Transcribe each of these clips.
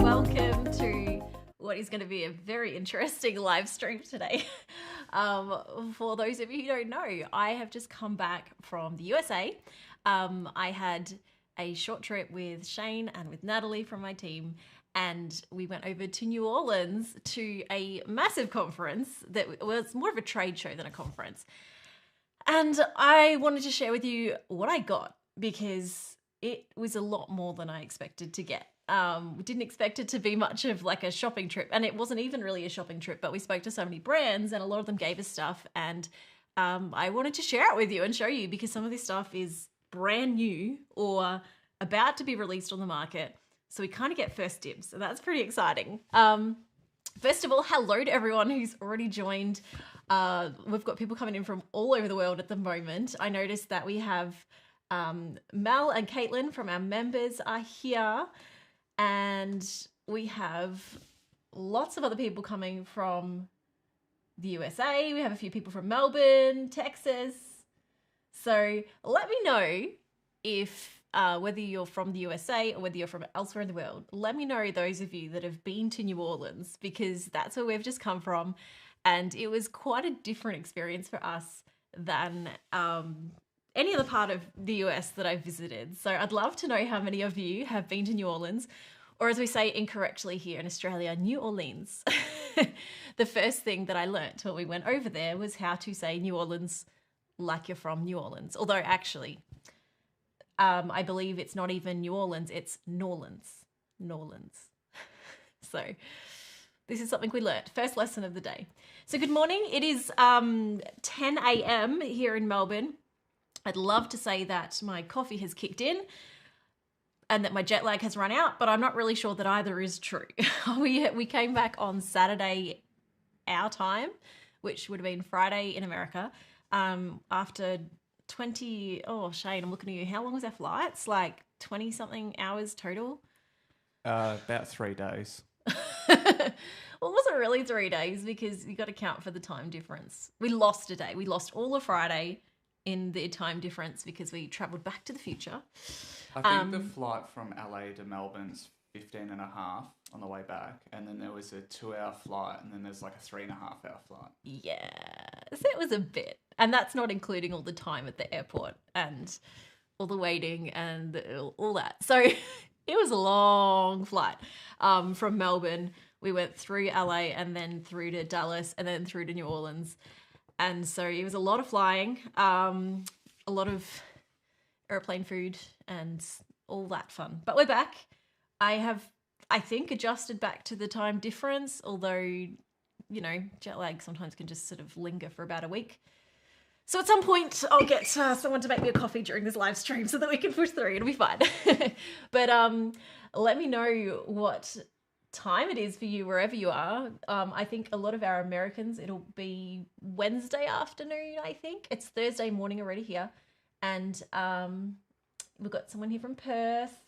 welcome to what is going to be a very interesting live stream today. For those of you who don't know, I have just come back from the USA. I had a short trip with Shane and with Natalie from my team, and we went over to New Orleans to a massive conference that was more of a trade show than a conference. And I wanted to share with you what I got because it was a lot more than I expected to get. We didn't expect it to be much of like a shopping trip, and it wasn't even really a shopping trip, but we spoke to so many brands and a lot of them gave us stuff, and I wanted to share it with you and show you because some of this stuff is brand new or about to be released on the market. So we kind of get first dibs, so that's pretty exciting. First of all, hello to everyone who's already joined. We've got people coming in from all over the world at the moment. I noticed that we have Mel and Caitlin from our members are here. And we have lots of other people coming from the USA. We have a few people from Melbourne, Texas. So let me know if whether you're from the USA or whether you're from elsewhere in the world. Let me know those of you that have been to New Orleans because that's where we've just come from. And it was quite a different experience for us than any other part of the US that I've visited. So I'd love to know how many of you have been to New Orleans, or as we say incorrectly here in Australia, New Orleans. The first thing that I learnt when we went over there was how to say New Orleans like you're from New Orleans. Although actually, I believe it's not even New Orleans, it's Norlands. So this is something we learnt. First lesson of the day. So good morning. It is 10 a.m. here in Melbourne. I'd love to say that my coffee has kicked in and that my jet lag has run out, but I'm not really sure that either is true. We came back on Saturday, our time, which would have been Friday in America, after 20, Shane, I'm looking at you. How long was our flight? It's like 20 something hours total. About 3 days. Well, it wasn't really 3 days because you got to count for the time difference. We lost a day. We lost all of Friday in the time difference because we travelled back to the future. I think the flight from LA to Melbourne's 15 and a half on the way back, and then there was a 2-hour flight, and then there's like a 3.5-hour flight. Yeah, so it was a bit. And that's not including all the time at the airport and all the waiting and all that. So it was a long flight from Melbourne. We went through LA and then through to Dallas and then through to New Orleans. And so it was a lot of flying, a lot of airplane food and all that fun. But we're back. I have, I think, adjusted back to the time difference, although, you know, jet lag sometimes can just sort of linger for about a week. So at some point, I'll get someone to make me a coffee during this live stream so that we can push through. It'll be fine. But let me know what time it is for you wherever you are. I think a lot of our Americans, it'll be Wednesday afternoon, I think. It's Thursday morning already here. And we've got someone here from Perth.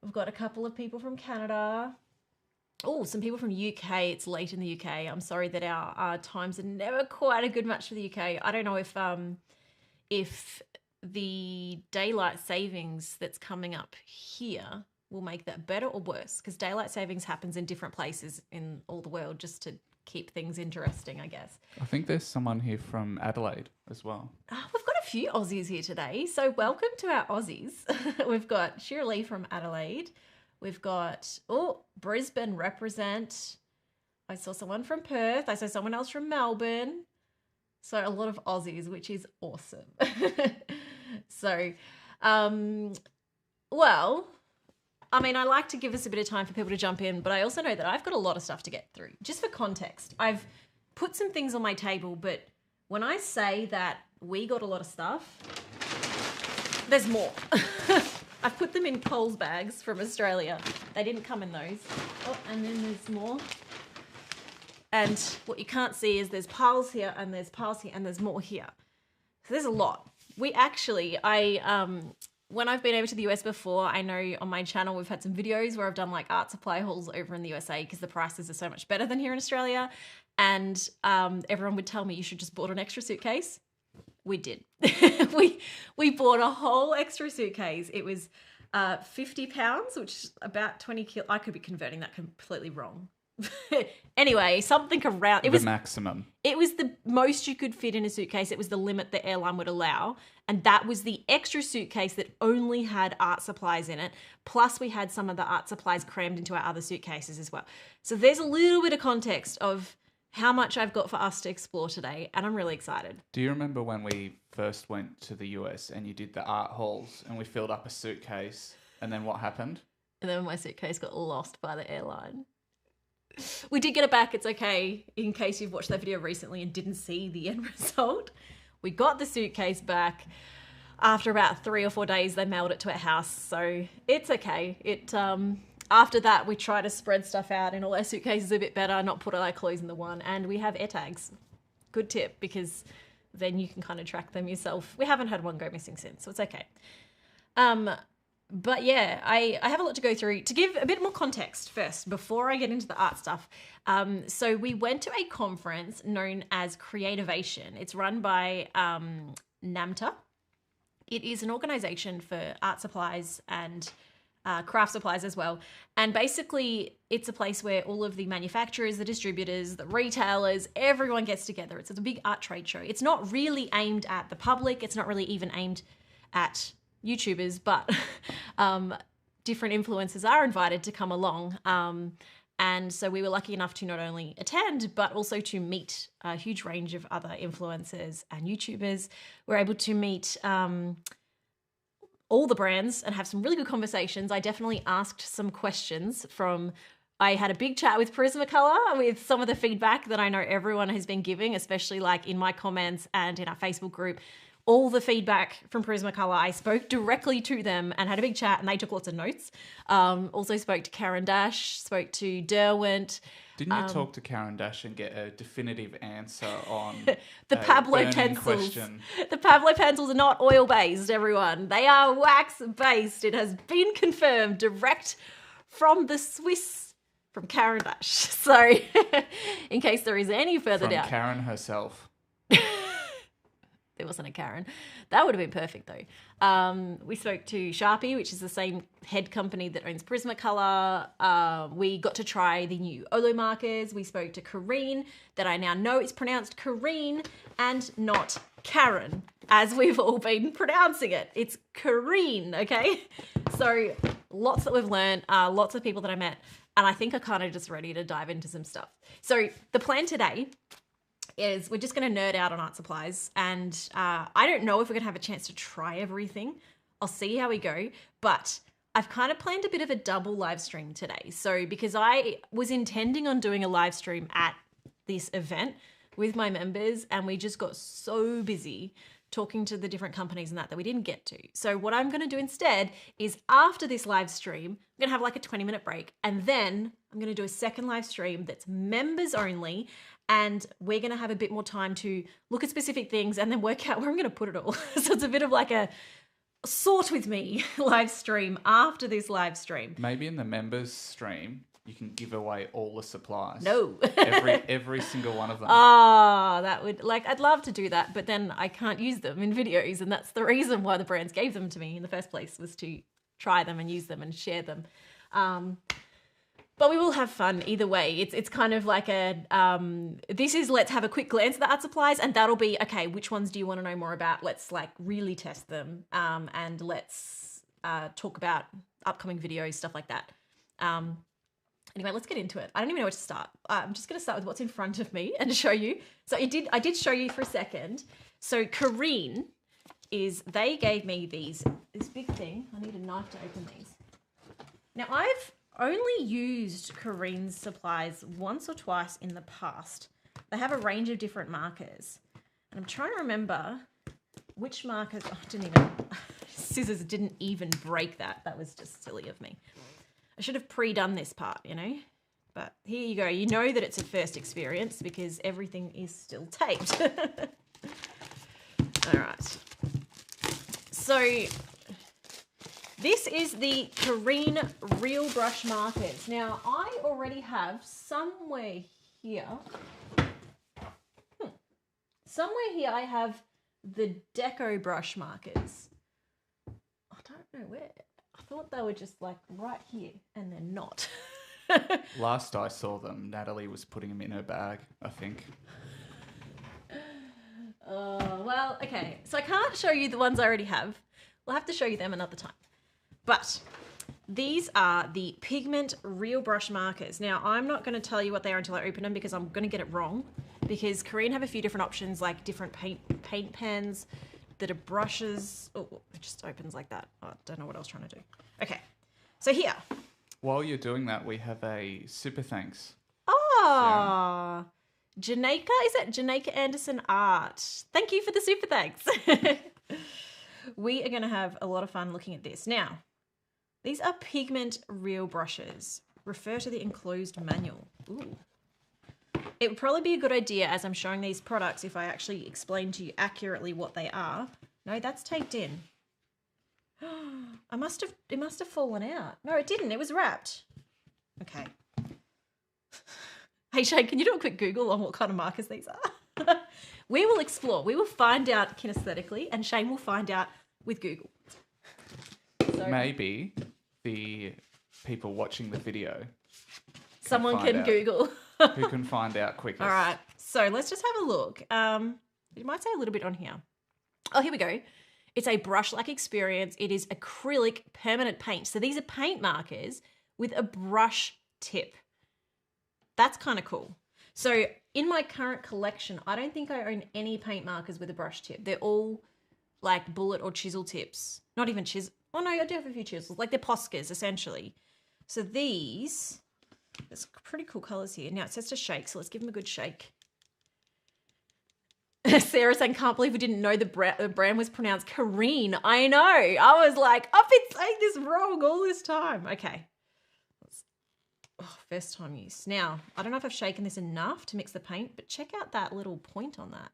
We've got a couple of people from Canada. Oh, some people from UK. It's late in the UK. I'm sorry that our times are never quite a good match for the UK. I don't know if the daylight savings that's coming up here will make that better or worse, because daylight savings happens in different places in all the world just to keep things interesting, I guess. I think there's someone here from Adelaide as well. We've got a few Aussies here today, so welcome to our Aussies. We've got Shirley from Adelaide. We've got, Brisbane represent. I saw someone from Perth. I saw someone else from Melbourne. So a lot of Aussies, which is awesome. So, well, I mean, I like to give us a bit of time for people to jump in, but I also know that I've got a lot of stuff to get through. Just for context, I've put some things on my table, but when I say that we got a lot of stuff, there's more. I've put them in Coles bags from Australia. They didn't come in those. Oh, and then there's more. And what you can't see is there's piles here and there's piles here and there's more here. So there's a lot. We actually, when I've been over to the US before, I know on my channel we've had some videos where I've done like art supply hauls over in the USA because the prices are so much better than here in Australia. And everyone would tell me you should just bought an extra suitcase. We did. we bought a whole extra suitcase. It was 50 pounds, which is about 20 kilos. I could be converting that completely wrong. Anyway, something around The maximum. It was the most you could fit in a suitcase. It was the limit the airline would allow. And that was the extra suitcase that only had art supplies in it. Plus we had some of the art supplies crammed into our other suitcases as well. So there's a little bit of context of how much I've got for us to explore today. And I'm really excited. Do you remember when we first went to the US and you did the art halls and we filled up a suitcase and then what happened? And then my suitcase got lost by the airline. We did get it back. It's okay. In case you've watched that video recently and didn't see the end result, we got the suitcase back. After about 3 or 4 days, they mailed it to our house. So it's okay. After that, we try to spread stuff out in all our suitcases a bit better, not put all our clothes in the one. And we have air tags. Good tip, because then you can kind of track them yourself. We haven't had one go missing since, so it's okay. But yeah, I have a lot to go through. To give a bit more context first, before I get into the art stuff. So we went to a conference known as Creativation. It's run by NAMTA. It is an organization for art supplies and craft supplies as well. And basically, it's a place where all of the manufacturers, the distributors, the retailers, everyone gets together. It's a big art trade show. It's not really aimed at the public. It's not really even aimed at YouTubers, but different influencers are invited to come along. And so we were lucky enough to not only attend, but also to meet a huge range of other influencers and YouTubers. We're able to meet all the brands and have some really good conversations. I definitely asked some questions I had a big chat with Prismacolor with some of the feedback that I know everyone has been giving, especially like in my comments and in our Facebook group. All the feedback from Prismacolor, I spoke directly to them and had a big chat, and they took lots of notes. Also spoke to Karen Dash, spoke to Derwent. Didn't you talk to Karen Dash and get a definitive answer on the Pablo pencils? Question? The Pablo pencils are not oil-based, everyone. They are wax-based. It has been confirmed direct from the Swiss, from Karen Dash. So in case there is any further doubt. From Karen herself. There wasn't a Karen. That would have been perfect though. We spoke to Sharpie, which is the same head company that owns Prismacolor. We got to try the new Olo markers. We spoke to Karine, that I now know is pronounced Karine and not Karen, as we've all been pronouncing it. It's Karine, okay? So lots that we've learned, lots of people that I met, and I think I'm kind of just ready to dive into some stuff. So the plan today is we're just going to nerd out on art supplies, and I don't know if we're going to have a chance to try everything. I'll see how we go, but I've kind of planned a bit of a double live stream today. So because I was intending on doing a live stream at this event with my members, and we just got so busy talking to the different companies and that we didn't get to. So what I'm going to do instead is after this live stream, I'm going to have like a 20-minute break, and then I'm going to do a second live stream that's members only, and we're going to have a bit more time to look at specific things and then work out where I'm going to put it all. So it's a bit of like a sort with me live stream after this live stream. Maybe in the members stream, you can give away all the supplies. No. every single one of them. Oh, that would, like, I'd love to do that, but then I can't use them in videos. And that's the reason why the brands gave them to me in the first place, was to try them and use them and share them. But we will have fun either way. It's kind of like this is let's have a quick glance at the art supplies, and that'll be, okay, which ones do you want to know more about? Let's like really test them, and let's talk about upcoming videos, stuff like that. Anyway, let's get into it. I don't even know where to start. I'm just going to start with what's in front of me and show you. So I did show you for a second. So Karine they gave me this big thing. I need a knife to open these. Now I've only used Karine's supplies once or twice in the past. They have a range of different markers. And I'm trying to remember which markers... Scissors didn't even break that. That was just silly of me. I should have pre-done this part, you know? But here you go. You know that it's a first experience because everything is still taped. All right. So... this is the Karine Real Brush Markers. Now, I already have somewhere here, I have the Deco Brush Markers. I don't know where. I thought they were just like right here, and they're not. Last I saw them, Natalie was putting them in her bag, I think. Well, okay. So I can't show you the ones I already have. We'll have to show you them another time. But these are the pigment real brush markers. Now, I'm not going to tell you what they are until I open them because I'm going to get it wrong. Because Karine have a few different options, like different paint pens that are brushes. Oh, it just opens like that. Oh, I don't know what I was trying to do. Okay. So here. While you're doing that, we have a super thanks. Oh, Janeka, is it Janeka Anderson Art? Thank you for the super thanks. We are going to have a lot of fun looking at this. Now, these are pigment real brushes. Refer to the enclosed manual. Ooh. It would probably be a good idea as I'm showing these products if I actually explain to you accurately what they are. No, that's taped in. It must have fallen out. No, it didn't. It was wrapped. Okay. Hey, Shane, can you do a quick Google on what kind of markers these are? We will explore. We will find out kinesthetically, and Shane will find out with Google. So, maybe the people watching the video someone can Google. Who can find out quickest. All right. So let's just have a look. It might say a little bit on here. Oh, here we go. It's a brush-like experience. It is acrylic permanent paint. So these are paint markers with a brush tip. That's kind of cool. So in my current collection, I don't think I own any paint markers with a brush tip. They're all like bullet or chisel tips. Not even chisel. Oh no, I do have a few chisels. Like they're Poscas essentially. So these, there's pretty cool colors here. Now it says to shake, so let's give them a good shake. Sarah saying, can't believe we didn't know the brand was pronounced Karine. I know. I was like, I've been saying this wrong all this time. Okay. First time use. Now, I don't know if I've shaken this enough to mix the paint, but check out that little point on that.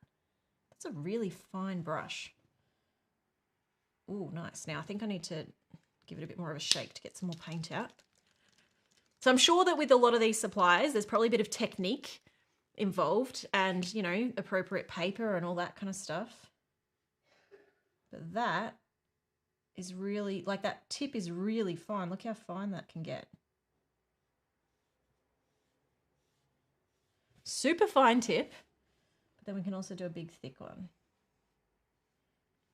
That's a really fine brush. Ooh, nice. Now, I think I need to give it a bit more of a shake to get some more paint out. So I'm sure that with a lot of these supplies, there's probably a bit of technique involved and, you know, appropriate paper and all that kind of stuff. But that is really, like that tip is really fine. Look how fine that can get. Super fine tip, but then we can also do a big thick one.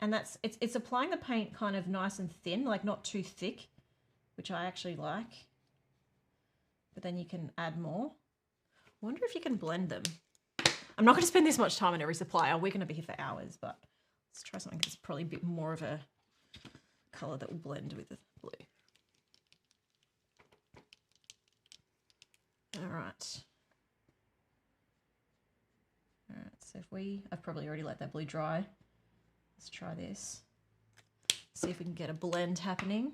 And that's, it's applying the paint kind of nice and thin, like not too thick, which I actually like. But then you can add more. I wonder if you can blend them. I'm not going to spend this much time on every supplier. We're going to be here for hours, but let's try something that's probably a bit more of a color that will blend with the blue. All right. All right, so I've probably already let that blue dry. Let's try this. See if we can get a blend happening.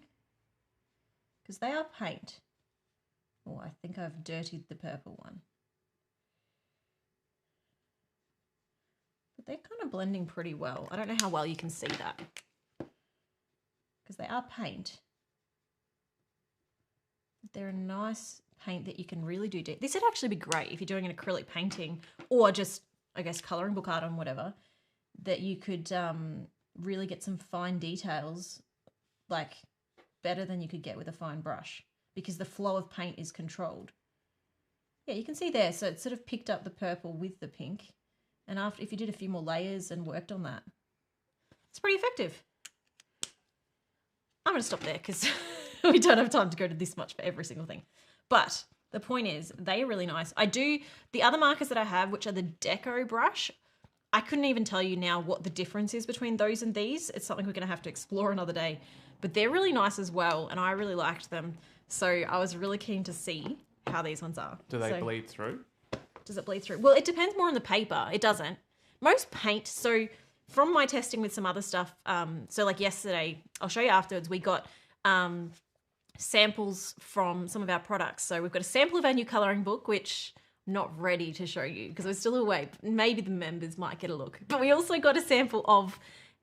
Because they are paint. Oh, I think I've dirtied the purple one. But they're kind of blending pretty well. I don't know how well you can see that. Because they are paint. But they're a nice paint that you can really do. This would actually be great if you're doing an acrylic painting or just, I guess, colouring book art on whatever, that you could really get some fine details, like better than you could get with a fine brush because the flow of paint is controlled. Yeah, you can see there. So it sort of picked up the purple with the pink. And after, if you did a few more layers and worked on that, it's pretty effective. I'm going to stop there because we don't have time to go to this much for every single thing. But the point is, they are really nice. The other markers that I have, which are the Deco brush, I couldn't even tell you now what the difference is between those and these. It's something we're going to have to explore another day. But they're really nice as well, and I really liked them. So I was really keen to see how these ones are. Do they bleed through? Does it bleed through? Well, it depends more on the paper. It doesn't. Most paint, so from my testing with some other stuff, so like yesterday, I'll show you afterwards, we got samples from some of our products. So we've got a sample of our new colouring book, which I'm not ready to show you because we're still away. Maybe the members might get a look. But we also got a sample of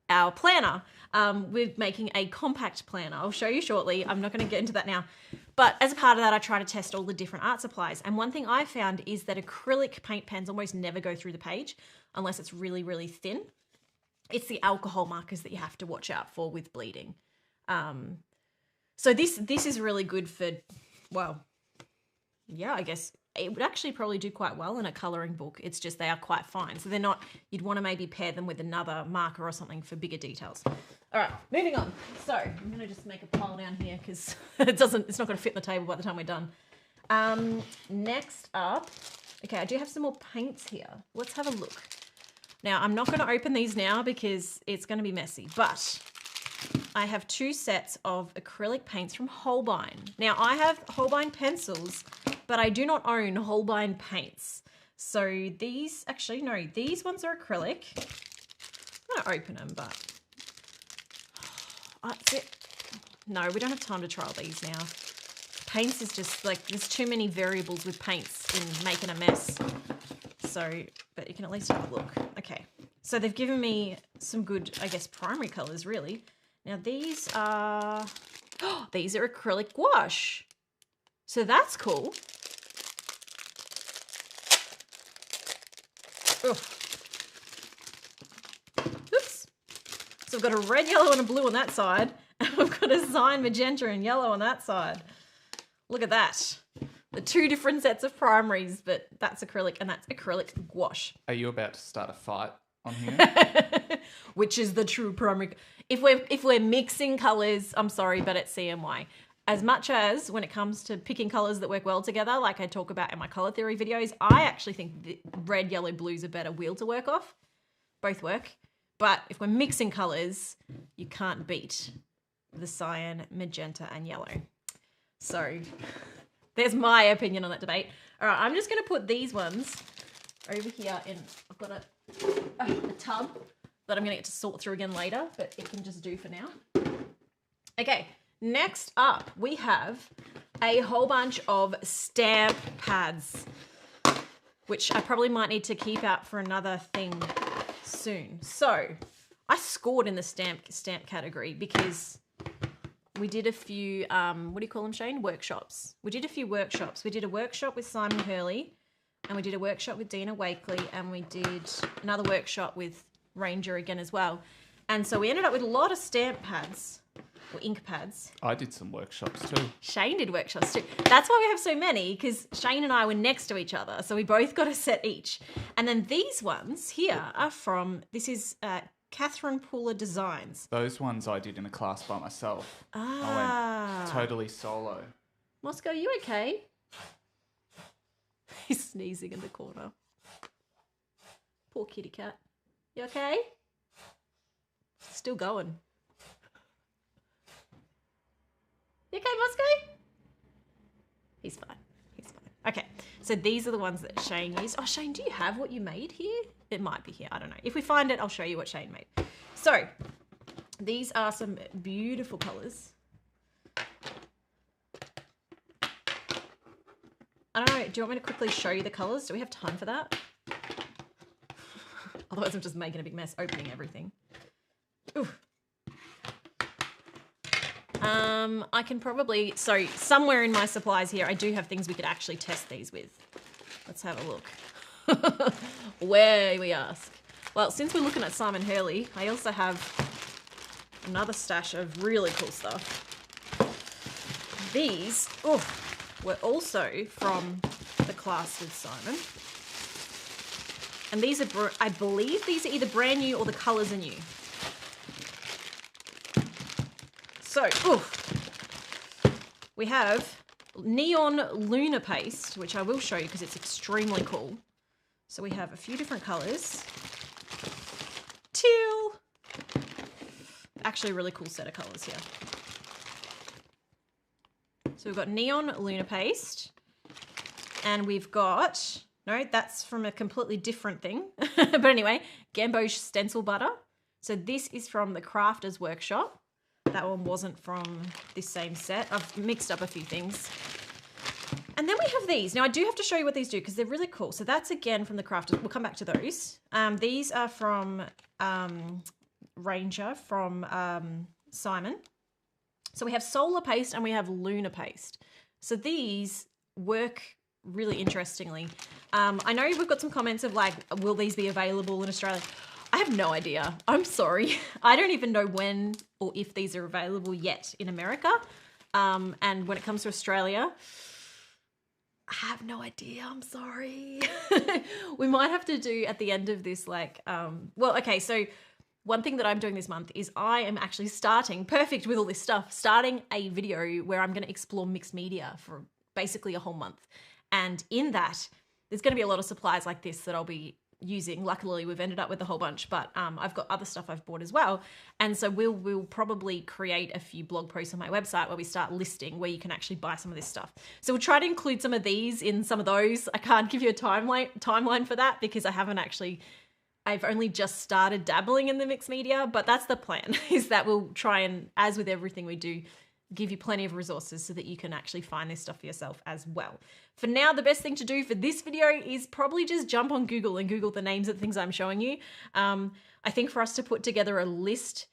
our planner. We're making a compact planner. I'll show you shortly. I'm not going to get into that now. But as a part of that, I try to test all the different art supplies. And one thing I found is that acrylic paint pens almost never go through the page unless it's really, really thin. It's the alcohol markers that you have to watch out for with bleeding. So this is really good for, well, yeah, I guess it would actually probably do quite well in a colouring book. It's just they are quite fine. So they're not, you'd want to maybe pair them with another marker or something for bigger details. All right, moving on. So I'm going to just make a pile down here because it's not going to fit in the table by the time we're done. Next up, okay, I do have some more paints here. Let's have a look. Now, I'm not going to open these now because it's going to be messy, but I have 2 sets of acrylic paints from Holine. Now, I have Holine pencils, but I do not own Holine paints. So these, actually, no, these ones are acrylic. I'm going to open them, but no, we don't have time to trial these now. Paints is just like, there's too many variables with paints in making a mess. So, but you can at least have a look. Okay, so they've given me some good, I guess, primary colours, really. Now these are, these are acrylic gouache. So that's cool. Oh. Oops. So I've got a red, yellow, and a blue on that side. And we've got a cyan, magenta, and yellow on that side. Look at that. The 2 different sets of primaries, but that's acrylic and that's acrylic gouache. Are you about to start a fight on here? Which is the true primary? If we're mixing colours, I'm sorry, but it's CMY. As much as when it comes to picking colours that work well together, like I talk about in my colour theory videos, I actually think the red, yellow, blue's a better wheel to work off. Both work. But if we're mixing colours, you can't beat the cyan, magenta, and yellow. So there's my opinion on that debate. All right, I'm just going to put these ones over here in, I've got a tub that I'm going to get to sort through again later, but it can just do for now. Okay, next up we have a whole bunch of stamp pads, which I probably might need to keep out for another thing soon. So I scored in the stamp category because we did a few, what do you call them, Shane? Workshops. We did a few workshops. We did a workshop with Simon Hurley, and we did a workshop with Dina Wakely, and we did another workshop with Ranger again as well. And so we ended up with a lot of stamp pads, or ink pads. I did some workshops too. Shane did workshops too. That's why we have so many, because Shane and I were next to each other, so we both got a set each. And then these ones here are from, this is Catherine Pooler Designs. Those ones I did in a class by myself. Ah. I went totally solo. Moscow, you okay? He's sneezing in the corner. Poor kitty cat. You okay? Still going. You okay, Moscow? He's fine. He's fine. Okay, so these are the ones that Shane used. Oh, Shane, do you have what you made here? It might be here. I don't know. If we find it, I'll show you what Shane made. So these are some beautiful colours. I don't know. Do you want me to quickly show you the colours? Do we have time for that? Otherwise, I'm just making a big mess opening everything. Ooh. I can probably, so somewhere in my supplies here, I do have things we could actually test these with. Let's have a look. Where we ask. Well, since we're looking at Simon Hurley, I also have another stash of really cool stuff. These were also from the class with Simon. And these are, I believe these are either brand new or the colours are new. So, we have Neon Lunar Paste, which I will show you because it's extremely cool. So we have a few different colours. Teal. Actually a really cool set of colours here. So we've got Neon Lunar Paste. And we've got, no, that's from a completely different thing. But anyway, Gambo Stencil Butter. So this is from the Crafters Workshop. That one wasn't from this same set. I've mixed up a few things. And then we have these. Now, I do have to show you what these do because they're really cool. So that's, again, from the Crafters. We'll come back to those. These are from Ranger, from Simon. So we have Solar Paste and we have Lunar Paste. So these work really interestingly. I know we've got some comments of like, will these be available in Australia? I have no idea. I'm sorry. I don't even know when or if these are available yet in America. And when it comes to Australia, I have no idea. I'm sorry. We might have to do at the end of this, like, well, okay. So one thing that I'm doing this month is I am actually perfect with all this stuff, starting a video where I'm going to explore mixed media for basically a whole month. And in that, there's going to be a lot of supplies like this that I'll be using. Luckily, we've ended up with a whole bunch, but I've got other stuff I've bought as well. And so we'll probably create a few blog posts on my website where we start listing where you can actually buy some of this stuff. So we'll try to include some of these in some of those. I can't give you a timeline for that because I've only just started dabbling in the mixed media, but that's the plan, is that we'll try and, as with everything we do, give you plenty of resources so that you can actually find this stuff for yourself as well. For now, the best thing to do for this video is probably just jump on Google and Google the names of the things I'm showing you. I think for us to put together a list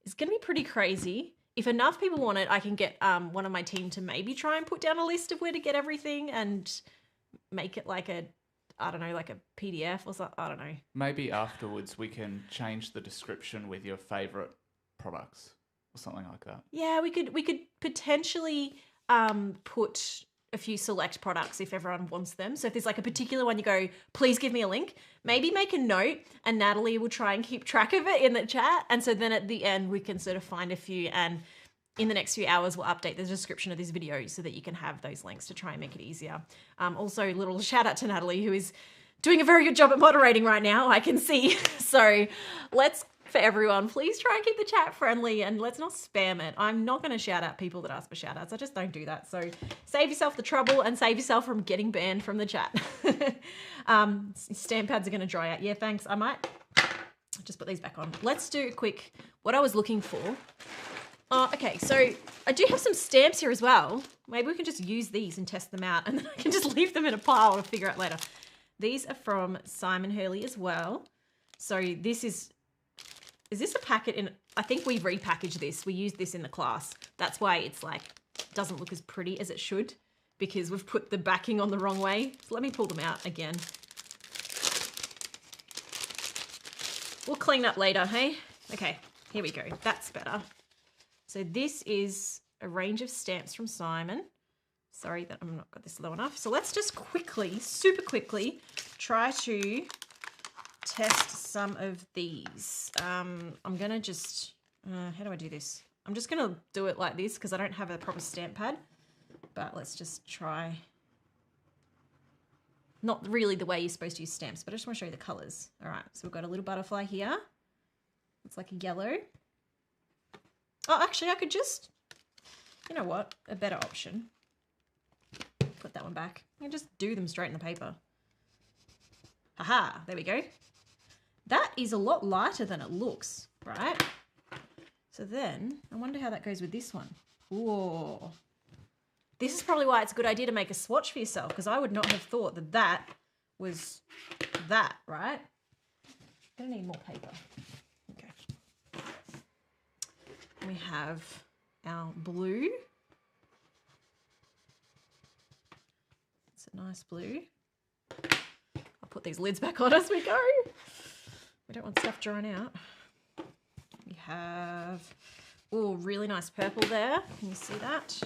is going to be pretty crazy. If enough people want it, I can get one of my team to maybe try and put down a list of where to get everything and make it like a, I don't know, like a PDF or something. I don't know. Maybe afterwards we can change the description with your favorite products or something like that. Yeah, we could potentially put a few select products if everyone wants them. So if there's like a particular one you go, please give me a link, maybe make a note and Natalie will try and keep track of it in the chat. And so then at the end we can sort of find a few, and in the next few hours we'll update the description of this video so that you can have those links to try and make it easier. Also, a little shout out to Natalie, who is doing a very good job at moderating right now, I can see. So for everyone, please try and keep the chat friendly and let's not spam it. I'm not going to shout out people that ask for shout outs. I just don't do that. So save yourself the trouble and save yourself from getting banned from the chat. Stamp pads are going to dry out. Yeah, thanks. I might just put these back on. Let's do a quick, what I was looking for. Okay, so I do have some stamps here as well. Maybe we can just use these and test them out and then I can just leave them in a pile to figure out later. These are from Simon Hurley as well. So this is this a packet in, I think we repackaged this. We used this in the class. That's why it's like, doesn't look as pretty as it should because we've put the backing on the wrong way. So let me pull them out again. We'll clean up later, hey? Okay, here we go. That's better. So this is a range of stamps from Simon. Sorry that I'm not got this low enough. So let's just quickly, super quickly, try to test some of these. I'm gonna just, how do I do this? I'm just gonna do it like this because I don't have a proper stamp pad, but let's just try. Not really the way you're supposed to use stamps, but I just want to show you the colors. All right, so we've got a little butterfly here. It's like a yellow. Oh, actually I could just, you know what, a better option. Put that one back. I can just do them straight in the paper. Haha, there we go. That is a lot lighter than it looks, right? So then, I wonder how that goes with this one. Whoa. This is probably why it's a good idea to make a swatch for yourself, because I would not have thought that that was that, right? Gonna need more paper. Okay. We have our blue. It's a nice blue. I'll put these lids back on as we go. We don't want stuff drying out. We have, oh, really nice purple there. Can you see that?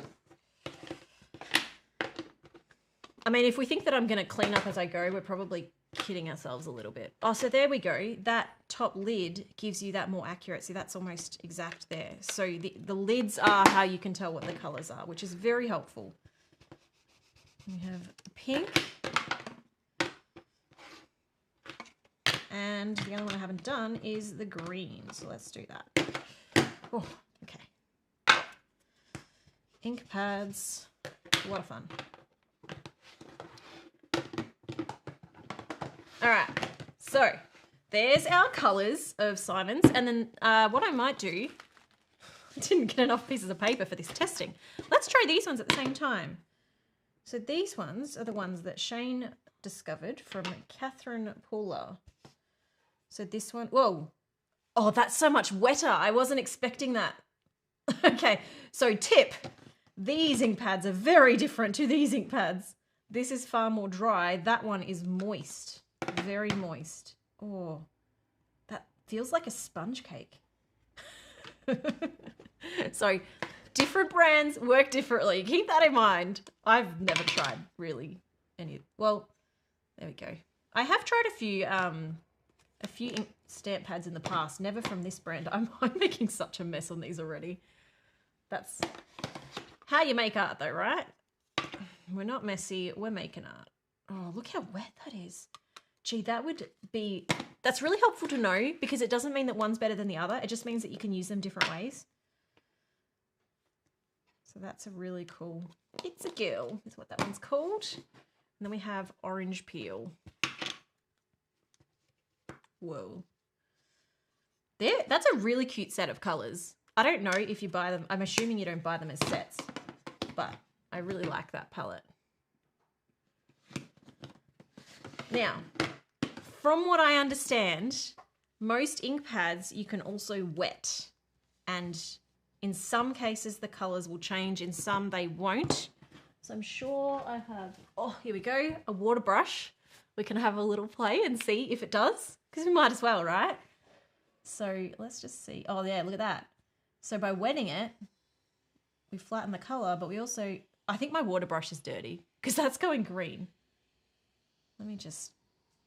I mean, if we think that I'm going to clean up as I go, we're probably kidding ourselves a little bit. Oh, so there we go. That top lid gives you that more accurate. See, that's almost exact there. So the lids are how you can tell what the colors are, which is very helpful. We have pink. And the other one I haven't done is the green. So let's do that. Oh, okay. Ink pads. A lot of fun. All right. So there's our colors of Simon's. And then what I might do, I didn't get enough pieces of paper for this testing. Let's try these ones at the same time. So these ones are the ones that Shane discovered from Catherine Paula. So this one, whoa. Oh, that's so much wetter. I wasn't expecting that. Okay, so tip. These ink pads are very different to these ink pads. This is far more dry. That one is moist, very moist. Oh, that feels like a sponge cake. So different brands work differently. Keep that in mind. I've never tried really any. Well, there we go. I have tried a few ink stamp pads in the past. Never from this brand. I'm making such a mess on these already. That's how you make art, though, right? We're not messy. We're making art. Oh, look how wet that is. Gee, that's really helpful to know because it doesn't mean that one's better than the other. It just means that you can use them different ways. So that's a really cool, it's a girl is what that one's called. And then we have orange peel. Whoa. That's a really cute set of colors. I don't know if you buy them. I'm assuming you don't buy them as sets, but I really like that palette. Now, from what I understand, most ink pads you can also wet, and in some cases the colors will change, in some they won't. So I'm sure I have, oh, here we go, a water brush. We can have a little play and see if it does, because we might as well, right? So let's just see. Oh yeah, look at that. So by wetting it, we flatten the color, but we also, I think my water brush is dirty because that's going green. Let me just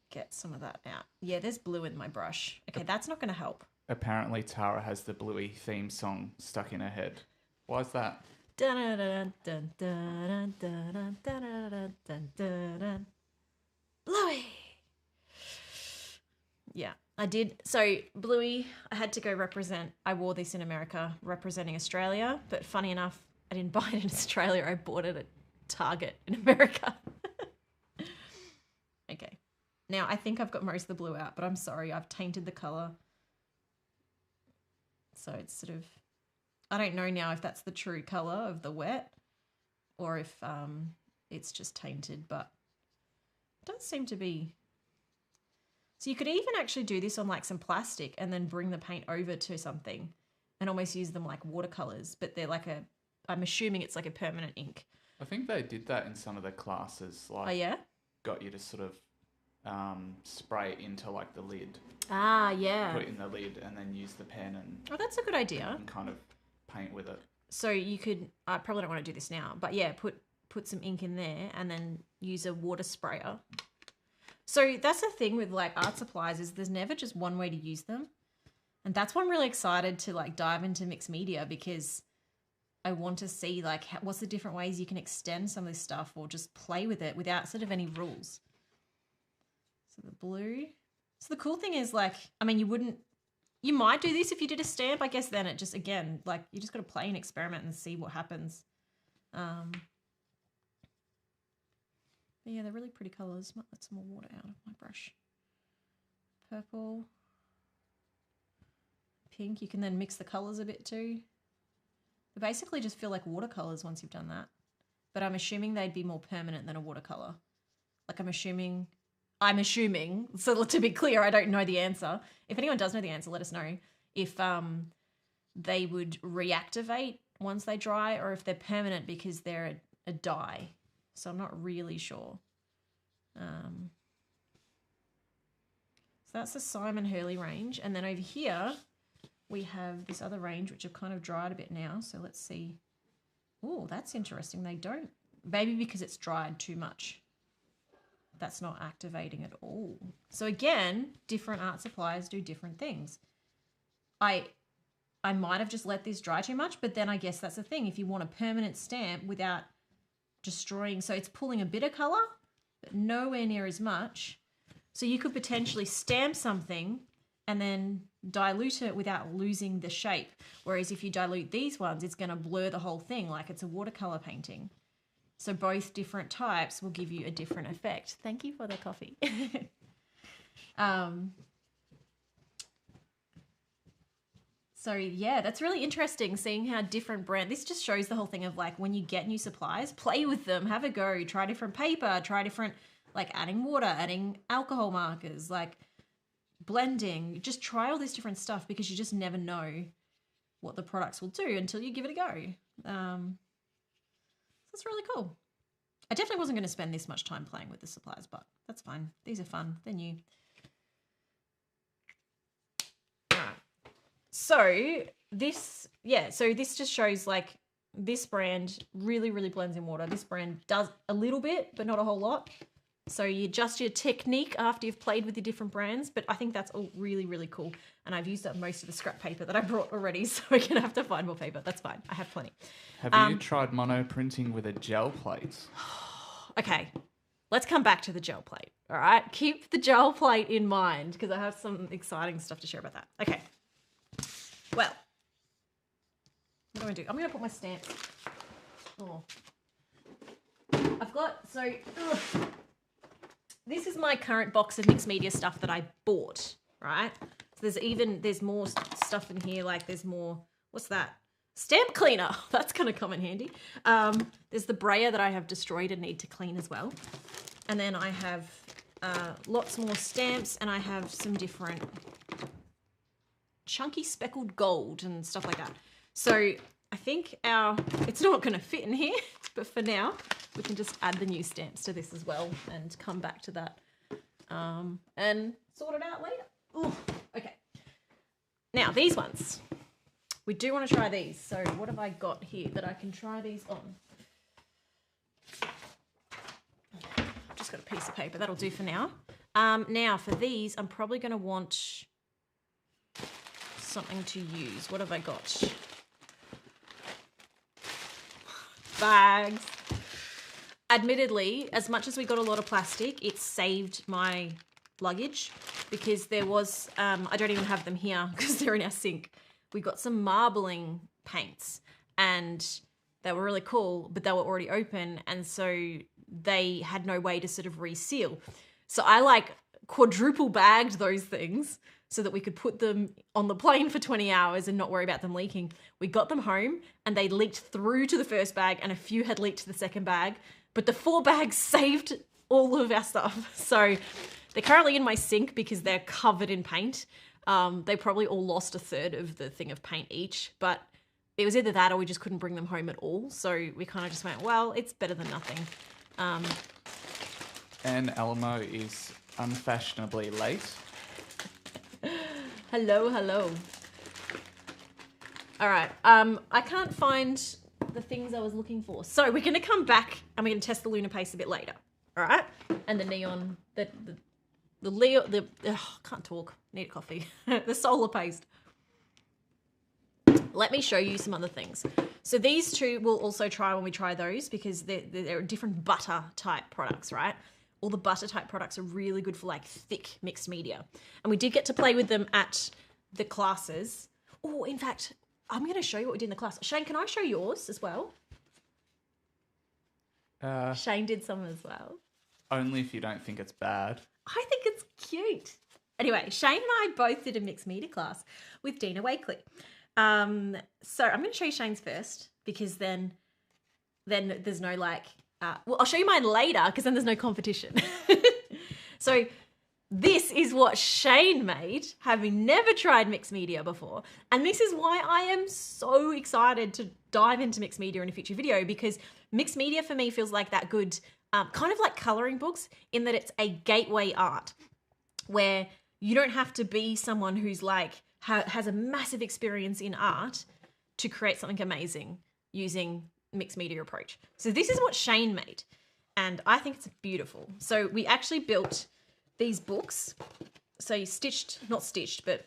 get some of that out. Yeah, there's blue in my brush. Okay, that's not going to help. Apparently Tara has the Bluey theme song stuck in her head. Why is that? Bluey. Yeah, I did. So Bluey, I had to go represent. I wore this in America representing Australia, but funny enough, I didn't buy it in Australia. I bought it at Target in America. Okay. Now, I think I've got most of the blue out, but I'm sorry. I've tainted the color. So it's sort of, I don't know now if that's the true color of the wet or if it's just tainted, but it does seem to be. So you could even actually do this on like some plastic and then bring the paint over to something and almost use them like watercolors, but they're like I'm assuming it's like a permanent ink. I think they did that in some of the classes. Like, oh, yeah? Got you to sort of spray it into like the lid. Ah, yeah. Put it in the lid and then use the pen and... Oh, that's a good idea. And kind of paint with it. So you could, I probably don't want to do this now, but yeah, put some ink in there and then use a water sprayer. So that's the thing with like art supplies is there's never just one way to use them. And that's why I'm really excited to like dive into mixed media because I want to see like what's the different ways you can extend some of this stuff or just play with it without sort of any rules. So the blue. So the cool thing is like, I mean, you might do this if you did a stamp. I guess then it just, again, like you just got to play and experiment and see what happens. But yeah, they're really pretty colours. Might let some more water out of my brush. Purple. Pink. You can then mix the colours a bit too. They basically just feel like watercolours once you've done that. But I'm assuming they'd be more permanent than a watercolour. Like I'm assuming, so to be clear, I don't know the answer. If anyone does know the answer, let us know. If they would reactivate once they dry or if they're permanent because they're a dye. So I'm not really sure. So that's the Simon Hurley range. And then over here, we have this other range, which have kind of dried a bit now. So let's see. Oh, that's interesting. They don't. Maybe because it's dried too much. That's not activating at all. So again, different art supplies do different things. I might have just let this dry too much, but then I guess that's the thing. If you want a permanent stamp without destroying, so it's pulling a bit of color, but nowhere near as much. So you could potentially stamp something and then dilute it without losing the shape. Whereas if you dilute these ones, it's going to blur the whole thing like it's a watercolor painting. So both different types will give you a different effect. Thank you for the coffee. So yeah, that's really interesting seeing how different this just shows the whole thing of like when you get new supplies, play with them, have a go, try different paper, try different, like adding water, adding alcohol markers, like blending, just try all this different stuff because you just never know what the products will do until you give it a go. That's really cool. I definitely wasn't going to spend this much time playing with the supplies, but that's fine. These are fun. They're new. All right. So this just shows like this brand really, really blends in water. This brand does a little bit, but not a whole lot. So you adjust your technique after you've played with the different brands, but I think that's all really, really cool. And I've used up most of the scrap paper that I brought already, so we're going to have to find more paper. That's fine. I have plenty. Have you tried mono printing with a gel plate? Okay, let's come back to the gel plate, all right? Keep the gel plate in mind because I have some exciting stuff to share about that. Okay, well, what do I do? I'm going to put my stamps. Oh. I've got, so, this is my current box of mixed media stuff that I bought, right? So there's more stuff in here, like there's more, what's that? Stamp cleaner. That's going to come in handy. There's the brayer that I have destroyed and need to clean as well. And then I have lots more stamps, and I have some different chunky speckled gold and stuff like that. So I think it's not going to fit in here, but for now we can just add the new stamps to this as well and come back to that and sort it out later. Ooh, okay. Now these ones. We do want to try these. So what have I got here that I can try these on? I've just got a piece of paper. That'll do for now. Now for these, I'm probably going to want something to use. What have I got? Bags. Admittedly, as much as we got a lot of plastic, it saved my luggage because there was, I don't even have them here because they're in our sink. We got some marbling paints and they were really cool, but they were already open. And so they had no way to sort of reseal. So I like quadruple bagged those things so that we could put them on the plane for 20 hours and not worry about them leaking. We got them home and they leaked through to the first bag and a few had leaked to the second bag, but the 4 bags saved all of our stuff. So they're currently in my sink because they're covered in paint. They probably all lost a third of the thing of paint each, but it was either that or we just couldn't bring them home at all. So we kind of just went, well, it's better than nothing. And Alamo is unfashionably late. Hello, hello. All right. I can't find the things I was looking for. So we're going to come back and we're going to test the lunar paste a bit later. All right. And the neon, can't talk. Need a coffee. The solar paste. Let me show you some other things. So these two we'll also try when we try those because they're different butter type products, right? All the butter type products are really good for like thick mixed media. And we did get to play with them at the classes. Oh, in fact, I'm going to show you what we did in the class. Shane, can I show yours as well? Shane did some as well. Only if you don't think it's bad. I think it's cute. Anyway, Shane and I both did a mixed media class with Dina Wakely. So I'm going to show you Shane's first because then there's no like, well, I'll show you mine later because then there's no competition. So this is what Shane made, having never tried mixed media before. And this is why I am so excited to dive into mixed media in a future video because mixed media for me feels like that good, kind of like coloring books in that it's a gateway art where you don't have to be someone who's like, has a massive experience in art to create something amazing using mixed media approach. So this is what Shane made and I think it's beautiful. So we actually built these books. So you but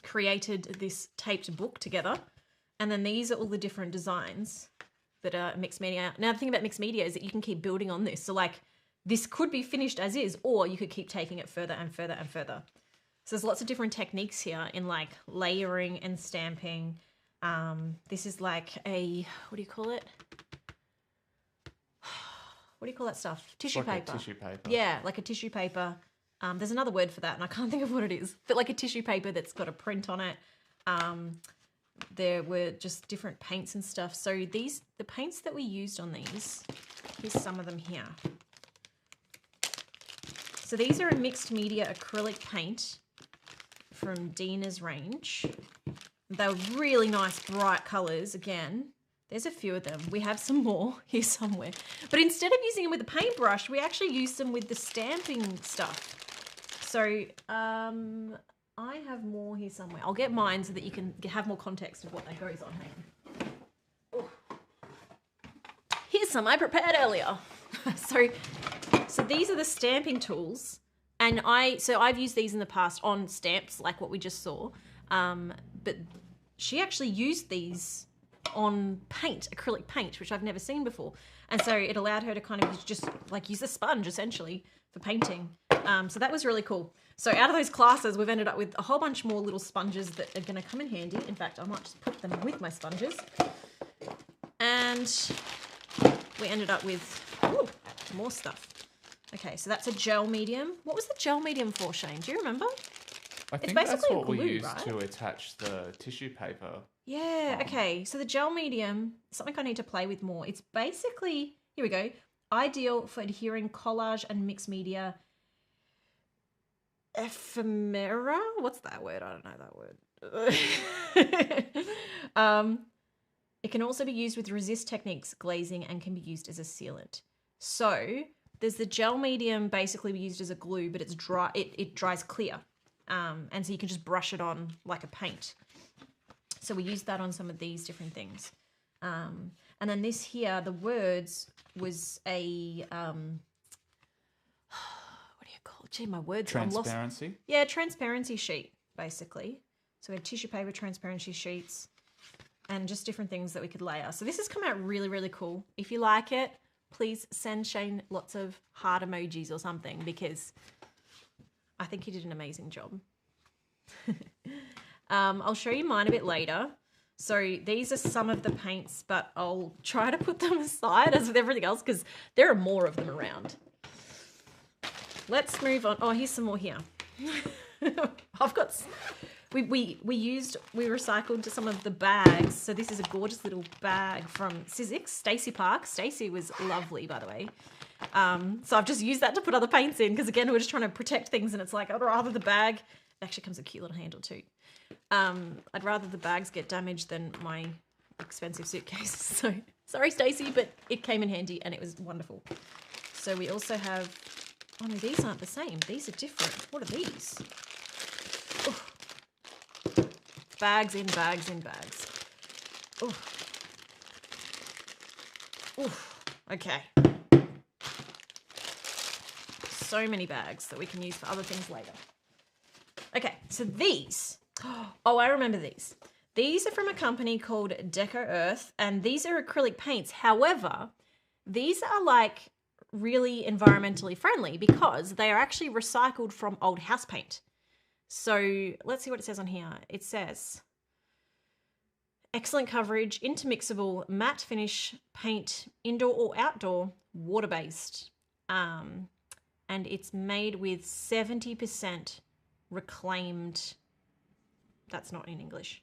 created this taped book together. And then these are all the different designs that are mixed media. Now the thing about mixed media is that you can keep building on this. So like this could be finished as is, or you could keep taking it further and further and further. So there's lots of different techniques here in like layering and stamping. This is like a, what do you call it? What do you call that stuff? Tissue paper. Tissue paper. Yeah, like a tissue paper. There's another word for that and I can't think of what it is. But like a tissue paper that's got a print on it. There were just different paints and stuff. So the paints that we used on these, here's some of them here. So these are a mixed media acrylic paint from Dina's range. They're really nice, bright colours. Again, there's a few of them. We have some more here somewhere. But instead of using them with a paintbrush, we actually used them with the stamping stuff. So I have more here somewhere. I'll get mine so that you can have more context of what that goes on. Hang on. Oh. some I prepared earlier. So these are the stamping tools. And I've used these in the past on stamps, like what we just saw. But she actually used these on paint, acrylic paint, which I've never seen before. And so it allowed her to kind of just like use a sponge essentially for painting. So that was really cool. So out of those classes, we've ended up with a whole bunch more little sponges that are going to come in handy. In fact, I might just put them with my sponges. And we ended up with more stuff. Okay, so that's a gel medium. What was the gel medium for, Shane? Do you remember? I think that's what we used to attach the tissue paper. Yeah, okay. So the gel medium, something I need to play with more. It's basically, here we go, ideal for adhering collage and mixed media. Ephemera? What's that word? I don't know that word. It can also be used with resist techniques, glazing, and can be used as a sealant. So there's the gel medium basically used as a glue, but it's dry. It dries clear. And so you can just brush it on like a paint. So we used that on some of these different things. And then this here, the words was a, what do you call it? Gee, my words. Transparency? Yeah, transparency sheet, basically. So we had tissue paper, transparency sheets, and just different things that we could layer. So this has come out really, really cool. If you like it, please send Shane lots of heart emojis or something, because I think he did an amazing job. I'll show you mine a bit later. So these are some of the paints, but I'll try to put them aside as with everything else because there are more of them around. Let's move on. Oh, here's some more here. I've got... We recycled to some of the bags. So this is a gorgeous little bag from Sizzix, Stacey Park. Stacey was lovely, by the way. So I've just used that to put other paints in because again, we're just trying to protect things and it's like, I'd rather the bag, it actually comes with a cute little handle too. I'd rather the bags get damaged than my expensive suitcase. So sorry, Stacey, but it came in handy and it was wonderful. So we also have, oh no, these aren't the same. These are different. What are these? Oh. Bags in bags in bags. Oh. Oof. Okay. So many bags that we can use for other things later. Okay, so these. Oh, I remember these. These are from a company called Deco Earth, and these are acrylic paints. However, these are like really environmentally friendly because they are actually recycled from old house paint. So let's see what it says on here. It says, excellent coverage, intermixable, matte finish paint, indoor or outdoor, water-based. And it's made with 70% reclaimed, that's not in English.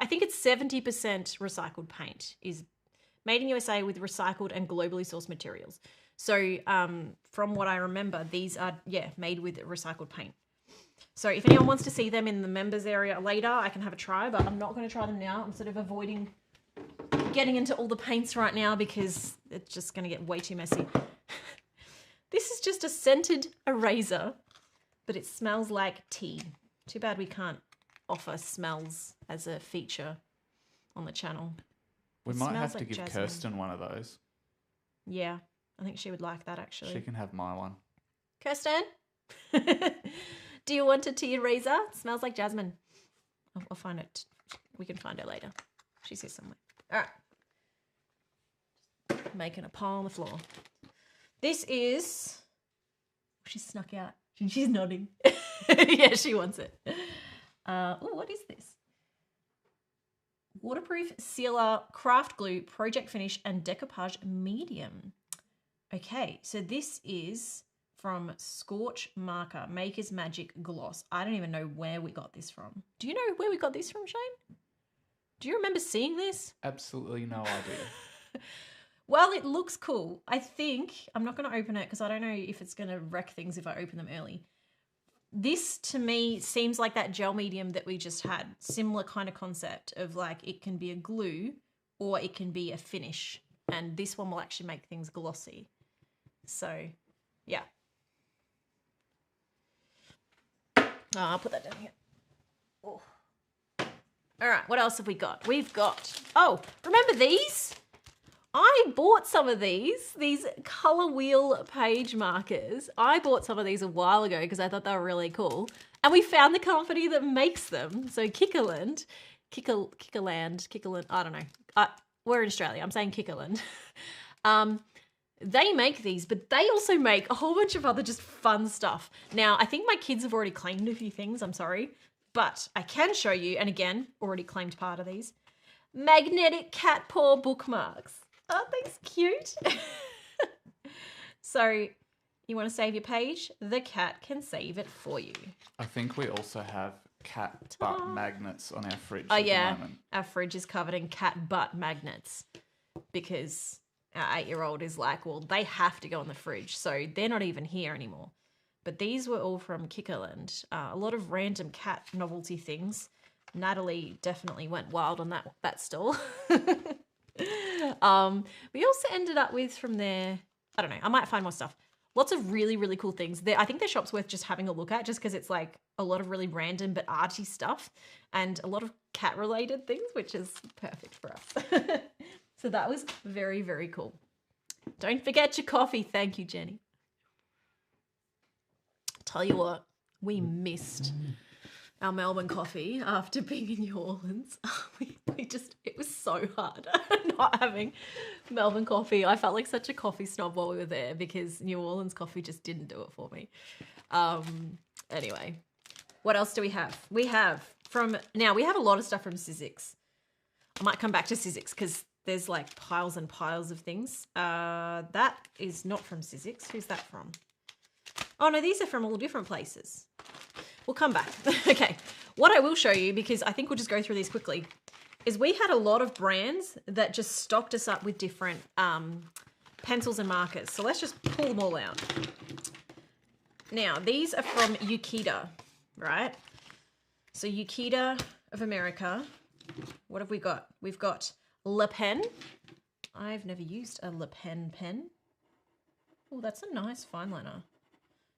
I think it's 70% recycled paint, is made in USA with recycled and globally sourced materials. So from what I remember, these are, made with recycled paint. So if anyone wants to see them in the members area later, I can have a try, but I'm not going to try them now. I'm sort of avoiding getting into all the paints right now because it's just going to get way too messy. This is just a scented eraser, but it smells like tea. Too bad we can't offer smells as a feature on the channel. We might have to give jasmine. Kirsten one of those. Yeah, I think she would like that actually. She can have my one. Kirsten? Do you want a tea eraser? It smells like jasmine. I'll find it. We can find her later. She's here somewhere. All right. Making a pile on the floor. This is... She's snuck out. She's nodding. Yeah, she wants it. Oh, what is this? Waterproof Sealer Craft Glue Project Finish and Decoupage Medium. Okay, so this is from Scorch Marker, Maker's Magic Gloss. I don't even know where we got this from. Do you know where we got this from, Shane? Do you remember seeing this? Absolutely no idea. Well, it looks cool. I think, I'm not going to open it because I don't know if it's going to wreck things if I open them early. This, to me, seems like that gel medium that we just had. Similar kind of concept of like it can be a glue or it can be a finish. And this one will actually make things glossy. So, yeah. Oh, I'll put that down here. Oh. All right, what else have we got? We've got, oh, remember these? I bought some of these color wheel page markers. I bought some of these a while ago because I thought they were really cool. And we found the company that makes them. So Kickerland, I don't know. We're in Australia. I'm saying Kickerland. They make these, but they also make a whole bunch of other just fun stuff. Now, I think my kids have already claimed a few things. I'm sorry. But I can show you, and again, already claimed part of these, magnetic cat paw bookmarks. Aren't these cute? So, you want to save your page? The cat can save it for you. I think we also have cat butt magnets on our fridge Oh, at yeah. the moment. Our fridge is covered in cat butt magnets because our 8-year-old is like, well, they have to go in the fridge. So, they're not even here anymore. But these were all from Kickerland. A lot of random cat novelty things. Natalie definitely went wild on that stall. We also ended up with from there, I don't know, I might find more stuff. Lots of really, really cool things. I think their shop's worth just having a look at just because it's like a lot of really random but arty stuff and a lot of cat-related things, which is perfect for us. So that was very, very cool. Don't forget your coffee. Thank you, Jenny. Tell you what, we missed our Melbourne coffee after being in New Orleans. It was so hard not having Melbourne coffee. I felt like such a coffee snob while we were there because New Orleans coffee just didn't do it for me. Anyway, what else do we have? We have a lot of stuff from Sizzix. I might come back to Sizzix because there's like piles and piles of things. That is not from Sizzix. Who's that from? Oh no, these are from all different places. We'll come back. Okay, what I will show you, because I think we'll just go through these quickly, is we had a lot of brands that just stocked us up with different pencils and markers. So let's just pull them all out. Now, these are from Ukita, right? So Ukita of America. What have we got? We've got Le Pen. I've never used a Le Pen pen. Oh, that's a nice fine liner.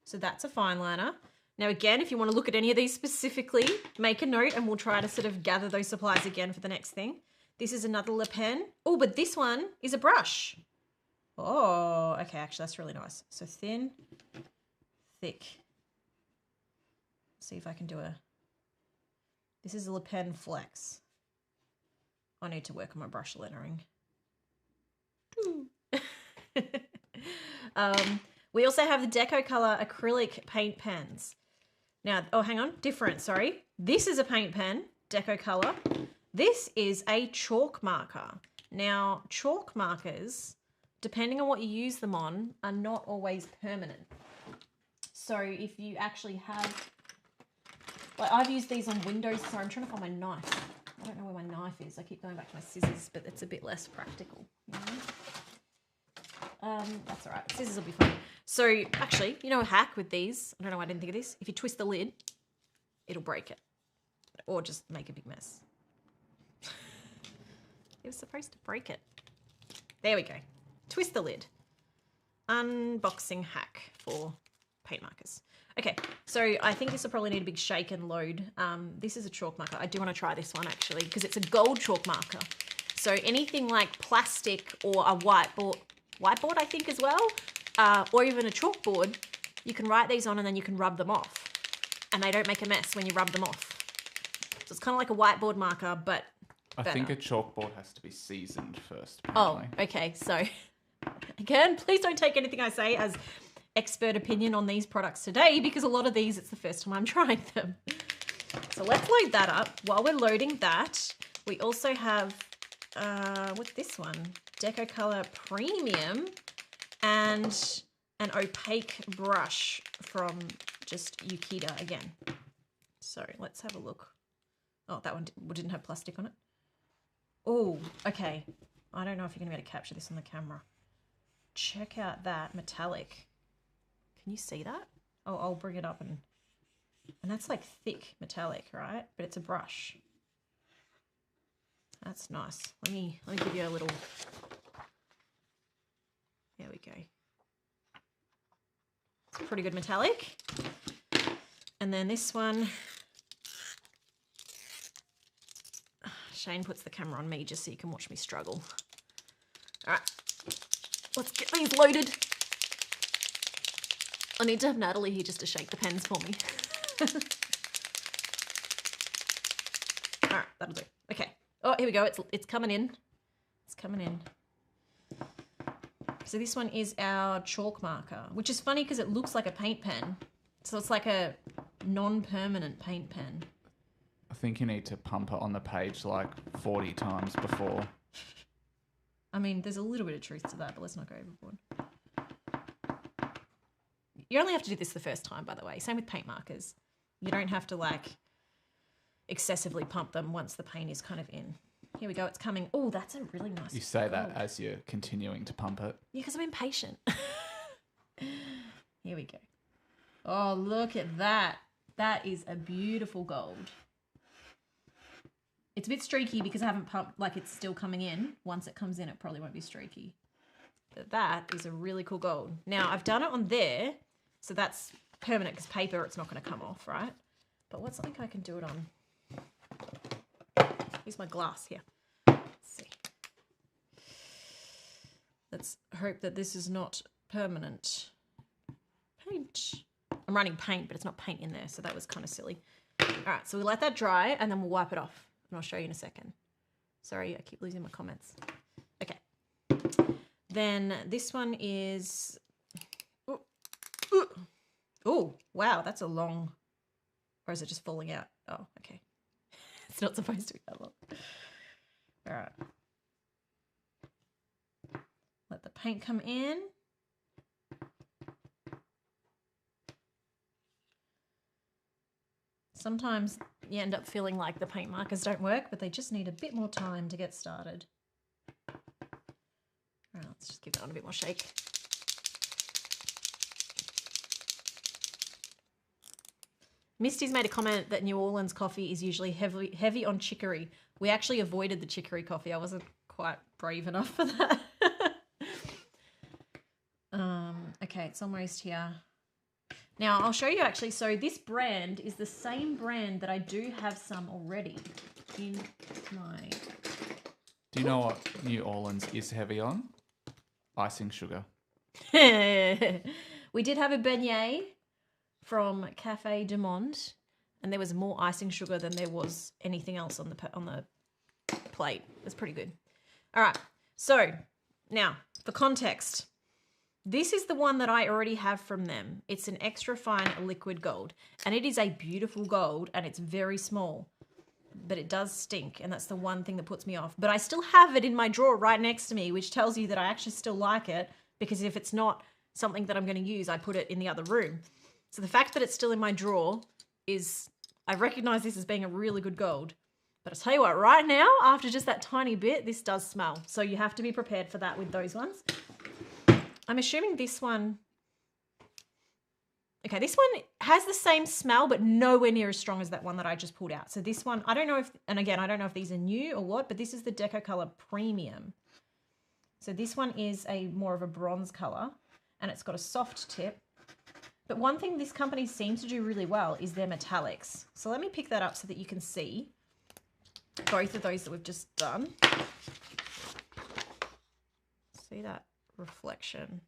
So that's a fine liner. Now, again, if you want to look at any of these specifically, make a note and we'll try to sort of gather those supplies again for the next thing. This is another Le Pen. Oh, but this one is a brush. Oh, okay, actually, that's really nice. So thin, thick. Let's see if I can do this is a Le Pen Flex. I need to work on my brush lettering. We also have the Deco Color acrylic paint pens. Now, oh, hang on, different, sorry. This is a paint pen, Deco Color. This is a chalk marker. Now, chalk markers, depending on what you use them on, are not always permanent. So if you actually have, like I've used these on windows. Sorry, I'm trying to find my knife. I don't know where my knife is. I keep going back to my scissors, but it's a bit less practical. You know? That's all right. Scissors will be fine. So actually, you know a hack with these? I don't know why I didn't think of this. If you twist the lid, it'll break it. Or just make a big mess. It was supposed to break it. There we go. Twist the lid. Unboxing hack for paint markers. Okay, so I think this will probably need a big shake and load. This is a chalk marker. I do want to try this one actually because it's a gold chalk marker. So anything like plastic or a whiteboard I think as well, or even a chalkboard, you can write these on and then you can rub them off. And they don't make a mess when you rub them off. So it's kind of like a whiteboard marker, but better. I think a chalkboard has to be seasoned first, apparently. Oh, okay. So again, please don't take anything I say as expert opinion on these products today because a lot of these, it's the first time I'm trying them. So let's load that up. While we're loading that, we also have, what's this one? Deco Color Premium and an opaque brush from just Ukita again. So let's have a look. Oh, that one didn't have plastic on it. Oh, okay. I don't know if you're going to be able to capture this on the camera. Check out that metallic. Can you see that? Oh, I'll bring it up and that's like thick metallic, right? But it's a brush. That's nice. Let me give you a little. There we go. It's a pretty good metallic. And then this one. Shane puts the camera on me just so you can watch me struggle. All right, let's get these loaded. I need to have Natalie here just to shake the pens for me. All right, that'll do. Okay. Oh, here we go. It's coming in. It's coming in. So this one is our chalk marker, which is funny because it looks like a paint pen. So it's like a non-permanent paint pen. I think you need to pump it on the page like 40 times before. I mean, there's a little bit of truth to that, but let's not go overboard. You only have to do this the first time, by the way. Same with paint markers. You don't have to like excessively pump them once the paint is kind of in. Here we go. It's coming. Oh, that's a really nice. You say that as you're continuing to pump it. Yeah, because I'm impatient. Here we go. Oh, look at that. That is a beautiful gold. It's a bit streaky because I haven't pumped, like it's still coming in. Once it comes in, it probably won't be streaky. But that is a really cool gold. Now, I've done it on there, so that's permanent because paper, it's not going to come off, right? But what's something I can do it on? Here's my glass here. Let's see. Let's hope that this is not permanent. Paint. I'm running paint, but it's not paint in there, so that was kind of silly. All right, so we let that dry, and then we'll wipe it off. And I'll show you in a second. Sorry, I keep losing my comments. Okay. Then this one is... Oh, wow, that's a long... Or is it just falling out? Oh, okay. It's not supposed to be that long. All right. Let the paint come in. Sometimes you end up feeling like the paint markers don't work, but they just need a bit more time to get started. All right, let's just give that one a bit more shake. Misty's made a comment that New Orleans coffee is usually heavy on chicory. We actually avoided the chicory coffee. I wasn't quite brave enough for that. Okay, it's almost here. Now, I'll show you actually. So this brand is the same brand that I do have some already in my... Do you know what New Orleans is heavy on? Icing sugar. We did have a beignet from Cafe du Monde, and there was more icing sugar than there was anything else on the plate. It was pretty good. All right, so now for context, this is the one that I already have from them. It's an extra fine liquid gold, and it is a beautiful gold, and it's very small, but it does stink, and that's the one thing that puts me off. But I still have it in my drawer right next to me, which tells you that I actually still like it, because if it's not something that I'm going to use, I put it in the other room. So the fact that it's still in my drawer is, I recognize this as being a really good gold. But I'll tell you what, right now, after just that tiny bit, this does smell. So you have to be prepared for that with those ones. I'm assuming this one... Okay, this one has the same smell, but nowhere near as strong as that one that I just pulled out. So this one, I don't know if, and again, I don't know if these are new or what, but this is the Deco Color Premium. So this one is a more of a bronze color, and it's got a soft tip. But one thing this company seems to do really well is their metallics. So let me pick that up so that you can see both of those that we've just done. See that reflection?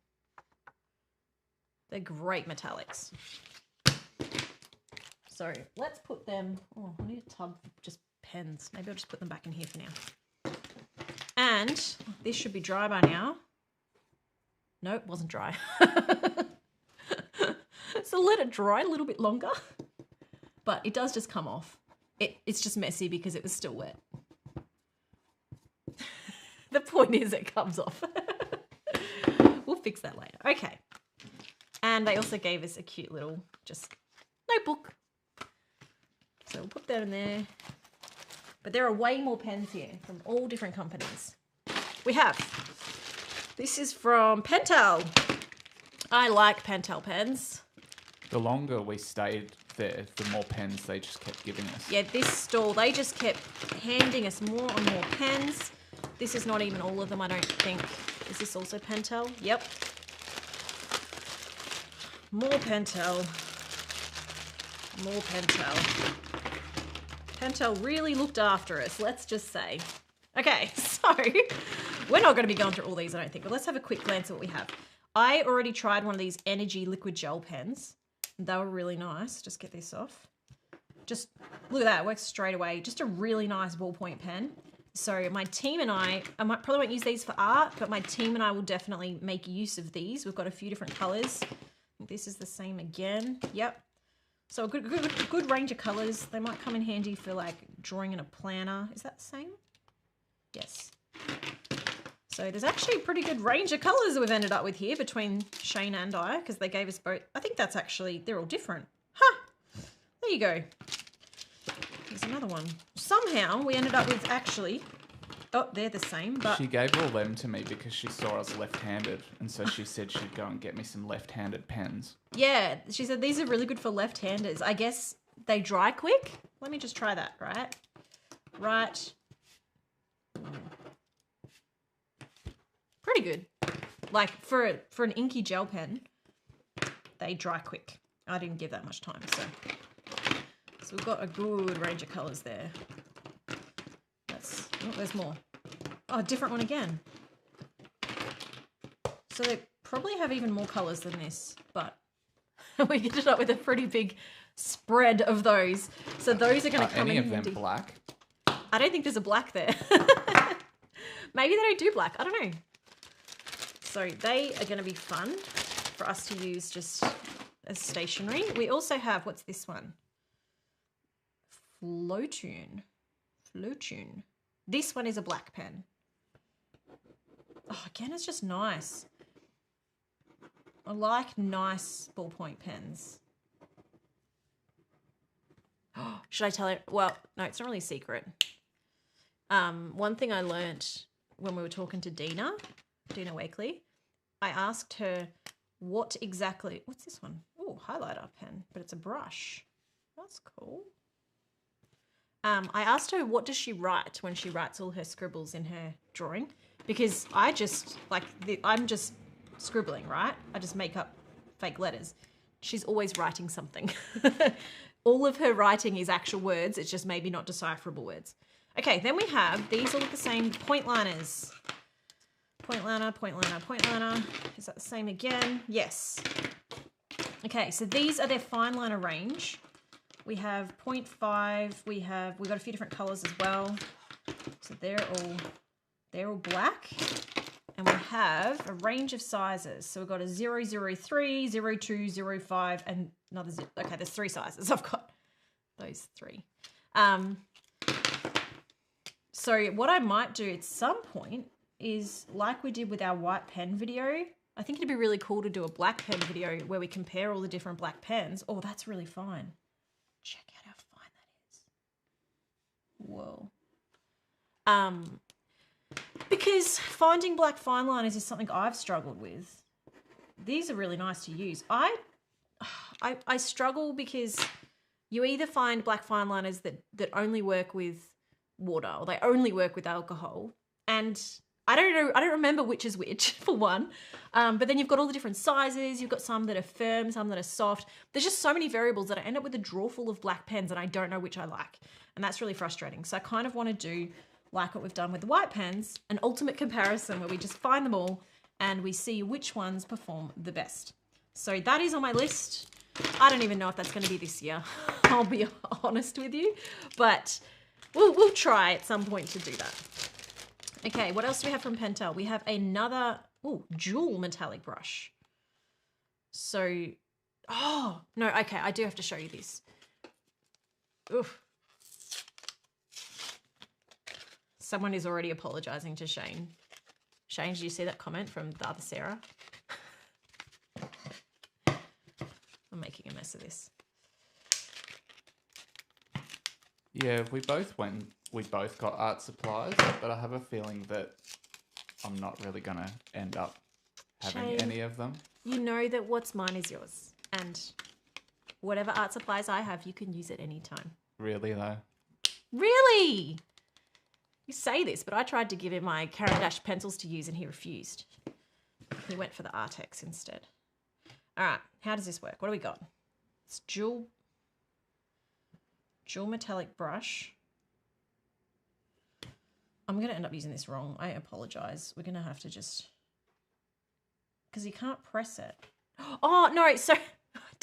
They're great metallics. So let's put them, oh, I need a tub for just pens. Maybe I'll just put them back in here for now. And this should be dry by now. No, it wasn't dry. So let it dry a little bit longer, but it does just come off. It's just messy because it was still wet. The point is it comes off. We'll fix that later. Okay. And they also gave us a cute little just notebook. So we'll put that in there. But there are way more pens here from all different companies. We have, this is from Pentel. I like Pentel pens. The longer we stayed there, the more pens they just kept giving us. Yeah, this store, they just kept handing us more and more pens. This is not even all of them, I don't think. Is this also Pentel? Yep. More Pentel. More Pentel. Pentel really looked after us, let's just say. Okay, so we're not going to be going through all these, I don't think, but let's have a quick glance at what we have. I already tried one of these Energy liquid gel pens. They were really nice. Just get this off. Just look at that, it works straight away. Just a really nice ballpoint pen. So my team and I probably won't use these for art, but my team and I will definitely make use of these. We've got a few different colors. This is the same again. Yep. So a good range of colors. They might come in handy for like drawing in a planner. Is that the same? Yes. So there's actually a pretty good range of colors that we've ended up with here between Shane and I, because they gave us both. I think that's actually, they're all different. Huh. There you go. There's another one. Somehow we ended up with actually, oh, they're the same, but... She gave all them to me because she saw I was left-handed, and so she said she'd go and get me some left-handed pens. Yeah, she said these are really good for left-handers. I guess they dry quick. Let me just try that, right? Right. Pretty good. Like, for an inky gel pen, they dry quick. I didn't give that much time, so we've got a good range of colours there. Oh, there's more. Oh, a different one again. So they probably have even more colours than this, but we ended up with a pretty big spread of those. So those are going to come in handy. Any of them black? I don't think there's a black there. Maybe they don't do black. I don't know. So they are going to be fun for us to use just as stationery. We also have, what's this one? Flowtune. This one is a black pen. Oh, again, it's just nice. I like nice ballpoint pens. Oh, should I tell it? Well, no, it's not really a secret. One thing I learnt when we were talking to Dina Wakely, I asked her what's this one? Oh, highlighter pen, but it's a brush. That's cool. I asked her what does she write when she writes all her scribbles in her drawing, because I'm just scribbling, right? I just make up fake letters. She's always writing something. All of her writing is actual words. It's just maybe not decipherable words. Okay, then we have, these all look the same, point liners. Point liner. Is that the same again? Yes. Okay, so these are their fine liner range. We have 0.5, we've got a few different colors as well. So they're all black. And we have a range of sizes. So we've got a 003, 02, 05, and another zero. Okay, there's 3 sizes. I've got those 3. So what I might do at some point is, like we did with our white pen video, I think it'd be really cool to do a black pen video where we compare all the different black pens. Oh, that's really fine. Check out how fine that is. Whoa. Because finding black fine liners is something I've struggled with. These are really nice to use. I struggle because you either find black fine liners that only work with water, or they only work with alcohol, and I don't know, I don't remember which is which, for one. But then you've got all the different sizes. You've got some that are firm, some that are soft. There's just so many variables that I end up with a drawer full of black pens and I don't know which I like. And that's really frustrating. So I kind of want to do like what we've done with the white pens, an ultimate comparison where we just find them all and we see which ones perform the best. So that is on my list. I don't even know if that's going to be this year. I'll be honest with you, but we'll try at some point to do that. Okay, what else do we have from Pentel? We have another jewel metallic brush. So, oh, no, okay, I do have to show you this. Oof. Someone is already apologizing to Shane. Shane, did you see that comment from the other Sarah? I'm making a mess of this. Yeah, we both got art supplies, but I have a feeling that I'm not really going to end up having Shane, any of them. You know that what's mine is yours. And whatever art supplies I have, you can use at any time. Really, though? Really? You say this, but I tried to give him my Caran d'Ache pencils to use and he refused. He went for the Artex instead. All right, how does this work? What do we got? It's jewel Dual metallic brush. I'm going to end up using this wrong. I apologize. We're going to have to just... Because you can't press it. Oh, no. So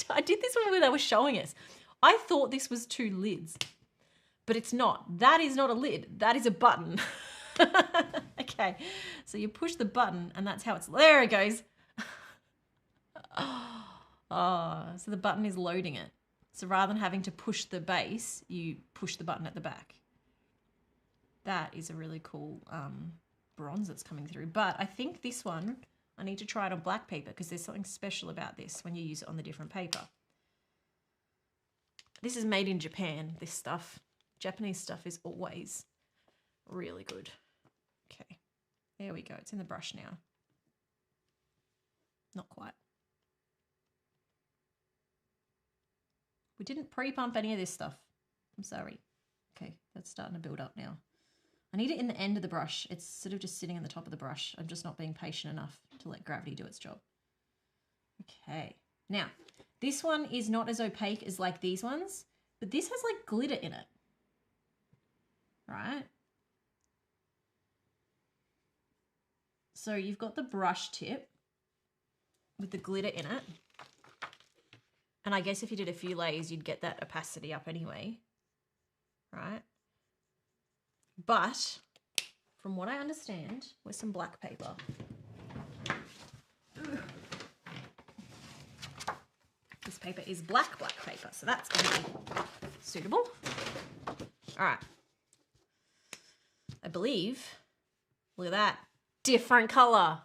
I did this when they were showing us. I thought this was 2 lids. But it's not. That is not a lid. That is a button. Okay. So you push the button and that's how it's... There it goes. Oh, so the button is loading it. So rather than having to push the base, you push the button at the back. That is a really cool bronze that's coming through. But I think this one, I need to try it on black paper because there's something special about this when you use it on the different paper. This is made in Japan, this stuff. Japanese stuff is always really good. Okay, there we go. It's in the brush now. Not quite. We didn't pre-pump any of this stuff. I'm sorry. Okay, that's starting to build up now. I need it in the end of the brush. It's sort of just sitting on the top of the brush. I'm just not being patient enough to let gravity do its job. Okay, now this one is not as opaque as like these ones, but this has like glitter in it, right? So you've got the brush tip with the glitter in it. And I guess if you did a few layers, you'd get that opacity up anyway, right? But from what I understand, with some black paper. This paper is black paper, so that's going to be suitable. All right. I believe, look at that, different color.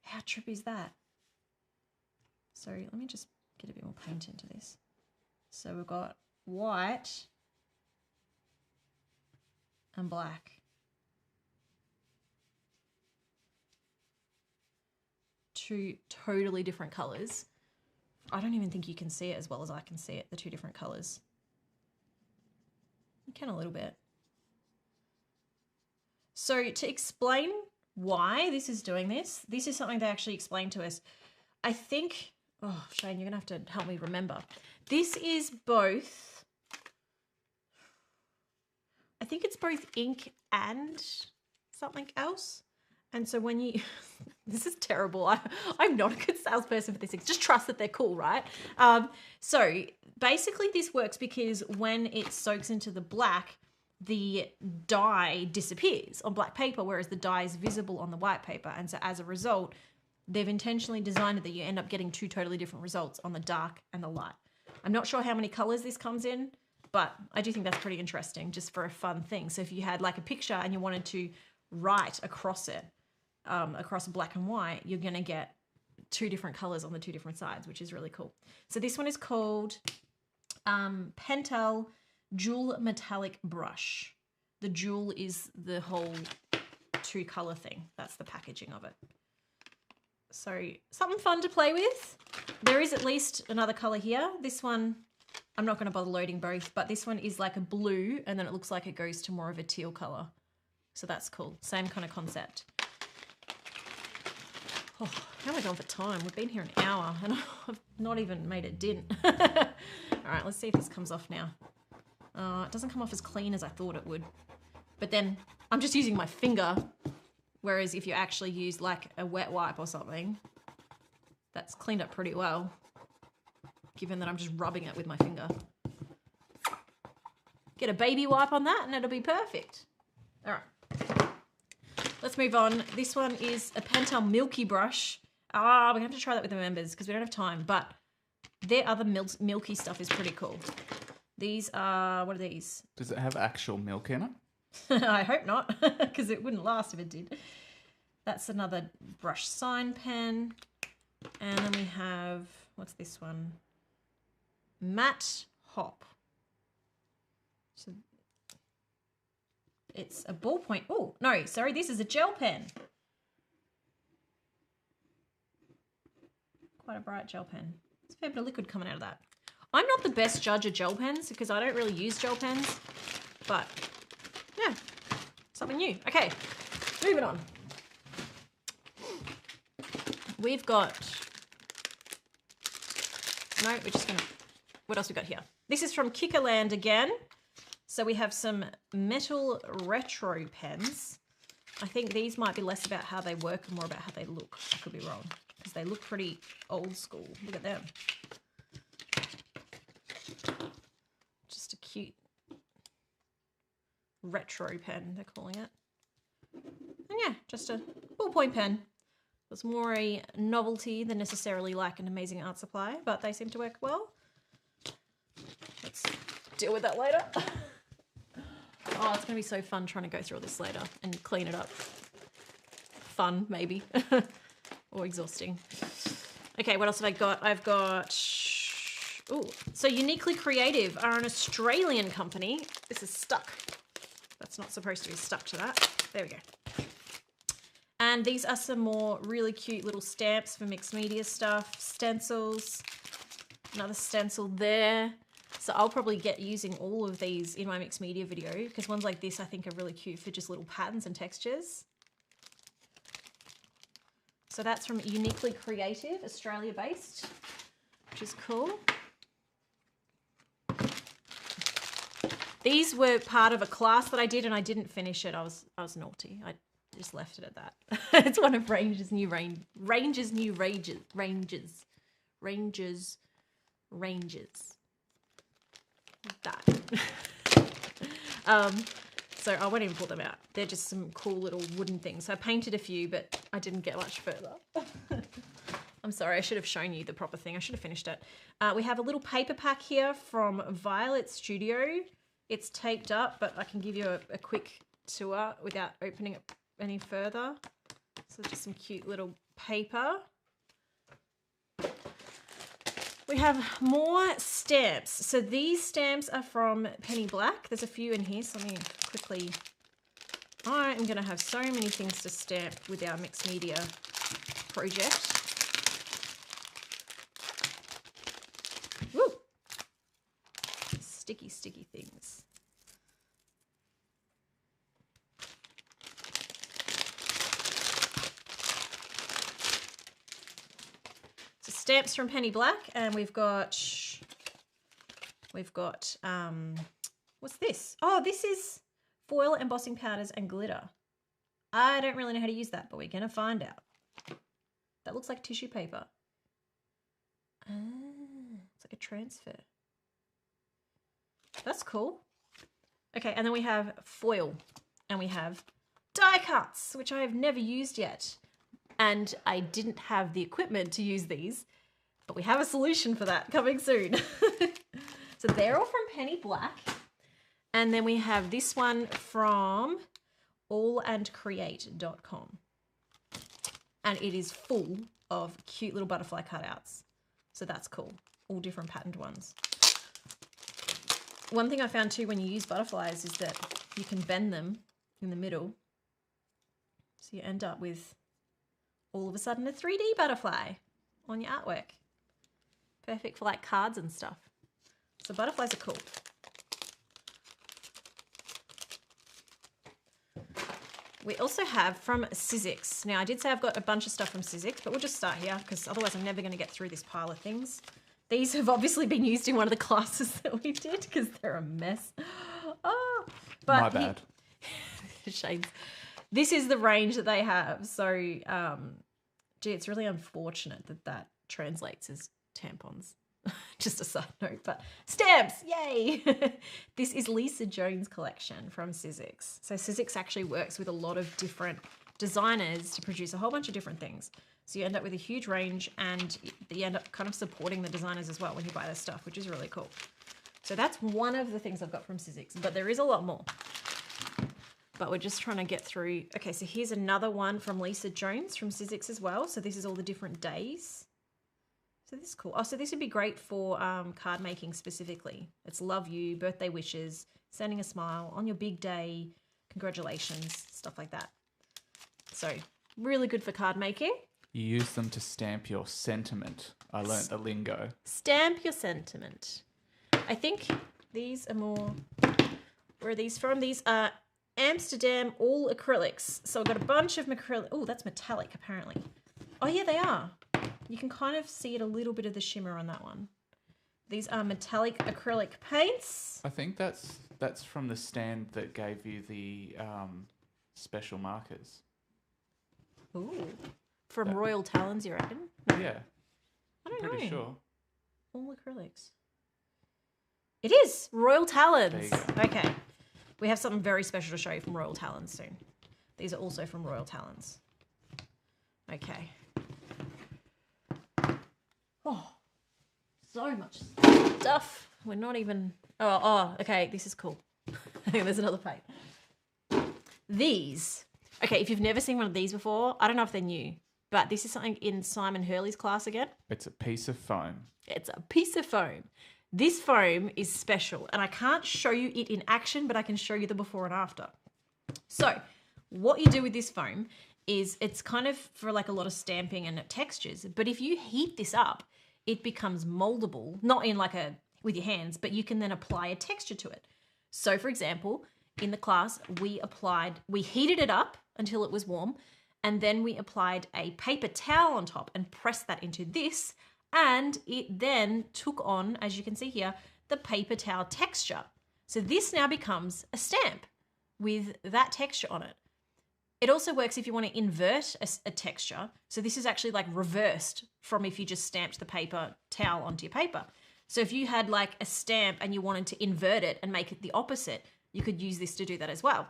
How trippy is that? So let me just get a bit more paint into this. So we've got white and black. Two totally different colors. I don't even think you can see it as well as I can see it, the two different colors. You can a little bit. So to explain why this is doing this is something they actually explained to us. I think, oh, Shane, you're gonna have to help me remember. This is both, I think it's both ink and something else. And so when you, this is terrible. I'm not a good salesperson for these things. Just trust that they're cool, right? So basically this works because when it soaks into the black, the dye disappears on black paper, whereas the dye is visible on the white paper. And so as a result, they've intentionally designed it that you end up getting two totally different results on the dark and the light. I'm not sure how many colors this comes in, but I do think that's pretty interesting just for a fun thing. So if you had like a picture and you wanted to write across it, across black and white, you're going to get two different colors on the two different sides, which is really cool. So this one is called Pentel Jewel Metallic Brush. The jewel is the whole two color thing. That's the packaging of it. So something fun to play with. There is at least another color here. This one, I'm not going to bother loading both, but this one is like a blue and then it looks like it goes to more of a teal color. So that's cool. Same kind of concept. Oh, how am I going for time? We've been here an hour and I've not even made a dent. All right, let's see if this comes off now. It doesn't come off as clean as I thought it would. But then I'm just using my finger, whereas if you actually use like a wet wipe or something, that's cleaned up pretty well, given that I'm just rubbing it with my finger. Get a baby wipe on that and it'll be perfect. All right. Let's move on. This one is a Pentel Milky Brush. We're going to have to try that with the members because we don't have time, but their other milky stuff is pretty cool. These are, what are these? Does it have actual milk in it? I hope not, because it wouldn't last if it did. That's another brush sign pen. And then we have, what's this one? Matte Hop. So it's a ballpoint. Oh, no, sorry, this is a gel pen. Quite a bright gel pen. There's a fair bit of liquid coming out of that. I'm not the best judge of gel pens because I don't really use gel pens, but yeah, something new. Okay, moving on. We've got, no, we're just gonna what else we got here? This is from Kickerland again. So we have some metal retro pens. I think these might be less about how they work and more about how they look. I could be wrong because they look pretty old school. Look at them. Just a cute retro pen, they're calling it. And yeah, just a ballpoint pen. It's more a novelty than necessarily like an amazing art supply, but they seem to work well. Let's deal with that later. Oh, it's going to be so fun trying to go through all this later and clean it up. Fun, maybe. Or exhausting. Okay, what else have I got? I've got... Ooh, so Uniquely Creative are an Australian company. This is stuck. That's not supposed to be stuck to that. There we go. And these are some more really cute little stamps for mixed media stuff. Stencils. Another stencil there. So I'll probably get using all of these in my mixed media video because ones like this I think are really cute for just little patterns and textures. So that's from Uniquely Creative, Australia based, which is cool. These were part of a class that I did and I didn't finish it. I was naughty. I just left it at that. It's one of Range's new ranges. That. So I won't even pull them out. They're just some cool little wooden things. So I painted a few, but I didn't get much further. I'm sorry, I should have shown you the proper thing. I should have finished it. We have a little paper pack here from Violet Studio. It's taped up, but I can give you a quick tour without opening it any further. So just some cute little paper. We have more stamps. So these stamps are from Penny Black. There's a few in here, so let me quickly... I am going to have so many things to stamp with our mixed media project. Woo! Sticky, sticky things. Stamps from Penny Black, and we've got what's this? Oh, this is foil, embossing powders, and glitter. I don't really know how to use that, but we're gonna find out. That looks like tissue paper. Ah, it's like a transfer. That's cool. Okay, and then we have foil, and we have die cuts, which I have never used yet. And I didn't have the equipment to use these, but we have a solution for that coming soon. So they're all from Penny Black. And then we have this one from allandcreate.com. And it is full of cute little butterfly cutouts. So that's cool. All different patterned ones. One thing I found too when you use butterflies is that you can bend them in the middle. So you end up with all of a sudden a 3D butterfly on your artwork. Perfect for like cards and stuff. So butterflies are cool. We also have from Sizzix. Now I did say I've got a bunch of stuff from Sizzix, but we'll just start here because otherwise I'm never going to get through this pile of things. These have obviously been used in one of the classes that we did because they're a mess. Oh, but my bad. Shades. This is the range that they have. So, gee, it's really unfortunate that that translates as tampons. Just a side note, but stamps, yay! This is Lisa Jones' collection from Sizzix. So Sizzix actually works with a lot of different designers to produce a whole bunch of different things. So you end up with a huge range and you end up kind of supporting the designers as well when you buy their stuff, which is really cool. So that's one of the things I've got from Sizzix, but there is a lot more. But we're just trying to get through. Okay, so here's another one from Lisa Jones from Sizzix as well. So this is all the different days. So this is cool. Oh, so this would be great for card making specifically. It's love you, birthday wishes, sending a smile on your big day, congratulations, stuff like that. So really good for card making. You use them to stamp your sentiment. I learnt the lingo. Stamp your sentiment. I think these are more... Where are these from? These are Amsterdam all acrylics. So I've got a bunch of acrylic. Oh, that's metallic apparently. Oh yeah, they are. You can kind of see it a little bit of the shimmer on that one. These are metallic acrylic paints. I think that's from the stand that gave you the special markers. Ooh. From Royal Talons, you reckon? Yeah. I don't know. Pretty sure. All acrylics. It is Royal Talons. There you go. Okay. We have something very special to show you from Royal Talons soon. These are also from Royal Talons. Okay. Oh, so much stuff. We're not even... Oh, okay. This is cool. There's another paint. These. Okay, if you've never seen one of these before, I don't know if they're new, but this is something in Simon Hurley's class again. It's a piece of foam. It's a piece of foam. This foam is special, and I can't show you it in action, but I can show you the before and after. So what you do with this foam is it's kind of for like a lot of stamping and textures, but if you heat this up, it becomes moldable, not in like with your hands, but you can then apply a texture to it. So for example, in the class, we heated it up until it was warm, and then we applied a paper towel on top and pressed that into this, and it then took on, as you can see here, the paper towel texture. So this now becomes a stamp with that texture on it. It also works if you want to invert a texture. So this is actually like reversed from if you just stamped the paper towel onto your paper. So if you had like a stamp and you wanted to invert it and make it the opposite, you could use this to do that as well.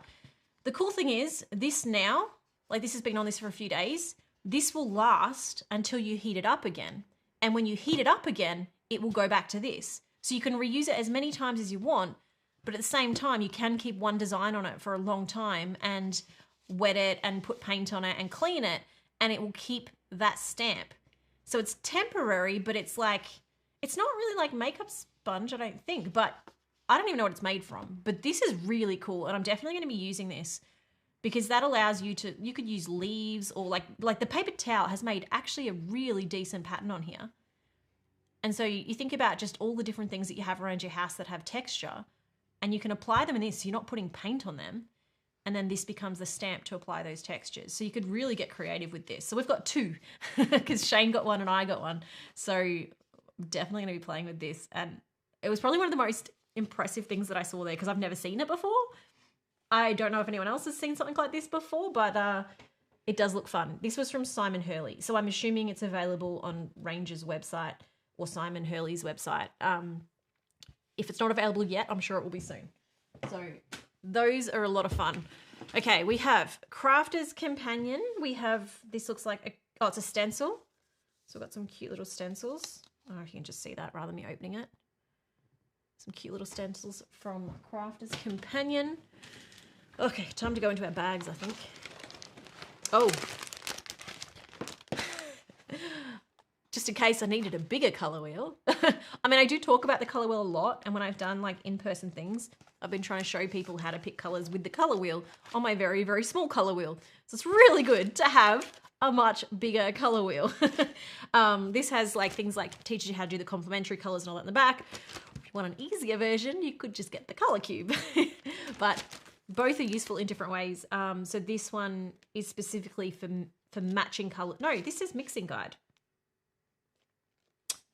The cool thing is this now, like this has been on this for a few days, this will last until you heat it up again. And when you heat it up again, it will go back to this. So you can reuse it as many times as you want, but at the same time, you can keep one design on it for a long time and wet it and put paint on it and clean it, and it will keep that stamp. So it's temporary, but it's like, it's not really like makeup sponge, I don't think, but I don't even know what it's made from. But this is really cool, and I'm definitely going to be using this because that allows you to, you could use leaves or like the paper towel has made actually a really decent pattern on here. And so you think about just all the different things that you have around your house that have texture, and you can apply them in this, so you're not putting paint on them. And then this becomes the stamp to apply those textures. So you could really get creative with this. So we've got two because Shane got one and I got one. So I'm definitely going to be playing with this. And it was probably one of the most impressive things that I saw there because I've never seen it before. I don't know if anyone else has seen something like this before, but it does look fun. This was from Simon Hurley. So I'm assuming it's available on Ranger's website or Simon Hurley's website. If it's not available yet, I'm sure it will be soon. So those are a lot of fun. Okay, we have Crafter's Companion. We have, this looks like, it's a stencil. So we've got some cute little stencils. I don't know if you can just see that rather than me opening it. Some cute little stencils from Crafter's Companion. Okay, time to go into our bags, I think. Oh. Just in case I needed a bigger colour wheel. I mean, I do talk about the colour wheel a lot, and when I've done like in-person things, I've been trying to show people how to pick colours with the colour wheel on my very, very small colour wheel. So it's really good to have a much bigger colour wheel. This has like things like teaches you how to do the complementary colours and all that in the back. If you want an easier version, you could just get the colour cube. But both are useful in different ways. So this one is specifically for matching colour. No, this is mixing guide.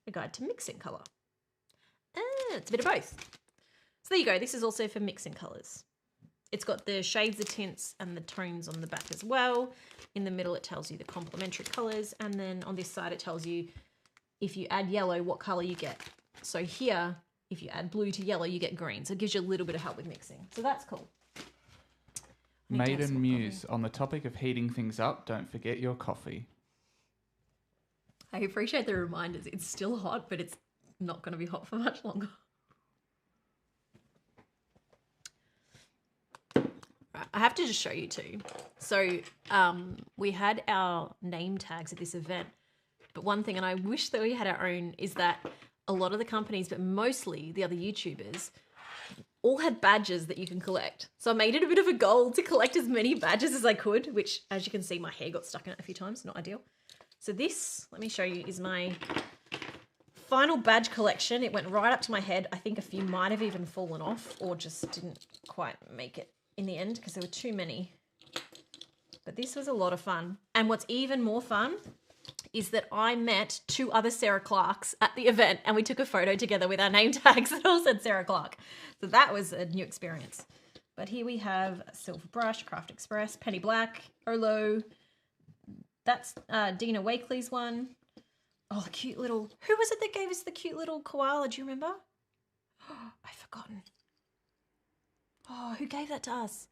A guide to mixing colour. It's a bit of both. So there you go. This is also for mixing colours. It's got the shades, the tints, and the tones on the back as well. In the middle, it tells you the complementary colours. And then on this side, it tells you if you add yellow, what colour you get. So here, if you add blue to yellow, you get green. So it gives you a little bit of help with mixing. So that's cool. Maiden Muse, on the topic of heating things up, don't forget your coffee. I appreciate the reminders. It's still hot, but it's not going to be hot for much longer. I have to just show you too. So we had our name tags at this event, but one thing, and I wish that we had our own, is that a lot of the companies, but mostly the other YouTubers, all had badges that you can collect. So I made it a bit of a goal to collect as many badges as I could, which, as you can see, my hair got stuck in it a few times. Not ideal. So this, let me show you, is my final badge collection. It went right up to my head. I think a few might have even fallen off or just didn't quite make it in the end because there were too many. But this was a lot of fun. And what's even more fun is that I met 2 other Sarah Clarks at the event and we took a photo together with our name tags that all said Sarah Clark. So that was a new experience. But here we have Silver Brush, Craft Express, Penny Black, Olo. That's Dina Wakely's one. Oh, the cute little... Who was it that gave us the cute little koala? Do you remember? Oh, I've forgotten. Oh, who gave that to us?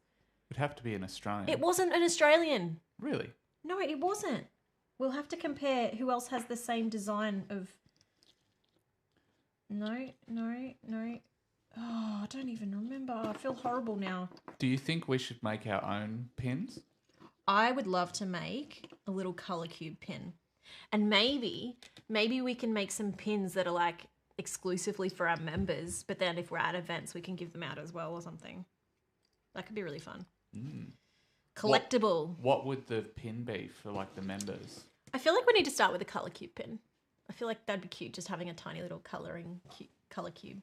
It'd have to be an Australian. It wasn't an Australian. Really? No, it wasn't. We'll have to compare who else has the same design of... No. Oh, I don't even remember. I feel horrible now. Do you think we should make our own pins? I would love to make a little color cube pin. And maybe we can make some pins that are like exclusively for our members, but then if we're at events, we can give them out as well or something. That could be really fun. Mm. Collectible. What would the pin be for like the members? I feel like we need to start with a color cube pin. I feel like that'd be cute, just having a tiny little coloring color cube.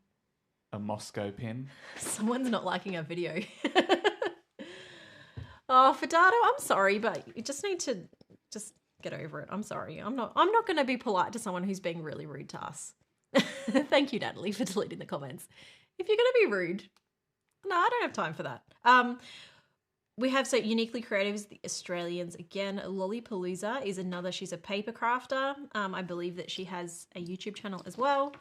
A Moscow pin? Someone's not liking our video. Oh, Fedado, I'm sorry, but you just need to just get over it. I'm sorry. I'm not going to be polite to someone who's being really rude to us. Thank you, Natalie, for deleting the comments. If you're going to be rude, no, I don't have time for that. We have so Uniquely Creative is the Australians again. Lollipalooza is another. She's a paper crafter. I believe that she has a YouTube channel as well.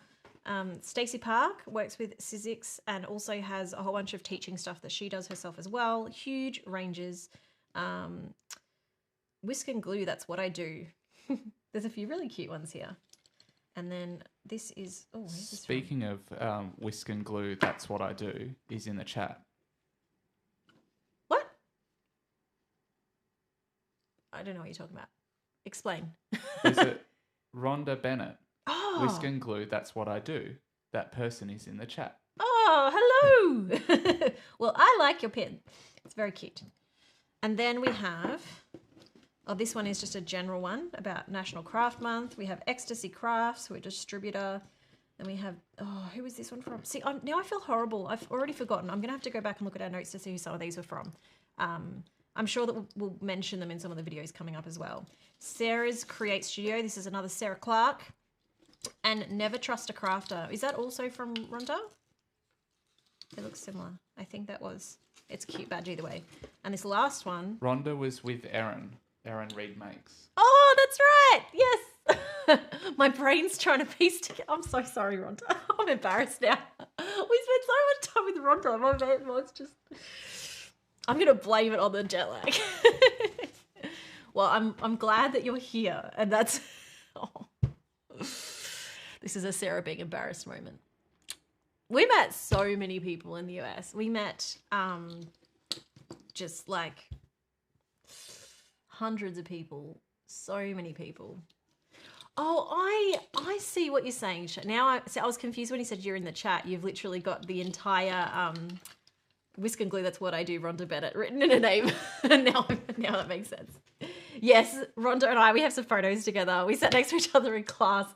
Stacey Park works with Sizzix and also has a whole bunch of teaching stuff that she does herself as well. Huge ranges. Whisk and glue, that's what I do. There's a few really cute ones here. And then this is... Oh, where's this Speaking of whisk and glue, that's what I do, is in the chat. What? I don't know what you're talking about. Explain. Is it Rhonda Bennett? Oh. Whisk and glue, that's what I do. That person is in the chat. Oh, hello. Well, I like your pin. It's very cute. And then we have... Oh, this one is just a general one about National Craft Month. We have Ecstasy Crafts, we're a distributor. And we have... Oh, who is this one from? See, now I feel horrible. I've already forgotten. I'm going to have to go back and look at our notes to see who some of these are from. I'm sure that we'll mention them in some of the videos coming up as well. Sarah's Create Studio. This is another Sarah Clark. And Never Trust a Crafter. Is that also from Rhonda? It looks similar. I think that was. It's a cute badge either way. And this last one. Rhonda was with Erin. Erin Reed Makes. Oh, that's right. Yes. My brain's trying to piece together. I'm so sorry, Rhonda. I'm embarrassed now. We spent so much time with Rhonda. My mind's just... I'm going to blame it on the jet lag. Well, I'm glad that you're here. And that's... Oh. This is a Sarah being embarrassed moment. We met so many people in the US. We met just like hundreds of people. So many people. Oh, I see what you're saying. Now I was confused when you said you're in the chat. You've literally got the entire Whisk and Glue, that's what I do, Rhonda Bennett, written in a name. And now that makes sense. Yes, Rhonda and I, we have some photos together. We sat next to each other in class.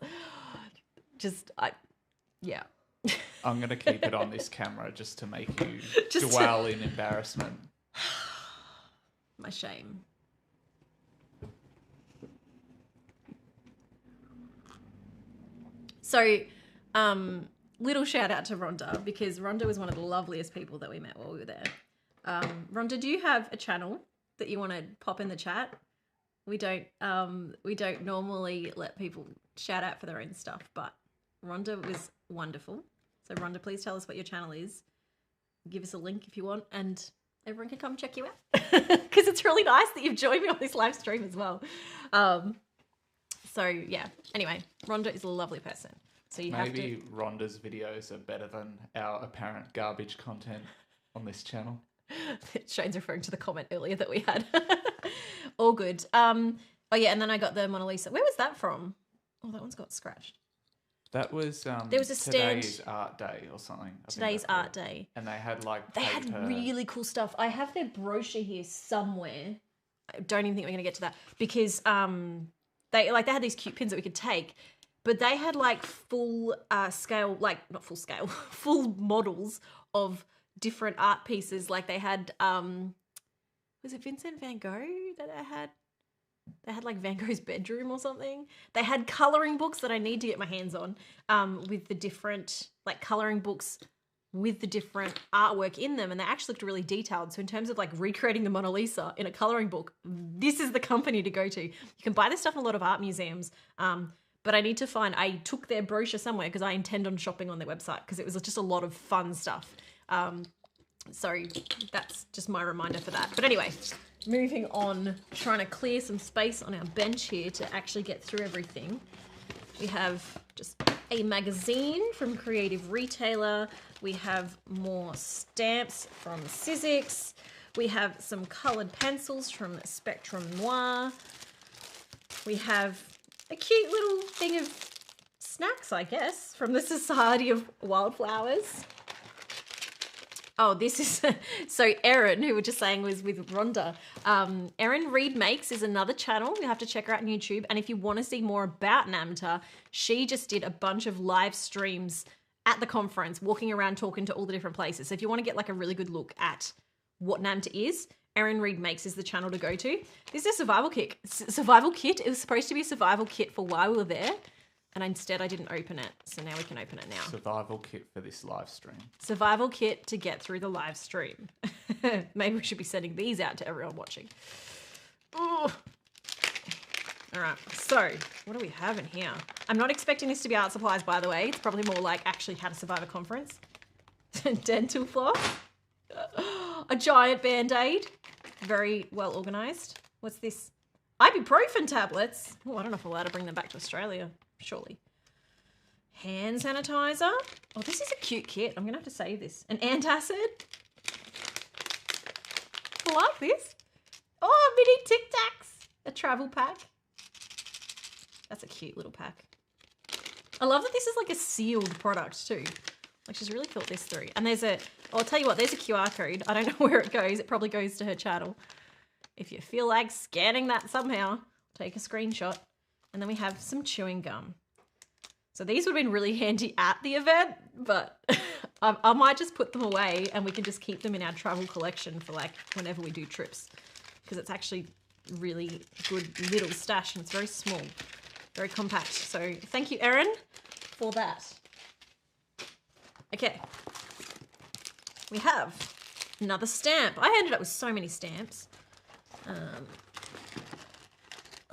Yeah. I'm going to keep it on this camera just to make you dwell in embarrassment. My shame. So, little shout out to Rhonda, because Rhonda was one of the loveliest people that we met while we were there. Rhonda, do you have a channel that you want to pop in the chat? We don't normally let people shout out for their own stuff, but Rhonda was wonderful. So Rhonda, please tell us what your channel is. Give us a link if you want, and everyone can come check you out. Because it's really nice that you've joined me on this live stream as well. So yeah, anyway, Rhonda is a lovely person. So you Maybe Rhonda's videos are better than our apparent garbage content on this channel. Shane's referring to the comment earlier that we had. All good. Oh yeah, and then I got the Mona Lisa. Where was that from? Oh, that one's got scratched. That was there was a stand. Today's Art Day or something. Today's Art Day. And they had they had really cool stuff. I have their brochure here somewhere. I don't even think we're gonna get to that because they had these cute pins that we could take, but they had like full scale, like not full scale, full models of different art pieces. Like they had was it Vincent van Gogh that I had? They had like Van Gogh's bedroom or something. They had coloring books that I need to get my hands on, with the different like coloring books with the different artwork in them, and they actually looked really detailed. So in terms of like recreating the Mona Lisa in a coloring book, this is the company to go to. You can buy this stuff in a lot of art museums, but I need to find, I took their brochure somewhere because I intend on shopping on their website because it was just a lot of fun stuff. So that's just my reminder for that. But anyway, moving on, trying to clear some space on our bench here to actually get through everything. We have just a magazine from Creative Retailer. We have more stamps from Sizzix. We have some coloured pencils from Spectrum Noir. We have a cute little thing of snacks, I guess, from the Society of Wildflowers. Oh, this is, so Erin, who we were just saying was with Rhonda. Erin Reed Makes is another channel. You have to check her out on YouTube. And if you want to see more about NAMTA, she just did a bunch of live streams at the conference, walking around talking to all the different places. So if you want to get like a really good look at what NAMTA is, Erin Reed Makes is the channel to go to. This is a survival kit. It was supposed to be a survival kit for while we were there. And instead I didn't open it. So now we can open it now. Survival kit for this live stream. Survival kit to get through the live stream. Maybe we should be sending these out to everyone watching. Ooh. All right, so what do we have in here? I'm not expecting this to be art supplies, by the way. It's probably more like actually how to survive a conference. Dental floss. A giant Band-Aid. Very well organized. What's this? Ibuprofen tablets. Oh, I don't know if I'm allowed to bring them back to Australia. Surely. Hand sanitizer. Oh, this is a cute kit. I'm going to have to save this. An antacid. I like this. Oh, mini Tic Tacs. A travel pack. That's a cute little pack. I love that this is like a sealed product too. Like she's really thought this through. And there's a, I'll tell you what, there's a QR code. I don't know where it goes. It probably goes to her channel. If you feel like scanning that somehow, take a screenshot. And then we have some chewing gum. So these would have been really handy at the event, but I might just put them away and we can just keep them in our travel collection for like whenever we do trips. Because it's actually really good little stash and it's very small, very compact. So thank you, Erin, for that. Okay. We have another stamp. I ended up with so many stamps.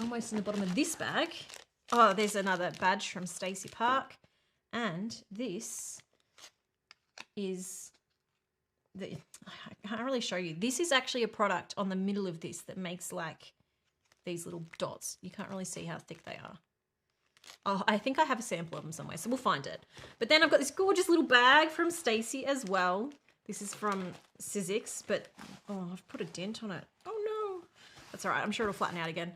Almost in the bottom of this bag. Oh, there's another badge from Stacey Park. And this is the, I can't really show you. This is actually a product on the middle of this that makes like these little dots. You can't really see how thick they are. Oh, I think I have a sample of them somewhere, so we'll find it. But then I've got this gorgeous little bag from Stacey as well. This is from Sizzix, but oh, I've put a dent on it. Oh no. That's all right. I'm sure it'll flatten out again.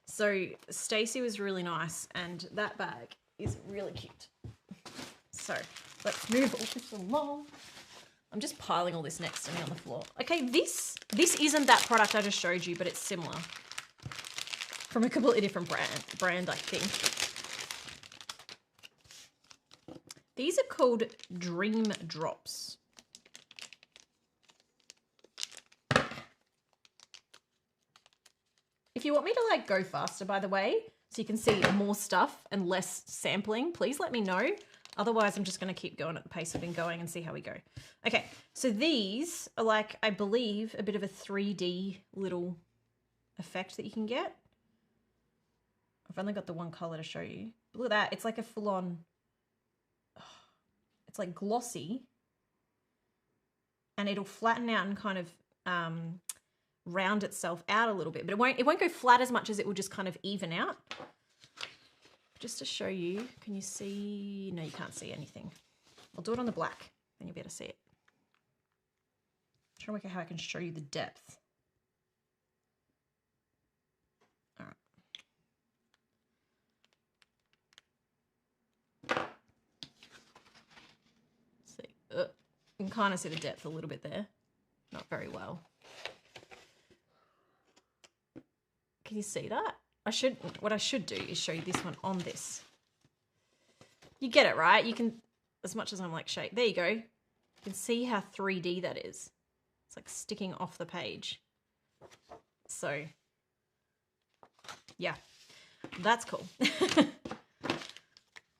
So Stacey was really nice and that bag is really cute. So let's move all this along. I'm just piling all this next to me on the floor. Okay, this isn't that product I just showed you, but it's similar. From a completely different brand, I think. These are called Dream Drops. If you want me to like go faster, by the way, so you can see more stuff and less sampling, please let me know. Otherwise, I'm just going to keep going at the pace I've been going and see how we go. Okay, so these are like, I believe, a bit of a 3D little effect that you can get. I've only got the one color to show you. Look at that. It's like a full-on, it's like glossy. And it'll flatten out and kind of round itself out a little bit. But it won't go flat as much as it will just kind of even out. Just to show you, can you see? No, you can't see anything. I'll do it on the black, then you'll be able to see it. I'm trying to work out how I can show you the depth. All right. Let's see. You can kind of see the depth a little bit there. Not very well. Can you see that? What I should do is show you this one on this. You get it, right? You can, as much as I'm like shake, there you go. You can see how 3D that is. It's like sticking off the page. So Yeah, that's cool.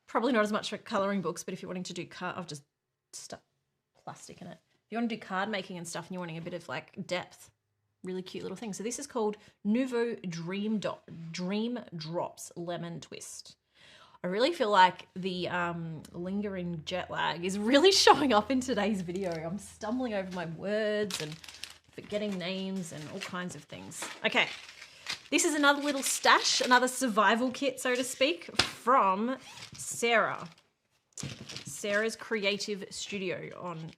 Probably not as much for colouring books, but if you're wanting to do I've just stuck plastic in it. If you want to do card making and stuff and you're wanting a bit of like depth, really cute little thing. So this is called Nouveau Dream Drops Lemon Twist. I really feel like the lingering jet lag is really showing up in today's video. I'm stumbling over my words and forgetting names and all kinds of things. Okay, this is another little stash, another survival kit, so to speak, from Sarah. Sarah's Creative Studio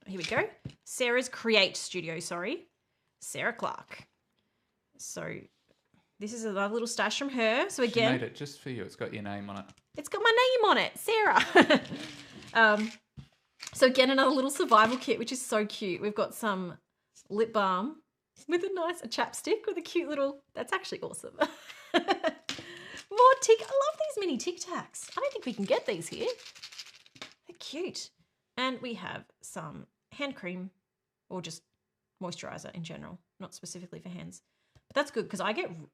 here we go. Sarah's Create Studio, sorry. Sarah Clark. So this is another little stash from her. So again, she made it just for you. It's got your name on it. It's got my name on it, Sarah. So again, another little survival kit, which is so cute. We've got some lip balm with a chapstick with a cute little, that's actually awesome. More I love these mini Tic Tacs. I don't think we can get these here. They're cute. And we have some hand cream or just moisturizer in general, not specifically for hands. But that's good because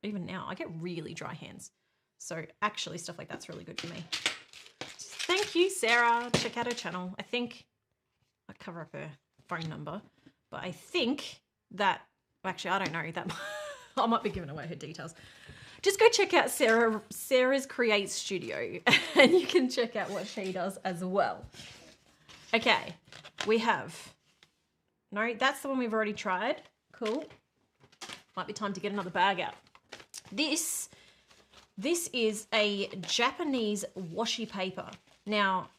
even now, I get really dry hands. So actually stuff like that's really good for me. Thank you, Sarah. Check out her channel. I think I'll cover up her phone number, but I think that, actually, I don't know that. I might be giving away her details. Just go check out Sarah's Create Studio and you can check out what she does as well. Okay, we have, no, that's the one we've already tried. Cool. Might be time to get another bag out. This is a Japanese washi paper. Now,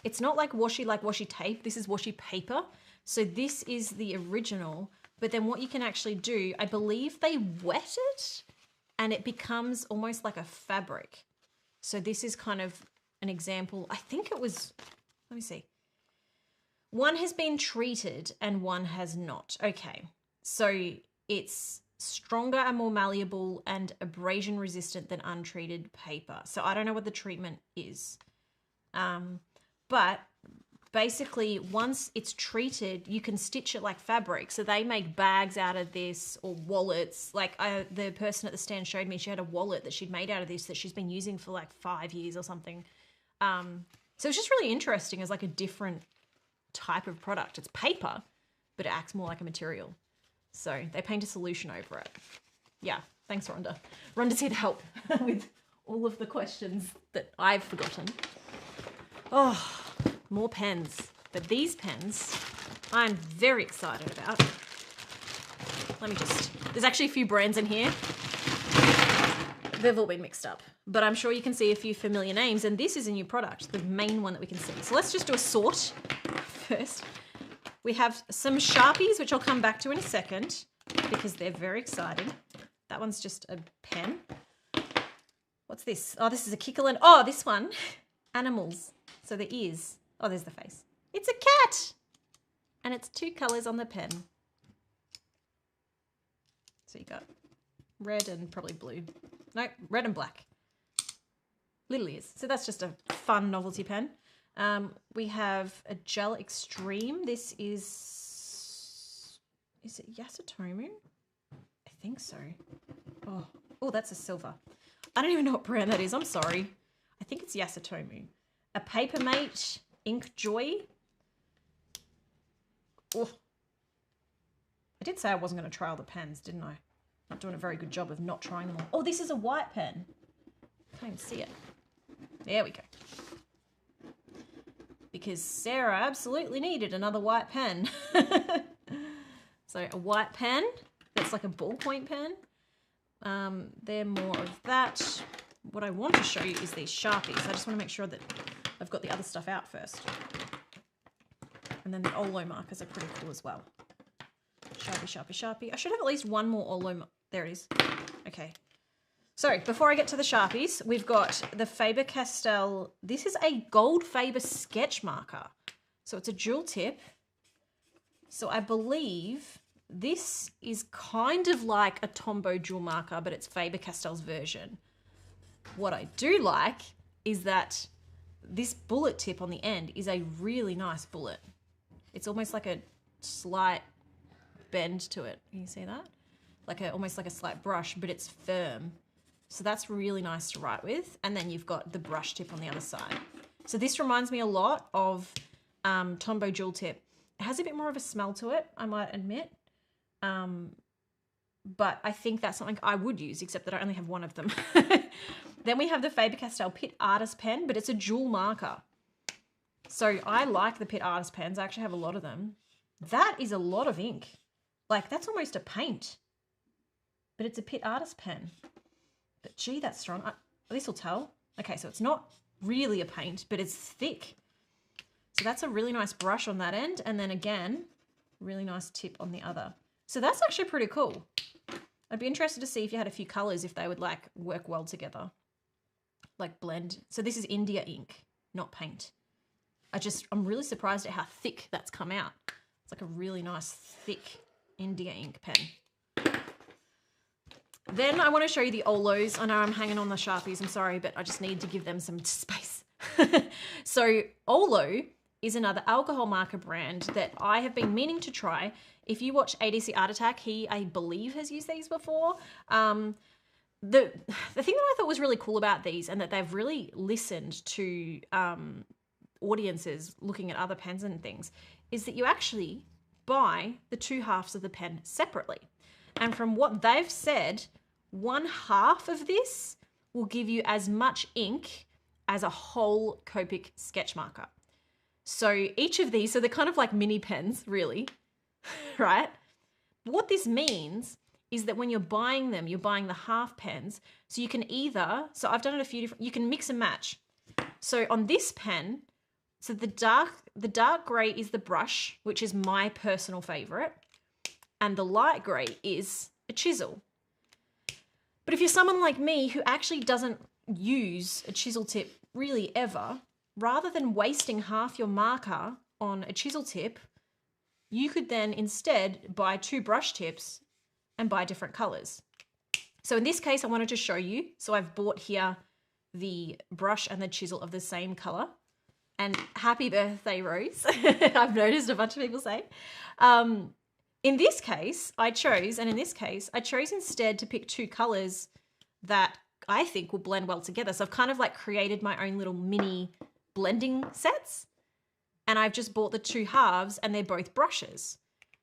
it's not like washi tape. This is washi paper. So this is the original. But then what you can actually do, I believe they wet it and it becomes almost like a fabric. So this is kind of an example. I think it was, let me see. One has been treated and one has not. Okay, so it's stronger and more malleable and abrasion resistant than untreated paper. So I don't know what the treatment is. But basically once it's treated, you can stitch it like fabric. So they make bags out of this or wallets. Like the person at the stand showed me, she had a wallet that she'd made out of this that she's been using for like 5 years or something. So it's just really interesting as like a different type of product. It's paper, but it acts more like a material. So they paint a solution over it. Yeah, thanks, Rhonda. Rhonda's here to help with all of the questions that I've forgotten. Oh, more pens. But these pens, I'm very excited about. Let me just, there's actually a few brands in here. They've all been mixed up, but I'm sure you can see a few familiar names, and this is a new product, the main one that we can see. So let's just do a sort first. We have some Sharpies, which I'll come back to in a second because they're very exciting. That one's just a pen. What's this? Oh, this is a Kikkoland. Oh, this one. Animals. So the ears. Oh, there's the face. It's a cat. And it's 2 colours on the pen. So you got red and probably blue. No, red and black. Little ears. So that's just a fun novelty pen. We have a Gel Extreme. This is it Yasatomu? I think so. Oh, that's a silver. I don't even know what brand that is. I'm sorry. I think it's Yasatomu. A Papermate Ink Joy. Oh, I did say I wasn't going to try all the pens, didn't I? Not doing a very good job of not trying them all. Oh, this is a white pen. Can't even see it. There we go. Because Sarah absolutely needed another white pen. So a white pen that's like a ballpoint pen. They're more of that. What I want to show you is these Sharpies. I just want to make sure that I've got the other stuff out first. And then the Olo markers are pretty cool as well. Sharpie, Sharpie, Sharpie. I should have at least one more Olo. There it is. Okay. So before I get to the Sharpies, we've got the Faber-Castell. This is a gold Faber sketch marker. So it's a dual tip. So I believe this is kind of like a Tombow dual marker, but it's Faber-Castell's version. What I do like is that this bullet tip on the end is a really nice bullet. It's almost like a slight bend to it. Can you see that? Almost like a slight brush, but it's firm. So that's really nice to write with. And then you've got the brush tip on the other side. So this reminds me a lot of Tombow Jewel Tip. It has a bit more of a smell to it, I might admit. But I think that's something I would use, except that I only have one of them. Then we have the Faber-Castell Pitt Artist Pen, but it's a jewel marker. So I like the Pitt Artist Pens. I actually have a lot of them. That is a lot of ink. Like, that's almost a paint. But it's a Pitt Artist Pen. But gee, that's strong. This will tell. Okay, so it's not really a paint, but it's thick. So that's a really nice brush on that end. And then again, really nice tip on the other. So that's actually pretty cool. I'd be interested to see if you had a few colors, if they would like work well together. Like blend. So this is India ink, not paint. I'm really surprised at how thick that's come out. It's like a really nice thick India ink pen. Then I want to show you the Olos. I know I'm hanging on the Sharpies, I'm sorry, but I just need to give them some space. So Olo is another alcohol marker brand that I have been meaning to try. If you watch ADC Art Attack, he, I believe, has used these before. The thing that I thought was really cool about these, and that they've really listened to audiences looking at other pens and things, is that you actually buy the two halves of the pen separately. And from what they've said, one half of this will give you as much ink as a whole Copic sketch marker. So each of these, so they're kind of like mini pens, really, right? What this means is that when you're buying them, you're buying the half pens. So you can either, so I've done it a few different, you can mix and match. So on this pen, so the dark gray is the brush, which is my personal favorite. And the light gray is a chisel. But if you're someone like me who actually doesn't use a chisel tip really ever, rather than wasting half your marker on a chisel tip, you could then instead buy two brush tips and buy different colors. So in this case, I wanted to show you. So I've bought here the brush and the chisel of the same color. And happy birthday, Rose. I've noticed a bunch of people say. In this case, I chose instead to pick two colors that I think will blend well together. So I've kind of like created my own little mini blending sets, and I've just bought the two halves and they're both brushes.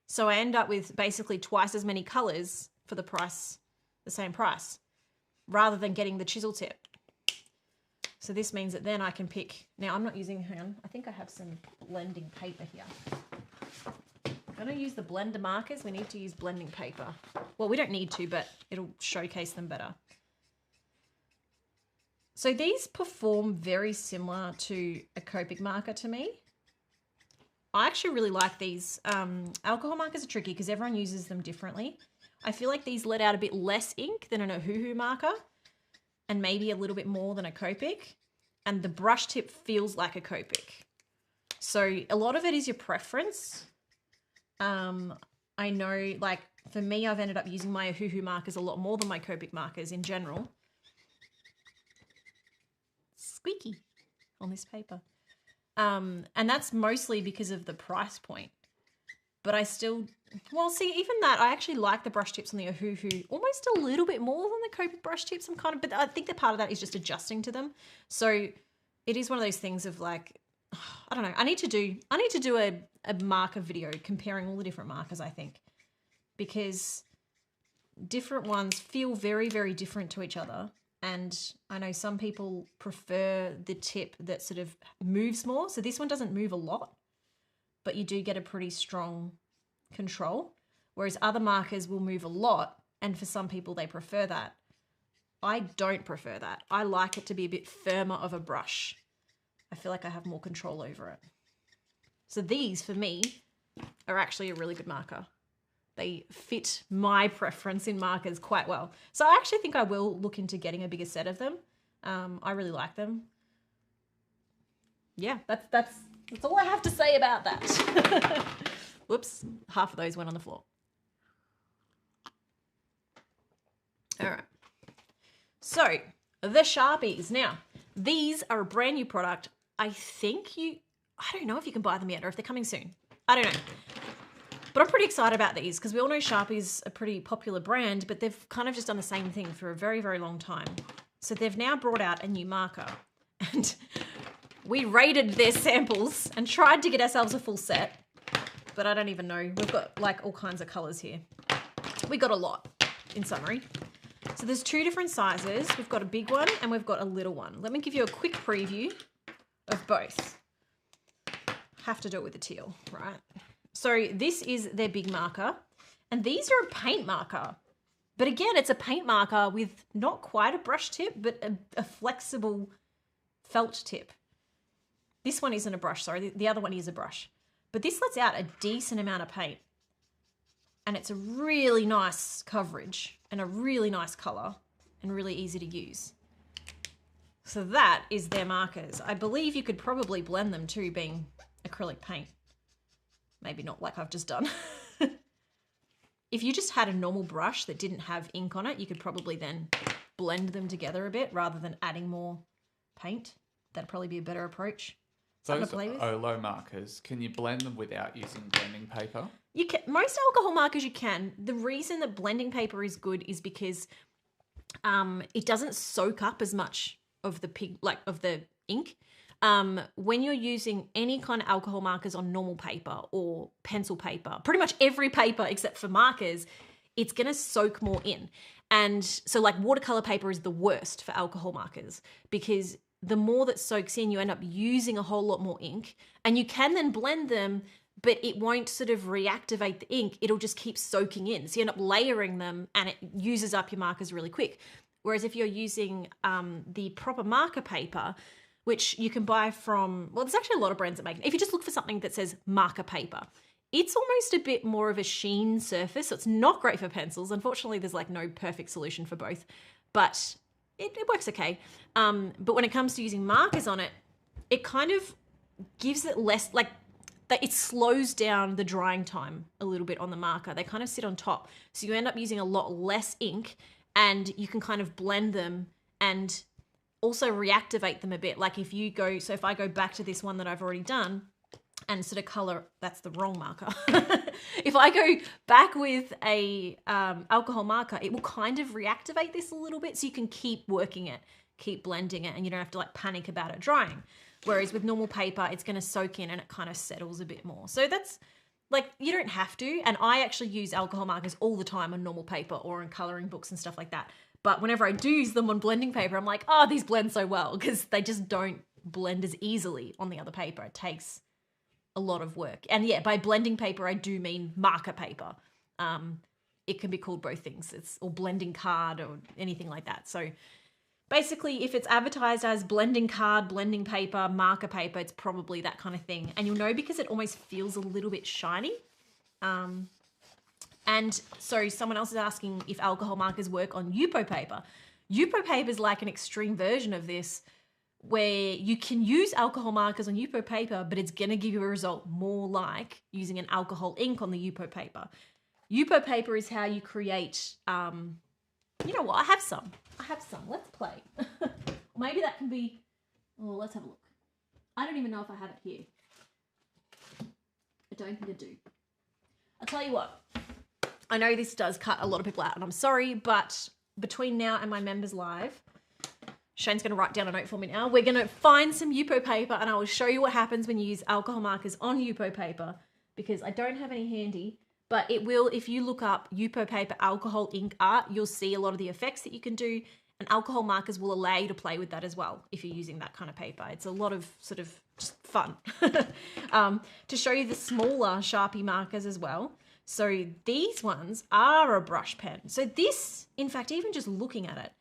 So I end up with basically twice as many colors for the price, the same price, rather than getting the chisel tip. So this means that then I can pick, now I'm not using, hang on, I think I have some blending paper here. I'm going to use the blender markers. We need to use blending paper. Well, we don't need to, but it'll showcase them better. So these perform very similar to a Copic marker to me. I actually really like these. Alcohol markers are tricky because everyone uses them differently. I feel like these let out a bit less ink than an Ohuhu marker, and maybe a little bit more than a Copic. And the brush tip feels like a Copic. So a lot of it is your preference. I know, like, for me, I've ended up using my Ohuhu markers a lot more than my Copic markers in general. Squeaky on this paper. And that's mostly because of the price point. But I still, well, see, even that, I actually like the brush tips on the Ohuhu almost a little bit more than the Copic brush tips. But I think that part of that is just adjusting to them. So it is one of those things of like, I don't know. I need to do a marker video comparing all the different markers, I think, because different ones feel very, very different to each other. And I know some people prefer the tip that sort of moves more. So this one doesn't move a lot, but you do get a pretty strong control, whereas other markers will move a lot. And for some people, they prefer that. I don't prefer that. I like it to be a bit firmer of a brush. I feel like I have more control over it. So these, for me, are actually a really good marker. They fit my preference in markers quite well. So I actually think I will look into getting a bigger set of them. I really like them. Yeah, that's all I have to say about that. Whoops, half of those went on the floor. All right. So the Sharpies. Now, these are a brand new product. I don't know if you can buy them yet or if they're coming soon. I don't know. But I'm pretty excited about these because we all know Sharpie's a pretty popular brand, but they've kind of just done the same thing for a very, very long time. So they've now brought out a new marker, and we rated their samples and tried to get ourselves a full set, but I don't even know. We've got like all kinds of colors here. We got a lot in summary. So there's two different sizes. We've got a big one and we've got a little one. Let me give you a quick preview of both. Have to do it with the teal, right? So this is their big marker, and these are a paint marker. But again, it's a paint marker with not quite a brush tip, but a flexible felt tip. This one isn't a brush, sorry. The other one is a brush. But this lets out a decent amount of paint. And it's a really nice coverage and a really nice color and really easy to use. So that is their markers. I believe you could probably blend them too, being acrylic paint. Maybe not like I've just done. If you just had a normal brush that didn't have ink on it, you could probably then blend them together a bit rather than adding more paint. That'd probably be a better approach. Those Olo markers, can you blend them without using blending paper? You can. Most alcohol markers you can. The reason that blending paper is good is because it doesn't soak up as much of the ink. When you're using any kind of alcohol markers on normal paper or pencil paper, pretty much every paper except for markers, it's going to soak more in. And so like watercolor paper is the worst for alcohol markers because the more that soaks in, you end up using a whole lot more ink, and you can then blend them, but it won't sort of reactivate the ink. It'll just keep soaking in. So you end up layering them and it uses up your markers really quick. Whereas if you're using the proper marker paper, which you can buy from, well, there's actually a lot of brands that make it. If you just look for something that says marker paper, it's almost a bit more of a sheen surface. So it's not great for pencils. Unfortunately, there's like no perfect solution for both, but it works okay. But when it comes to using markers on it, it kind of gives it less, like it slows down the drying time a little bit on the marker. They kind of sit on top. So you end up using a lot less ink, and you can kind of blend them and also reactivate them a bit. Like if I go back to this one that I've already done and sort of color, that's the wrong marker. If I go back with a alcohol marker, it will kind of reactivate this a little bit so you can keep working it, keep blending it, and you don't have to like panic about it drying. Whereas with normal paper, it's going to soak in and it kind of settles a bit more. So that's like, you don't have to. And I actually use alcohol markers all the time on normal paper or in coloring books and stuff like that. But whenever I do use them on blending paper, I'm like, oh, these blend so well, because they just don't blend as easily on the other paper. It takes a lot of work. And yeah, by blending paper, I do mean marker paper. It can be called both things. Or blending card or anything like that. So basically, if it's advertised as blending card, blending paper, marker paper, it's probably that kind of thing. And you'll know because it almost feels a little bit shiny. And so someone else is asking if alcohol markers work on Yupo paper. Yupo paper is like an extreme version of this, where you can use alcohol markers on Yupo paper, but it's going to give you a result more like using an alcohol ink on the Yupo paper. Yupo paper is how you create, you know what, I have some. Let's play. Maybe that can be, oh, let's have a look. I don't even know if I have it here. I don't think I do. I'll tell you what. I know this does cut a lot of people out, and I'm sorry, but between now and my members live, Shane's going to write down a note for me now. We're going to find some Yupo paper, and I will show you what happens when you use alcohol markers on Yupo paper, because I don't have any handy, but it will, if you look up Yupo paper alcohol ink art, you'll see a lot of the effects that you can do, and alcohol markers will allow you to play with that as well if you're using that kind of paper. It's a lot of sort of just fun. To show you the smaller Sharpie markers as well. So these ones are a brush pen. So this, in fact, even just looking at it,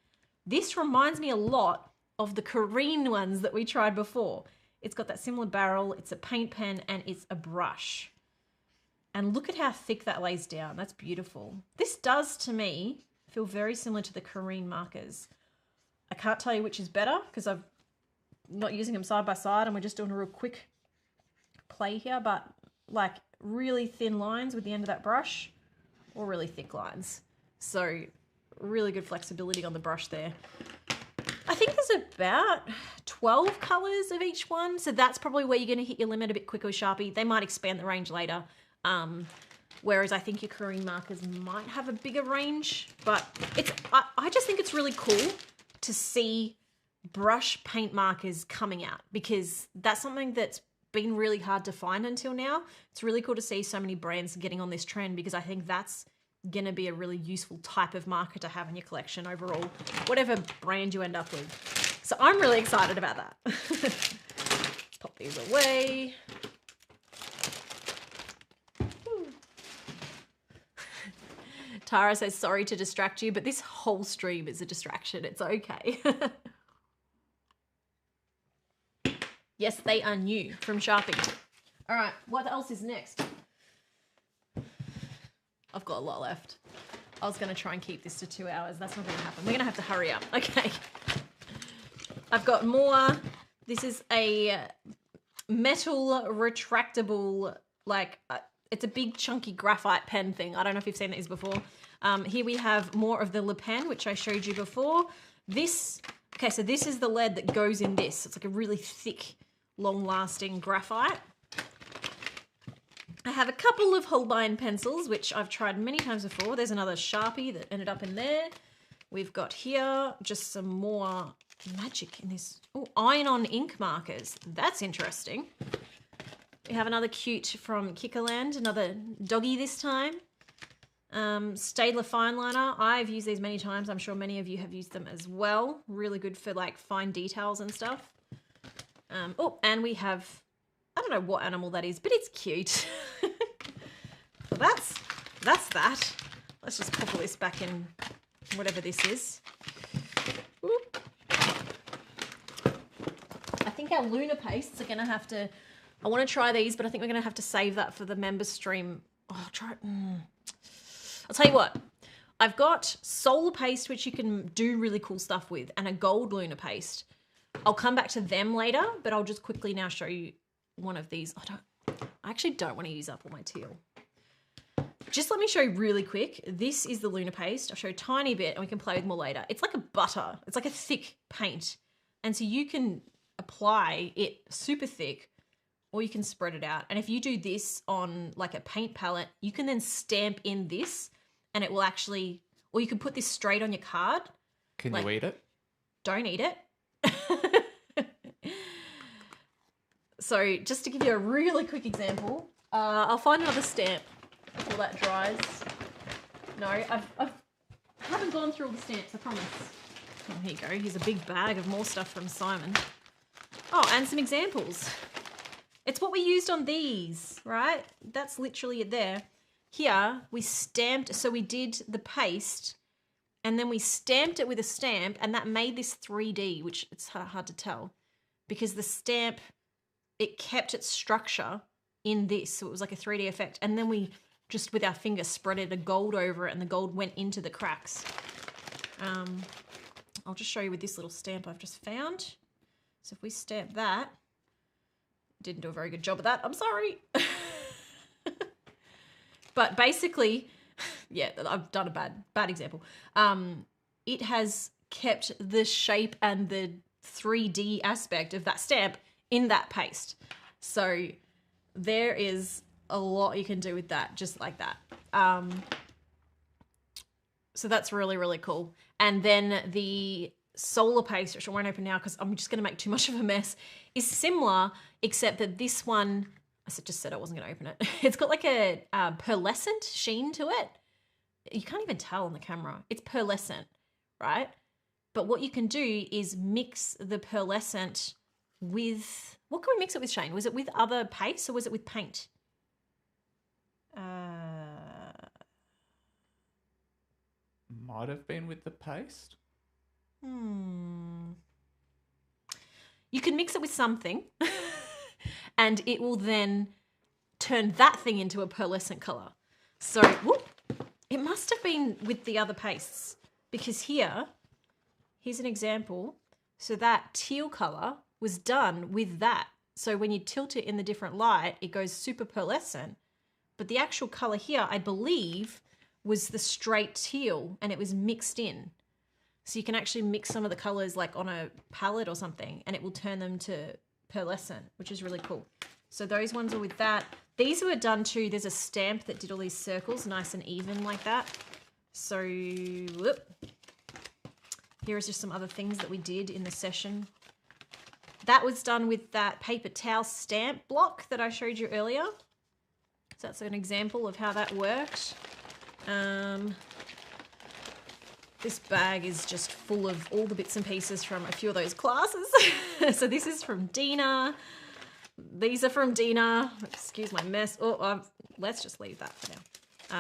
this reminds me a lot of the Karine ones that we tried before. It's got that similar barrel, it's a paint pen, and it's a brush. And look at how thick that lays down. That's beautiful. This does, to me, feel very similar to the Karine markers. I can't tell you which is better because I'm not using them side by side and we're just doing a real quick play here, but like really thin lines with the end of that brush or really thick lines. So really good flexibility on the brush there. I think there's about 12 colors of each one. So that's probably where you're going to hit your limit a bit quicker with Sharpie. They might expand the range later. whereas I think your Karine markers might have a bigger range. But I just think it's really cool to see brush paint markers coming out, because that's something that's been really hard to find until now. It's really cool to see so many brands getting on this trend, because I think that's gonna be a really useful type of marker to have in your collection overall, whatever brand you end up with. So I'm really excited about that. Pop these away. Tara says, sorry to distract you, but this whole stream is a distraction. It's okay. Yes, they are new from Sharpie. All right, what else is next? I've got a lot left. I was going to try and keep this to 2 hours. That's not going to happen. We're going to have to hurry up. Okay. I've got more. This is a metal retractable, like, it's a big chunky graphite pen thing. I don't know if you've seen these before. Here we have more of the Le Pen, which I showed you before. This, okay, so this is the lead that goes in this. It's like a really thick, long-lasting graphite. I have a couple of Holine pencils, which I've tried many times before. There's another Sharpie that ended up in there. We've got here just some more magic in this. Oh, iron-on ink markers. That's interesting. We have another cute from Kickerland, another doggy this time. Staedtler fine liner. I've used these many times. I'm sure many of you have used them as well. Really good for like fine details and stuff. Oh, and we have, I don't know what animal that is, but it's cute. So that's that. Let's just pop all this back in whatever this is. Oop. I think our lunar pastes are going to have to, I want to try these, but I think we're going to have to save that for the members stream. Oh, try it. I'll tell you what. I've got solar paste, which you can do really cool stuff with, and a gold lunar paste. I'll come back to them later, but I'll just quickly now show you one of these. I actually don't want to use up all my teal. Just let me show you really quick. This is the lunar paste. I'll show you a tiny bit and we can play with more later. It's like a butter. It's like a thick paint. And so you can apply it super thick, or you can spread it out. And if you do this on like a paint palette, you can then stamp in this and it will actually, or you can put this straight on your card. Can you eat it? Don't eat it. So just to give you a really quick example, I'll find another stamp before that dries. No, I haven't gone through all the stamps, I promise. Oh, here you go. Here's a big bag of more stuff from Simon. Oh, and some examples. It's what we used on these, right? That's literally it there. Here, we stamped, so we did the paste, and then we stamped it with a stamp, and that made this 3D, which it's hard to tell, because the stamp, it kept its structure in this, so it was like a 3D effect, and then we just with our finger spreaded a gold over it, and the gold went into the cracks. I'll just show you with this little stamp I've just found. So if we stamp that, didn't do a very good job of that, I'm sorry. But basically, yeah, I've done a bad example. It has kept the shape and the 3D aspect of that stamp in that paste. So there is a lot you can do with that, just like that. So that's really, really cool. And then the solar paste, which I won't open now because I'm just going to make too much of a mess, is similar, except that this one, I just said I wasn't going to open it. It's got like a pearlescent sheen to it. You can't even tell on the camera. It's pearlescent, right? But what you can do is mix the pearlescent with, what can we mix it with, Shane? Was it with other paste or was it with paint? Might have been with the paste. You can mix it with something and it will then turn that thing into a pearlescent colour. So, whoop, it must have been with the other pastes, because here's an example. So that teal colour was done with that. So when you tilt it in the different light, it goes super pearlescent. But the actual colour here, I believe, was the straight teal, and it was mixed in. So you can actually mix some of the colours like on a palette or something, and it will turn them to pearlescent, which is really cool. So those ones are with that. These were done too. There's a stamp that did all these circles nice and even like that. So, whoop. Here is just some other things that we did in the session. That was done with that paper towel stamp block that I showed you earlier. So that's an example of how that worked. This bag is just full of all the bits and pieces from a few of those classes. So this is from Dina. These are from Dina. Excuse my mess. Let's just leave that for now.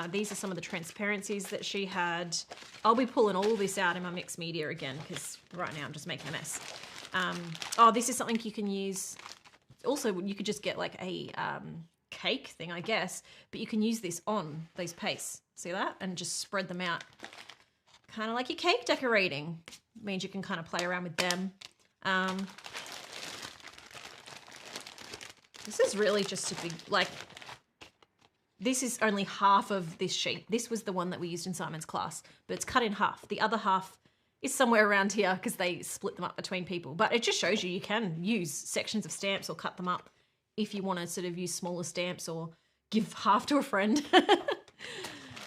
These are some of the transparencies that she had. I'll be pulling all this out in my mixed media again because right now I'm just making a mess. This is something you can use. Also, you could just get like a cake thing, I guess, but you can use this on those pastes. See that? And just spread them out. Kind of like your cake decorating. Means you can kind of play around with them. This is really just a big, like, this is only half of this sheet. This was the one that we used in Simon's class, but it's cut in half. The other half is somewhere around here because they split them up between people. But it just shows you can use sections of stamps or cut them up if you want to sort of use smaller stamps or give half to a friend.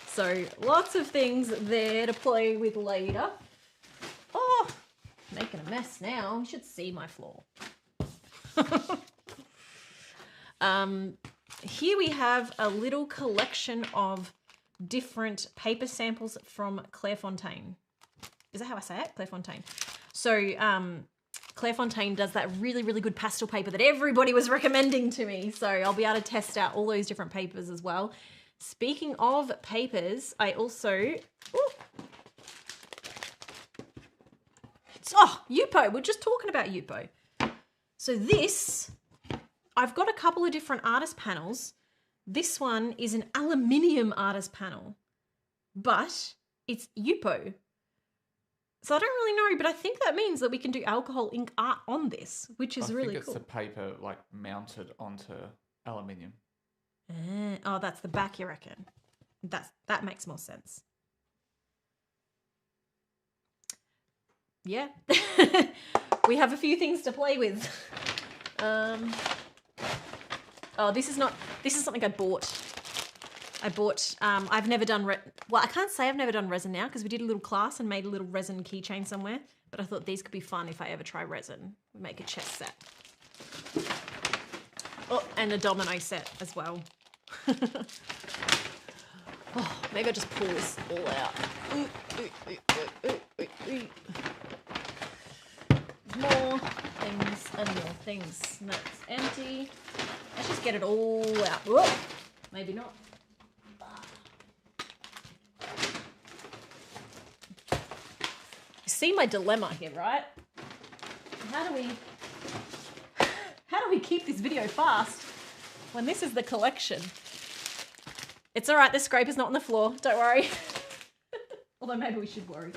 So lots of things there to play with later. Oh, making a mess now. You should see my floor. Here we have a little collection of different paper samples from Clairefontaine. Is that how I say it? Clairefontaine. So Clairefontaine does that really, really good pastel paper that everybody was recommending to me. So I'll be able to test out all those different papers as well. Speaking of papers, I also... Yupo. We're just talking about Yupo. So this... I've got a couple of different artist panels. This one is an aluminium artist panel, but it's Yupo. So I don't really know, but I think that means that we can do alcohol ink art on this, which is really cool. I think it's the paper like mounted onto aluminium. That's the back, you reckon? That makes more sense. Yeah. We have a few things to play with. This is something I bought. I've never done, I can't say I've never done resin now because we did a little class and made a little resin keychain somewhere, but I thought these could be fun if I ever try resin. We make a chess set. Oh, and a domino set as well. Maybe I'll just pull this all out. More things and more things. And that's empty. Let's just get it all out. Whoa, maybe not. You see my dilemma here, right? How do we keep this video fast when this is the collection? It's all right. The scraper's not on the floor. Don't worry. Although maybe we should worry.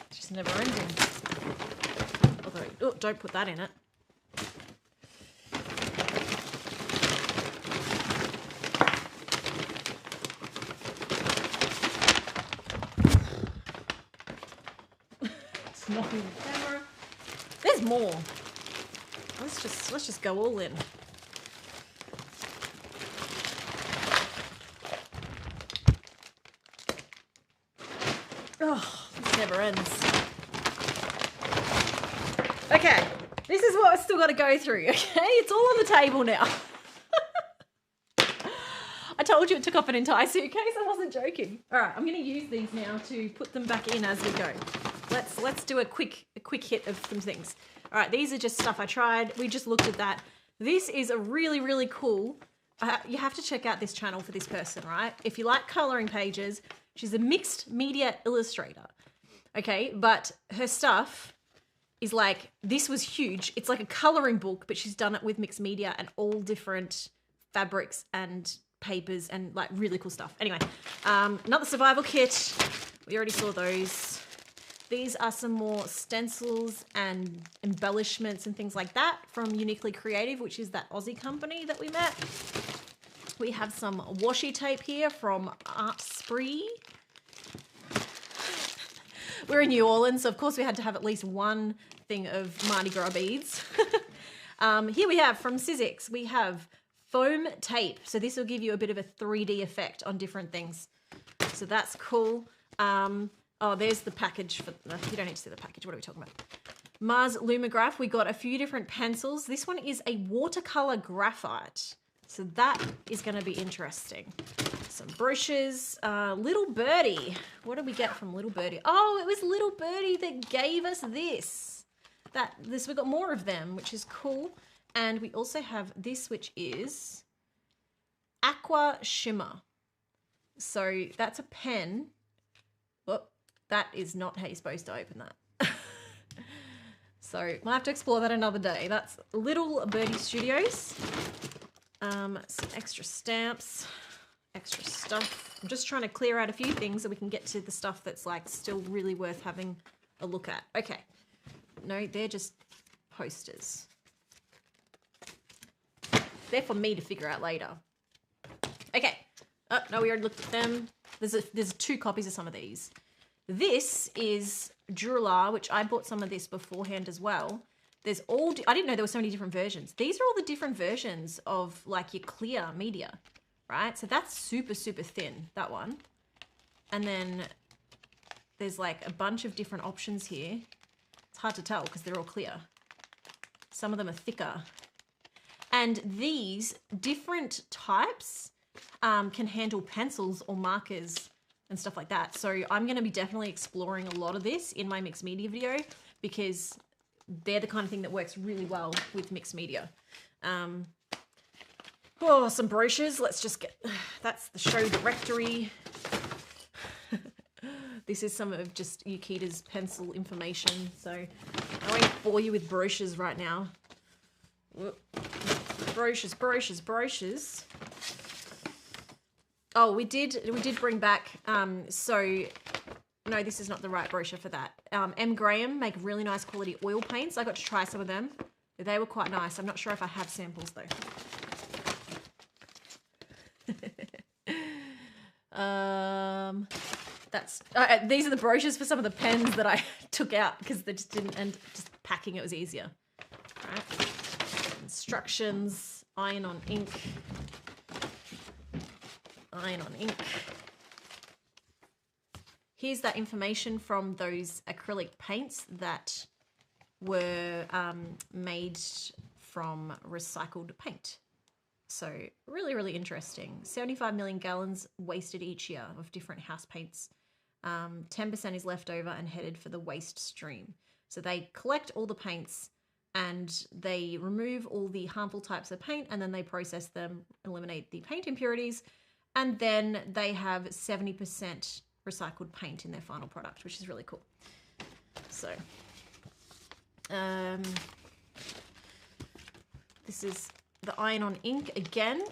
It's just never ending. Although, don't put that in it. It's knocking the camera. There's more. Let's just go all in. Oh, this never ends. Okay, this is what I've still got to go through, okay? It's all on the table now. I told you it took up an entire suitcase. I wasn't joking. All right, I'm going to use these now to put them back in as we go. Let's do a quick hit of some things. All right, these are just stuff I tried. We just looked at that. This is a really, really cool... you have to check out this channel for this person, right? If you like colouring pages, she's a mixed media illustrator, okay? But her stuff is like, this was huge. It's like a colouring book, but she's done it with mixed media and all different fabrics and papers and like really cool stuff. Anyway, another survival kit. We already saw those. These are some more stencils and embellishments and things like that from Uniquely Creative, which is that Aussie company that we met. We have some washi tape here from Art Spree. We're in New Orleans, so of course we had to have at least one thing of Mardi Gras beads. Here we have from Sizzix, we have foam tape. So this will give you a bit of a 3D effect on different things. So that's cool. Oh, there's the package. You don't need to see the package. What are we talking about? Mars Lumograph. We got a few different pencils. This one is a watercolor graphite. So that is going to be interesting. Some brushes. Little Birdie. What did we get from Little Birdie? Oh, it was Little Birdie that gave us this. We got more of them, which is cool. And we also have this, which is Aqua Shimmer. So that's a pen. Whoop, that is not how you're supposed to open that. So we'll have to explore that another day. That's Little Birdie Studios. Some extra stamps, extra stuff. I'm just trying to clear out a few things so we can get to the stuff that's like still really worth having a look at. Okay. No, they're just posters. They're for me to figure out later. Okay. Oh, no, we already looked at them. There's 2 copies of some of these. This is Duralar, which I bought some of this beforehand as well. There's I didn't know there were so many different versions. These are all the different versions of like your clear media, right? So that's super, super thin, that one. And then there's like a bunch of different options here. It's hard to tell because they're all clear. Some of them are thicker. And these different types can handle pencils or markers and stuff like that. So I'm going to be definitely exploring a lot of this in my mixed media video because they're the kind of thing that works really well with mixed media. Oh, some brochures. Let's just get, that's the show directory. This is some of just Yukita's pencil information. So I won't bore you with brochures right now. Brochures, brochures, brochures. Oh, we did bring back, no, this is not the right brochure for that. M. Graham make really nice quality oil paints. I got to try some of them. They were quite nice. I'm not sure if I have samples though. These are the brochures for some of the pens that I took out because they just didn't, and just packing it was easier. All right. Instructions, iron on ink. Iron on ink. Here's that information from those acrylic paints that were made from recycled paint. So really, really interesting. 75 million gallons wasted each year of different house paints. 10% is left over and headed for the waste stream. So they collect all the paints and they remove all the harmful types of paint and then they process them, eliminate the paint impurities, and then they have 70% recycled paint in their final product, which is really cool. So, this is the iron-on ink again,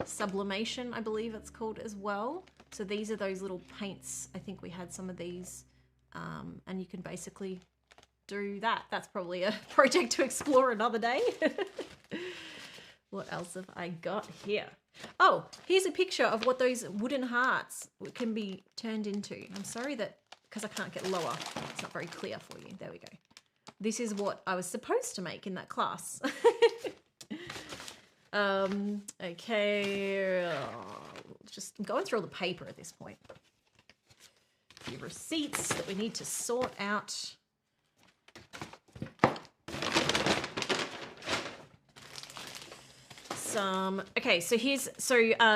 sublimation, I believe it's called as well. So these are those little paints. I think we had some of these, and you can basically do that. That's probably a project to explore another day. What else have I got here? Oh, here's a picture of what those wooden hearts can be turned into. I'm sorry that, because I can't get lower, it's not very clear for you. There we go. This is what I was supposed to make in that class. Okay, just I'm going through all the paper at this point. The receipts that we need to sort out. Okay, so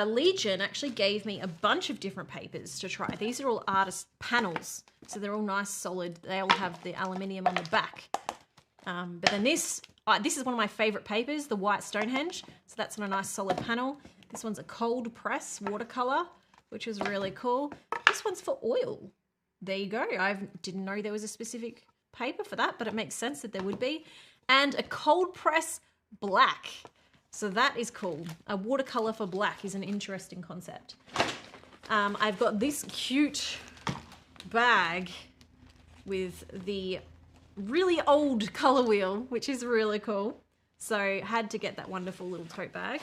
Legion actually gave me a bunch of different papers to try. These are all artist panels, so they're all nice, solid. They all have the aluminium on the back. But then this is one of my favorite papers, the White Stonehenge. So that's on a nice solid panel. This one's a cold press watercolor, which is really cool. This one's for oil. There you go. I didn't know there was a specific paper for that, but it makes sense that there would be. And a cold press black. So that is cool. A watercolor for black is an interesting concept. I've got this cute bag with the really old color wheel, which is really cool. So had to get that wonderful little tote bag.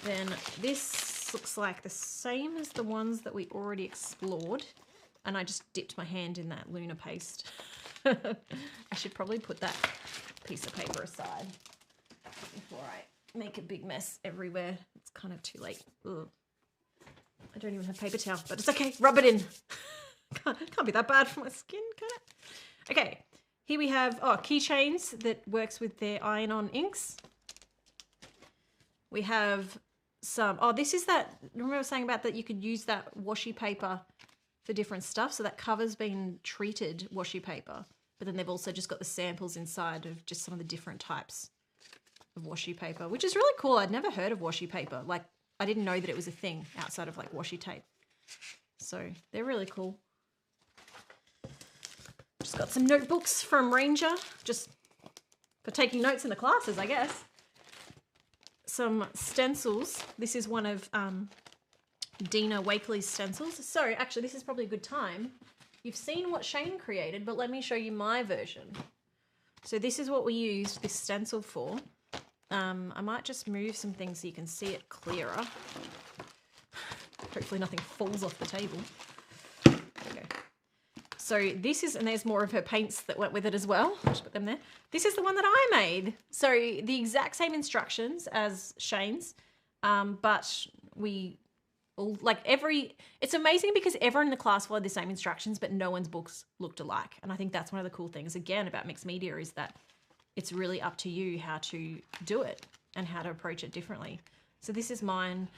Then this looks like the same as the ones that we already explored. And I just dipped my hand in that Luna paste. I should probably put that piece of paper aside before I make a big mess everywhere. It's kind of too late. Ugh. I don't even have paper towel, but it's okay. Rub it in. Can't be that bad for my skin, can it? Okay, here we have keychains that works with their iron-on inks. We have some, this is that, remember I was saying about that you could use that washi paper for different stuff. So that cover's been treated washi paper, but then they've also just got the samples inside of just some of the different types of washi paper, which is really cool. I'd never heard of washi paper. Like, I didn't know that it was a thing outside of like washi tape. So they're really cool. Just got some notebooks from Ranger, just for taking notes in the classes, I guess. Some stencils. This is one of Dina Wakely's stencils. So actually, this is probably a good time. You've seen what Shane created, but let me show you my version. So this is what we used this stencil for. I might just move some things so you can see it clearer. Hopefully nothing falls off the table. There we go. So this is, and there's more of her paints that went with it as well. I'll just put them there. This is the one that I made. So the exact same instructions as Shane's, but we all, it's amazing because everyone in the class followed the same instructions, but no one's books looked alike. And I think that's one of the cool things, again, about mixed media is that it's really up to you how to do it and how to approach it differently. So this is mine.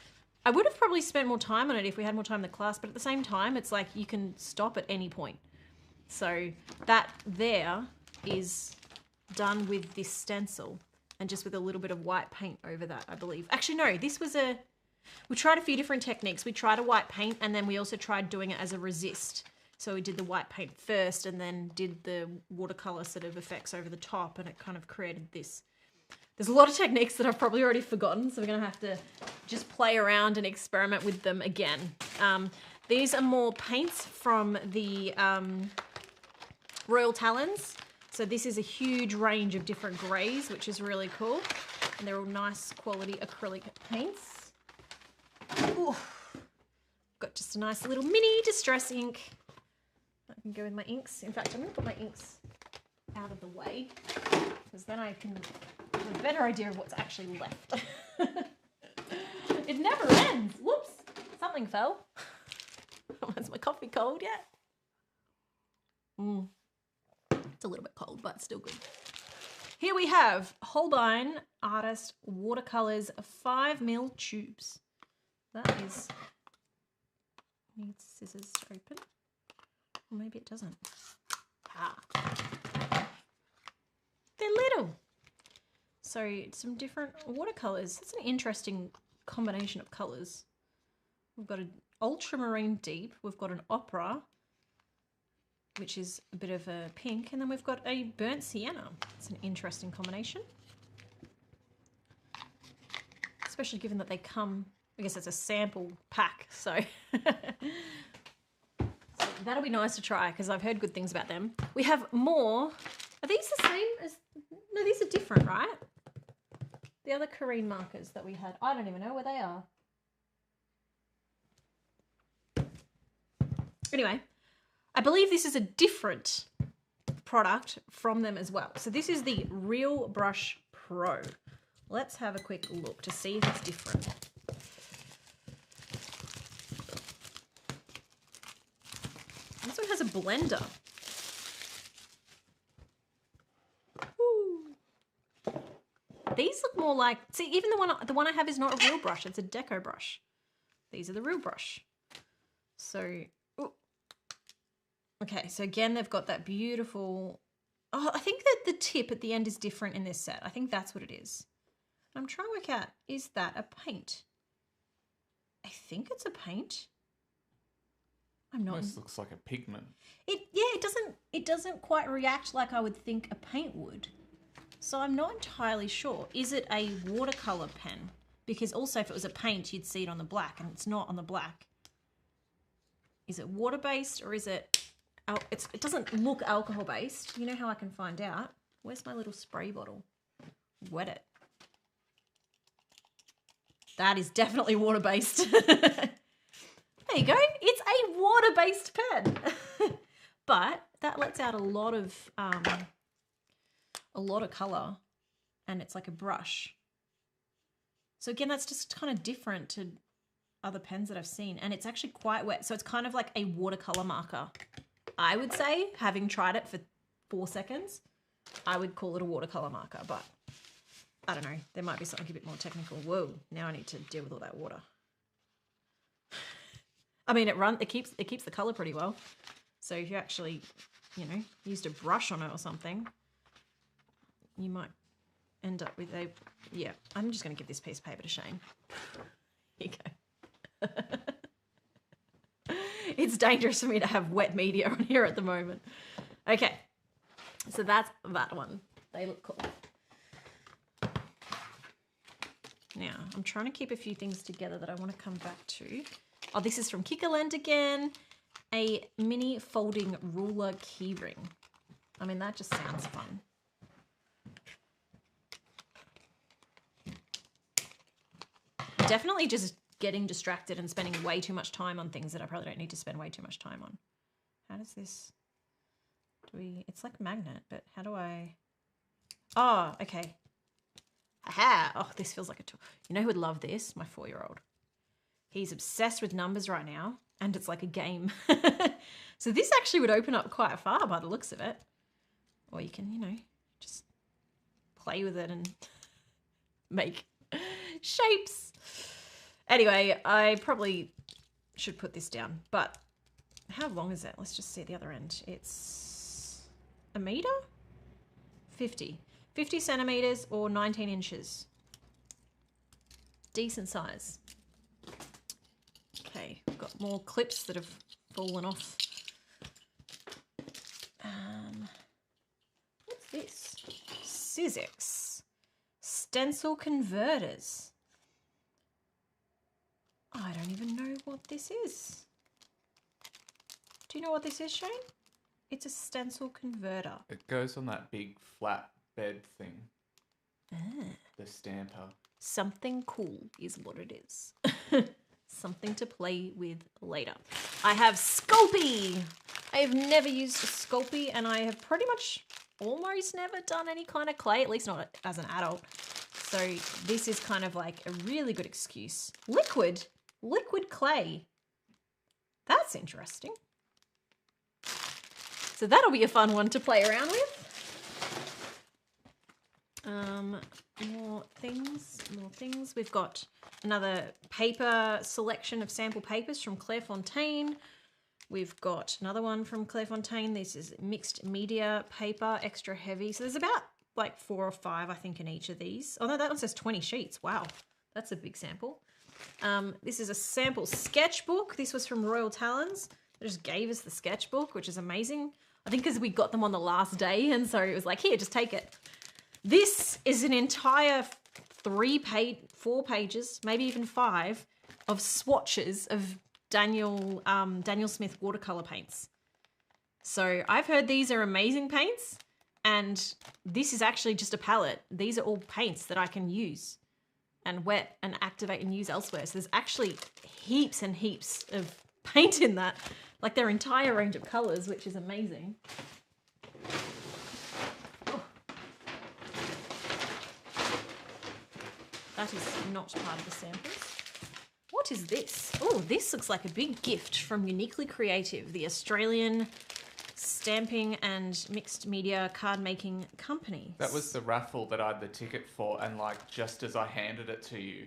I would have probably spent more time on it if we had more time in the class, but at the same time, it's like you can stop at any point. So that there is done with this stencil and just with a little bit of white paint over that, I believe. Actually, no, this was we tried a few different techniques. We tried a white paint and then we also tried doing it as a resist. So we did the white paint first and then did the watercolor sort of effects over the top, and it kind of created this. There's a lot of techniques that I've probably already forgotten, so we're going to have to just play around and experiment with them again. These are more paints from the Royal Talons. So this is a huge range of different greys, which is really cool. And they're all nice quality acrylic paints. Ooh. Got just a nice little mini distress ink. I can go with my inks. In fact, I'm going to put my inks out of the way because then I can have a better idea of what's actually left. It never ends. Whoops. Something fell. Is my coffee cold yet? It's a little bit cold, but still good. Here we have Holine Artist Watercolors 5mm tubes. That is... needs scissors to open. Or maybe it doesn't. They're little. So some different watercolors. That's an interesting combination of colors. We've got an ultramarine deep. We've got an opera, which is a bit of a pink. And then we've got a burnt sienna. It's an interesting combination. Especially given that they come, I guess it's a sample pack. So that'll be nice to try because I've heard good things about them. We have more. Are these the same as... no, these are different, right? The other Karine markers that we had. I don't even know where they are. Anyway, I believe this is a different product from them as well. So this is the Real Brush Pro. Let's have a quick look to see if it's different. This one has a blender. Ooh. These look more like, see, even the one I have is not a real brush, it's a deco brush. These are the real brush. So, ooh. Okay, so again, they've got that beautiful, I think that the tip at the end is different in this set. I think that's what it is. I'm trying to work out, is that a paint? I think it's a paint. I'm not. This looks like a pigment. It doesn't quite react like I would think a paint would. So I'm not entirely sure. Is it a watercolor pen? Because also if it was a paint, you'd see it on the black, and it's not on the black. Is it water-based or is it... it doesn't look alcohol-based. You know how I can find out? Where's my little spray bottle? Wet it. That is definitely water-based. There you go. It's a water-based pen. But that lets out a lot of color, and it's like a brush. So again, that's just kind of different to other pens that I've seen, and it's actually quite wet. So it's kind of like a watercolor marker. I would say, having tried it for 4 seconds, I would call it a watercolor marker, but I don't know. There might be something a bit more technical. Whoa, now I need to deal with all that water. I mean, it keeps the color pretty well. So if you actually, you know, used a brush on it or something, you might end up with yeah, I'm just going to give this piece of paper to Shane. Here you go. It's dangerous for me to have wet media on here at the moment. Okay, so that's that one. They look cool. Now, I'm trying to keep a few things together that I want to come back to. Oh, this is from Kickerland again. A mini folding ruler keyring. I mean, that just sounds fun. Definitely just getting distracted and spending way too much time on things that I probably don't need to spend way too much time on. How does this... It's like magnet, but how do I... Oh, okay. Aha! Oh, this feels like a tool. You know who would love this? My 4-year-old. He's obsessed with numbers right now, and it's like a game. So this actually would open up quite far by the looks of it. Or you can, you know, just play with it and make shapes. Anyway, I probably should put this down, but how long is it? Let's just see at the other end. It's a meter? 50 centimeters or 19 inches. Decent size. Okay, we've got more clips that have fallen off. What's this? Sizzix. Stencil converters. I don't even know what this is. Do you know what this is, Shane? It's a stencil converter. It goes on that big flat bed thing. Ah. The stamper. Something cool is what it is. Something to play with later. I have Sculpey. I have never used a Sculpey, and I have pretty much almost never done any kind of clay, at least not as an adult. So this is kind of like a really good excuse. Liquid clay. That's interesting. So that'll be a fun one to play around with. More things. We've got another paper selection of sample papers from Clairefontaine. We've got another one from Clairefontaine. This is mixed media paper, extra heavy. So there's about like 4 or 5, I think, in each of these. Oh no, that one says 20 sheets. Wow, that's a big sample. This is a sample sketchbook. This was from Royal Talons. They just gave us the sketchbook, which is amazing. I think because we got them on the last day, and so it was like, here, just take it. This is an entire 4 pages, maybe even 5, of swatches of Daniel Smith watercolor paints. So I've heard these are amazing paints, and this is actually just a palette. These are all paints that I can use and wet and activate and use elsewhere. So there's actually heaps and heaps of paint in that, like their entire range of colors, which is amazing. That is not part of the samples. What is this? Oh, this looks like a big gift from Uniquely Creative, the Australian stamping and mixed media card making company. That was the raffle that I had the ticket for, and like just as I handed it to you,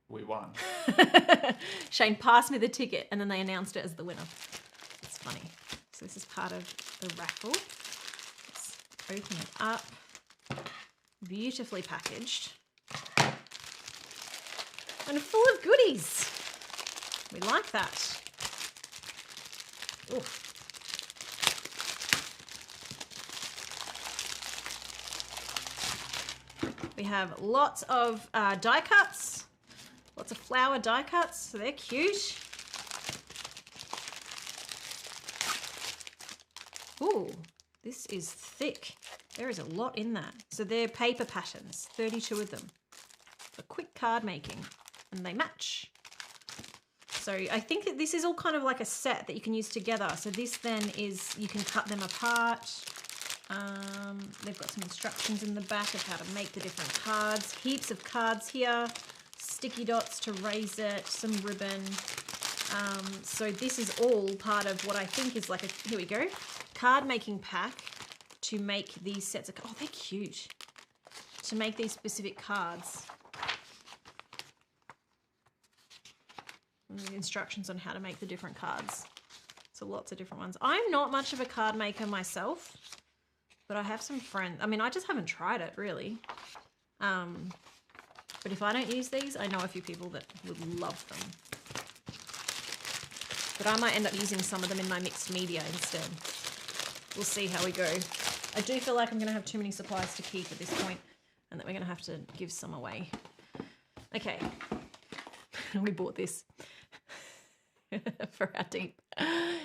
we won. Shane passed me the ticket and then they announced it as the winner. It's funny. So this is part of the raffle. Let's open it up. Beautifully packaged. And full of goodies. We like that. Ooh. We have lots of die cuts. Lots of flower die cuts, so they're cute. Ooh, this is thick. There is a lot in that. So they're paper patterns, 32 of them. For quick card making, and they match. So I think that this is all kind of like a set that you can use together. So this then is, you can cut them apart. They've got some instructions in the back of how to make the different cards. Heaps of cards here. Sticky dots to raise it. Some ribbon. So this is all part of what I think is like a, here we go, card making pack to make these sets of, oh, they're cute. To make these specific cards. And the instructions on how to make the different cards. So lots of different ones. I'm not much of a card maker myself, but I have some friends. I mean, I just haven't tried it really. But if I don't use these, I know a few people that would love them. But I might end up using some of them in my mixed media instead. We'll see how we go. I do feel like I'm going to have too many supplies to keep at this point, and that we're going to have to give some away. Okay. We bought this for our team.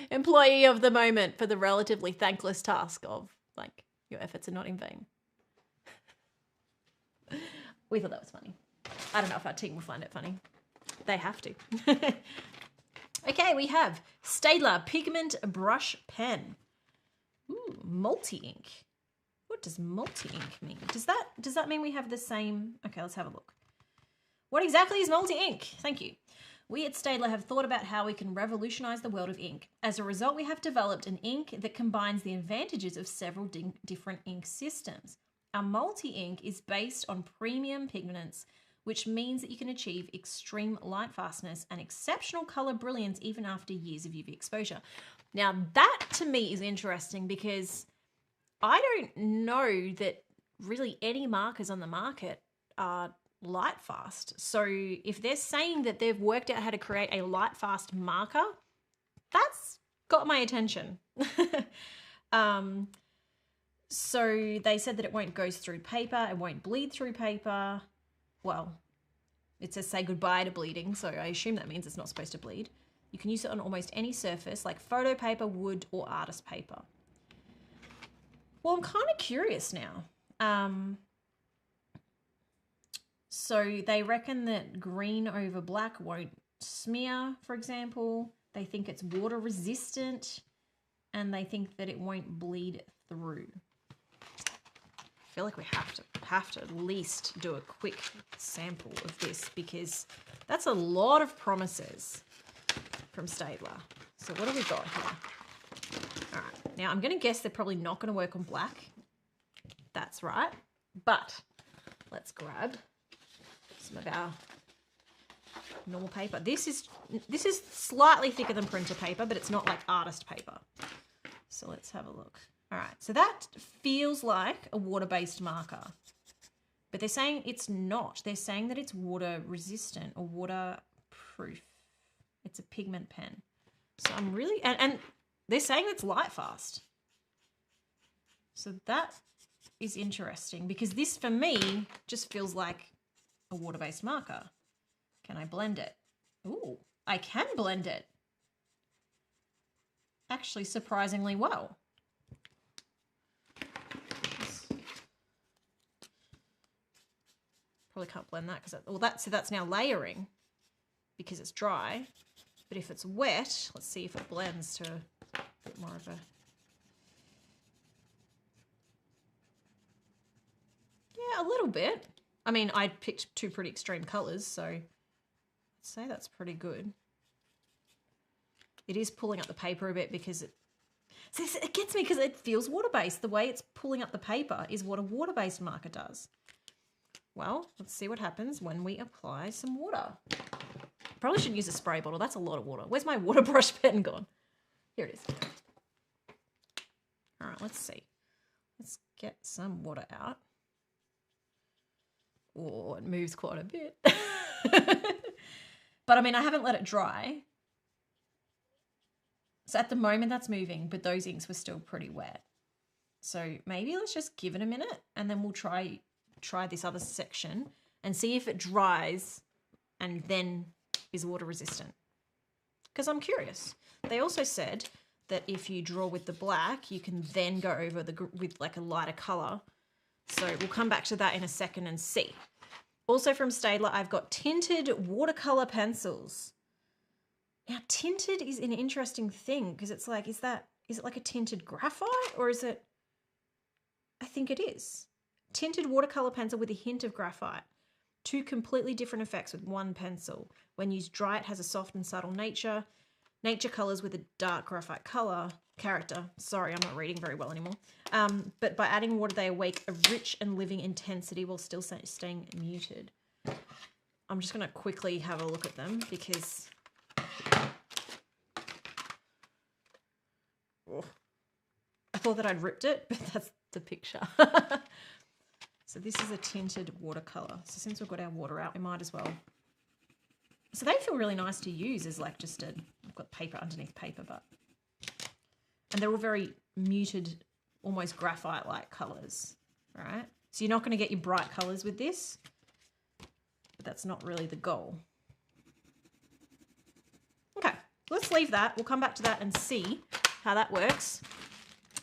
Employee of the moment for the relatively thankless task of, like, your efforts are not in vain. We thought that was funny. I don't know if our team will find it funny. They have to. Okay, we have Staedtler Pigment Brush Pen. Ooh, multi-ink. What does multi-ink mean? Does that mean we have the same? Okay, let's have a look. What exactly is multi-ink? Thank you. We at Staedtler have thought about how we can revolutionize the world of ink. As a result, we have developed an ink that combines the advantages of several different ink systems. Our multi-ink is based on premium pigments, which means that you can achieve extreme lightfastness and exceptional color brilliance even after years of UV exposure. Now, that to me is interesting because I don't know that really any markers on the market are light fast. So if they're saying that they've worked out how to create a light fast marker, that's got my attention. So they said that it won't go through paper, it won't bleed through paper. Well, it says say goodbye to bleeding, so I assume that means it's not supposed to bleed. You can use it on almost any surface, like photo paper, wood, or artist paper. Well, I'm kind of curious now. So they reckon that green over black won't smear, for example. They think it's water resistant, and they think that it won't bleed through. I feel like we have to at least do a quick sample of this because that's a lot of promises from Staedtler. So what have we got here? All right, now I'm going to guess they're probably not going to work on black. That's right. But let's grab some of our normal paper. This is slightly thicker than printer paper, but it's not like artist paper. So let's have a look. All right, so that feels like a water-based marker, but they're saying it's not. They're saying that it's water resistant or waterproof. It's a pigment pen. So I'm really, and they're saying it's light fast. So that is interesting because this for me just feels like a water-based marker. Can I blend it? Ooh, I can blend it. Actually, surprisingly well. Probably can't blend that because so that's now layering because it's dry. But if it's wet, let's see if it blends to a bit more of a. Yeah, a little bit. I mean, I picked two pretty extreme colors, so I'd say that's pretty good. It is pulling up the paper a bit because it gets me because it feels water-based. The way it's pulling up the paper is what a water-based marker does. Well, let's see what happens when we apply some water. Probably shouldn't use a spray bottle. That's a lot of water. Where's my water brush pen gone? Here it is. All right, let's see. Let's get some water out. Oh, it moves quite a bit. But I mean, I haven't let it dry. So at the moment that's moving, but those inks were still pretty wet. So maybe let's just give it a minute and then we'll try this other section and see if it dries and then is water resistant. Because I'm curious. They also said that if you draw with the black, you can then go over with like a lighter color. So we'll come back to that in a second and see. Also from Staedtler, I've got tinted watercolor pencils. Now, tinted is an interesting thing because it's like, is it like a tinted graphite or is it, I think it is. Tinted watercolor pencil with a hint of graphite. 2 completely different effects with one pencil. When used dry, it has a soft and subtle nature. Nature colors with a dark graphite color character. Sorry, I'm not reading very well anymore. But by adding water, they awake a rich and living intensity while still staying muted. I'm just going to quickly have a look at them because... Oh, I thought that I'd ripped it, but that's the picture. So this is a tinted watercolor. So since we've got our water out, we might as well. So they feel really nice to use as like just I've got paper underneath paper, and they're all very muted, almost graphite-like colors, right? So you're not going to get your bright colors with this, but that's not really the goal. Okay, let's leave that. We'll come back to that and see how that works.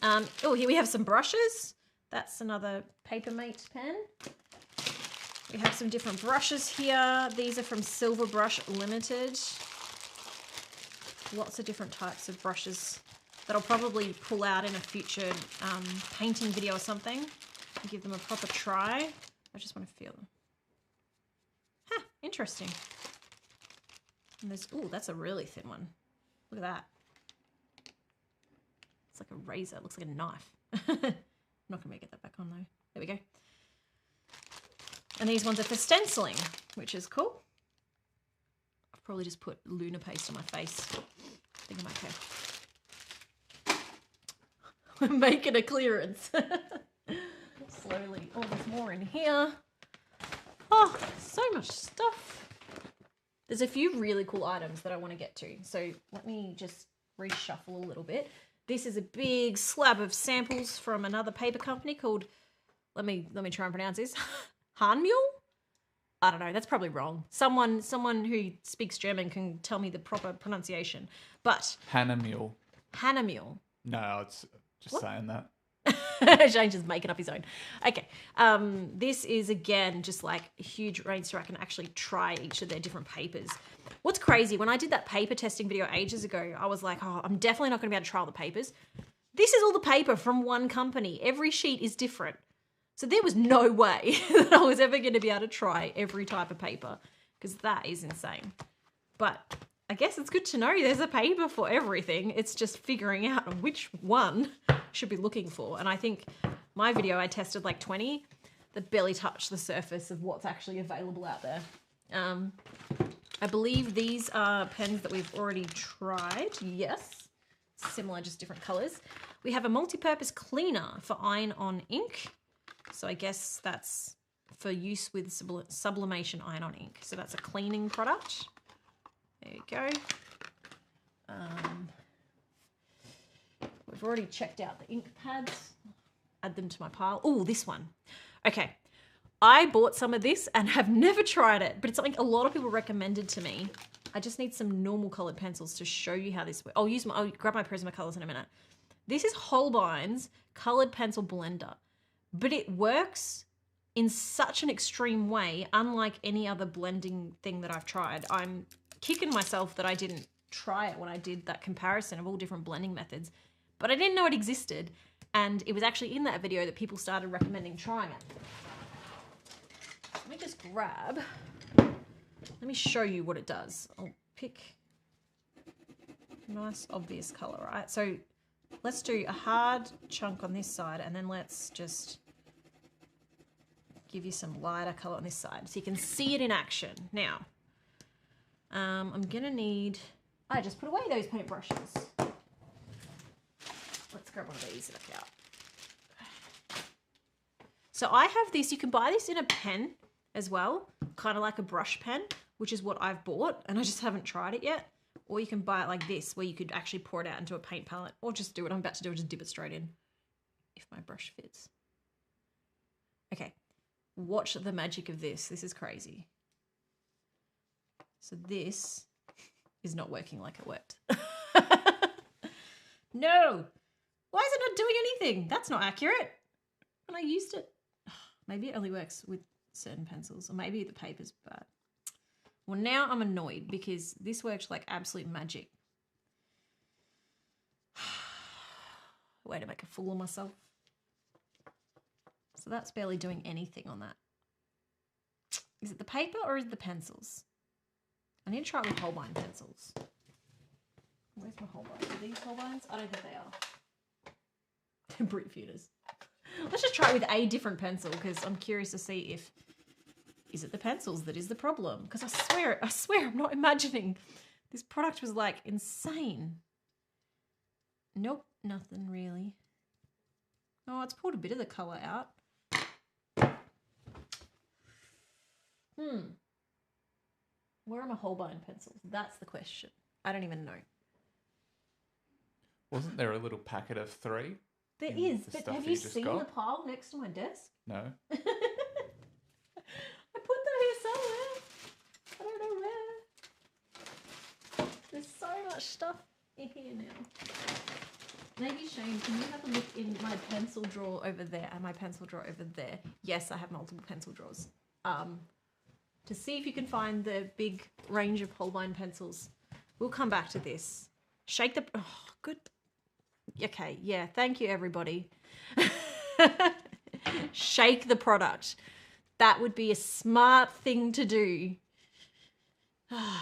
Oh, here we have some brushes. That's another Papermate pen. We have some different brushes here. These are from Silver Brush Limited. Lots of different types of brushes that I'll probably pull out in a future painting video or something and give them a proper try. I just want to feel them. Huh, interesting. And there's, ooh, that's a really thin one. Look at that. It's like a razor. It looks like a knife. I'm not going to get that back on though. There we go. And these ones are for stenciling, which is cool. I've probably just put Luna paste on my face. I think I'm okay. We're making a clearance. Slowly. Oh, there's more in here. Oh, so much stuff. There's a few really cool items that I want to get to. So let me just reshuffle a little bit. This is a big slab of samples from another paper company called, let me try and pronounce this, Hanmühl? I don't know, that's probably wrong. Someone who speaks German can tell me the proper pronunciation. But Hanamühl. Hanamühl. No, it's just saying that. Shane's just making up his own. Okay. This is, again, just like a huge range so I can actually try each of their different papers. What's crazy, when I did that paper testing video ages ago, I was like, oh, I'm definitely not going to be able to try all the papers. This is all the paper from one company. Every sheet is different. So there was no way that I was ever going to be able to try every type of paper because that is insane. But I guess it's good to know there's a paper for everything. It's just figuring out which one I should be looking for. And I think my video, I tested like 20 that barely touched the surface of what's actually available out there. I believe these are pens that we've already tried. Yes, similar, just different colors. We have a multi-purpose cleaner for iron-on ink. So I guess that's for use with sublimation iron-on ink. So that's a cleaning product. There you go. We've already checked out the ink pads. Add them to my pile. Oh, this one. Okay. I bought some of this and have never tried it, but it's something a lot of people recommended to me. I just need some normal colored pencils to show you how this works. I'll grab my Prismacolors in a minute. This is Holbein's colored pencil blender, but it works in such an extreme way, unlike any other blending thing that I've tried. I'm kicking myself that I didn't try it when I did that comparison of all different blending methods, but I didn't know it existed. And it was actually in that video that people started recommending trying it. Let me just grab, let me show you what it does. I'll pick a nice obvious color, right? So let's do a hard chunk on this side and then let's just give you some lighter color on this side so you can see it in action. Now, I'm gonna need, I just put away those paintbrushes. Let's grab one of these and look out. So I have this, you can buy this in a pen as well, kind of like a brush pen, which is what I've bought and I just haven't tried it yet. Or you can buy it like this, where you could actually pour it out into a paint palette, or just do what I'm about to do, just dip it straight in, if my brush fits. Okay, watch the magic of this. This is crazy. So this is not working like it worked. No! Why is it not doing anything? That's not accurate. When I used it, maybe it only works with certain pencils, or maybe the paper's bad. Well, now I'm annoyed because this worked like absolute magic. Way to make a fool of myself. So that's barely doing anything on that. Is it the paper or is it the pencils? I need to try it with Holine pencils. Where's my Holbein? Are these Holbeins? I don't think they are. Brute feuders. Let's just try it with a different pencil because I'm curious to see if... Is it the pencils that is the problem? Because I swear I'm not imagining. This product was like insane. Nope, nothing really. Oh, it's pulled a bit of the colour out. Where are my Holbein pencils? That's the question. I don't even know. Wasn't there a little packet of 3? There is, but have you seen the pile next to my desk? No. I put them here somewhere. I don't know where. There's so much stuff in here now. Maybe Shane, can you have a look in my pencil drawer over there and my pencil drawer over there? Yes, I have multiple pencil drawers. To see if you can find the big range of Holbein pencils. We'll come back to this. Shake the... Oh, good. Okay, yeah, thank you, everybody. Shake the product. That would be a smart thing to do. I'm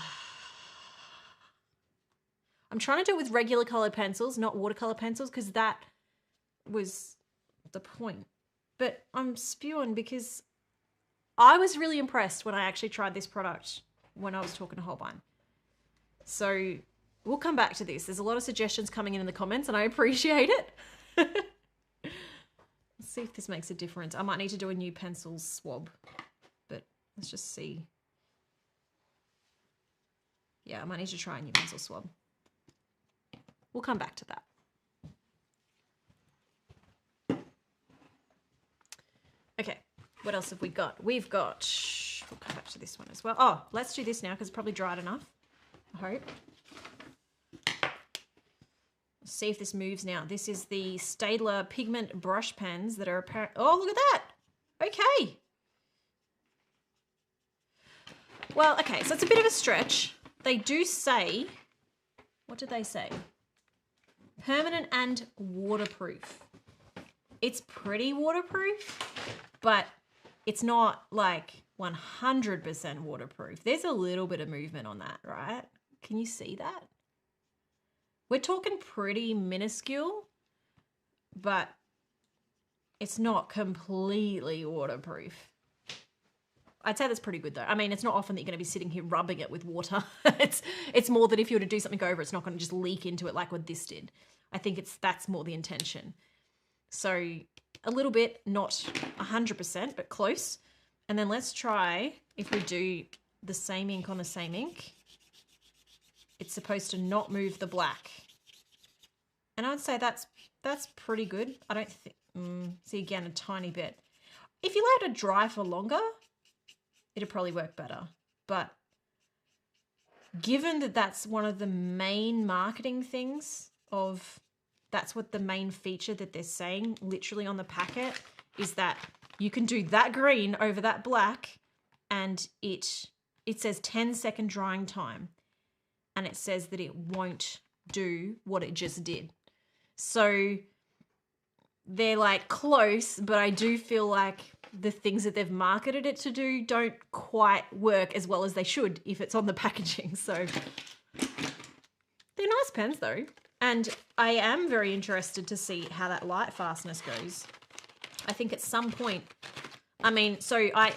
trying to do it with regular colored pencils, not watercolor pencils, because that was the point. But I'm spewing because I was really impressed when I actually tried this product when I was talking to Holbein. So we'll come back to this. There's a lot of suggestions coming in the comments and I appreciate it. Let's see if this makes a difference. I might need to do a new pencil swab, but let's just see. Yeah, I might need to try a new pencil swab. We'll come back to that. Okay, what else have we got? We've got, we'll come back to this one as well. Oh, let's do this now because it's probably dried enough, I hope. Let's see if this moves now. This is the Staedtler pigment brush pens that are apparent. Oh, look at that. Okay. Well, okay, so it's a bit of a stretch. They do say, what did they say? Permanent and waterproof. It's pretty waterproof, but it's not like 100% waterproof. There's a little bit of movement on that, right? Can you see that? We're talking pretty minuscule, but it's not completely waterproof. I'd say that's pretty good though. I mean, it's not often that you're going to be sitting here rubbing it with water. It's more that if you were to do something over, it's not going to just leak into it like what this did. I think that's more the intention. So a little bit, not 100%, but close. And then let's try if we do the same ink on the same ink. It's supposed to not move the black. And I'd say that's pretty good. I don't think, see again, a tiny bit. If you let it dry for longer, it'd probably work better. But given that that's one of the main marketing things of, that's what the main feature that they're saying literally on the packet is that you can do that green over that black and it says 10-second drying time and it says that it won't do what it just did. So they're like close, but I do feel like the things that they've marketed it to do don't quite work as well as they should if it's on the packaging. So they're nice pens though. And I am very interested to see how that Lightfastness goes. I think at some point, I mean, so I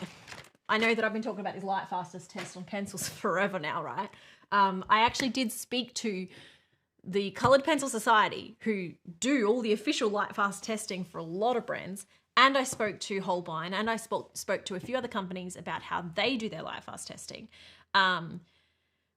know that I've been talking about this Lightfastness test on pencils forever now, right? I actually did speak to the Coloured Pencil Society who do all the official Lightfast testing for a lot of brands. And I spoke to Holbein and I spoke to a few other companies about how they do their Lightfast testing.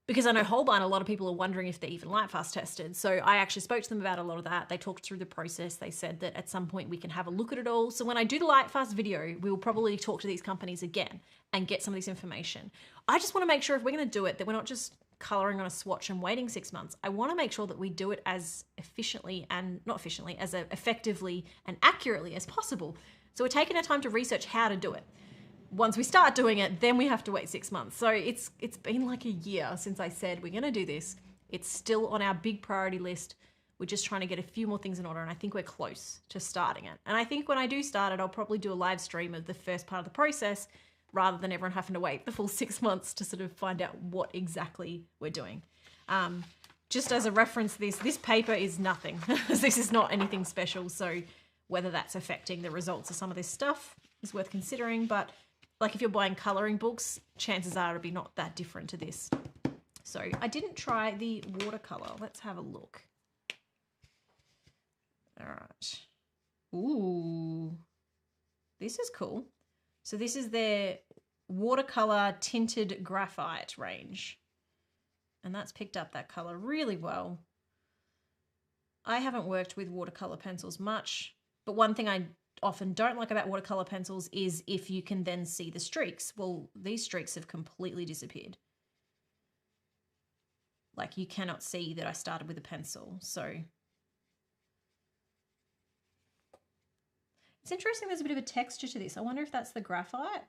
Because I know Holbein, a lot of people are wondering if they're even Lightfast tested. So I actually spoke to them about a lot of that. They talked through the process. They said that at some point we can have a look at it all. So when I do the Lightfast video, we will probably talk to these companies again and get some of this information. I just want to make sure if we're going to do it, that we're not just colouring on a swatch and waiting 6 months. I want to make sure that we do it as efficiently and not efficiently, as effectively and accurately as possible. So we're taking our time to research how to do it. once we start doing it, then we have to wait 6 months. So it's been like a year since I said we're going to do this. It's still on our big priority list. We're just trying to get a few more things in order, and I think we're close to starting it. And I think when I do start it, I'll probably do a live stream of the first part of the process rather than everyone having to wait the full 6 months to sort of find out what exactly we're doing. Just as a reference, this paper is nothing. This is not anything special. So whether that's affecting the results of some of this stuff is worth considering. But like if you're buying coloring books, chances are it'll be not that different to this. So I didn't try the watercolor. Let's have a look. All right. Ooh, this is cool. So this is their watercolor tinted graphite range. And that's picked up that color really well. I haven't worked with watercolor pencils much, but one thing I often don't like about watercolor pencils is if you can then see the streaks. Well, these streaks have completely disappeared. Like you cannot see that I started with a pencil. So it's interesting there's a bit of a texture to this. I wonder if that's the graphite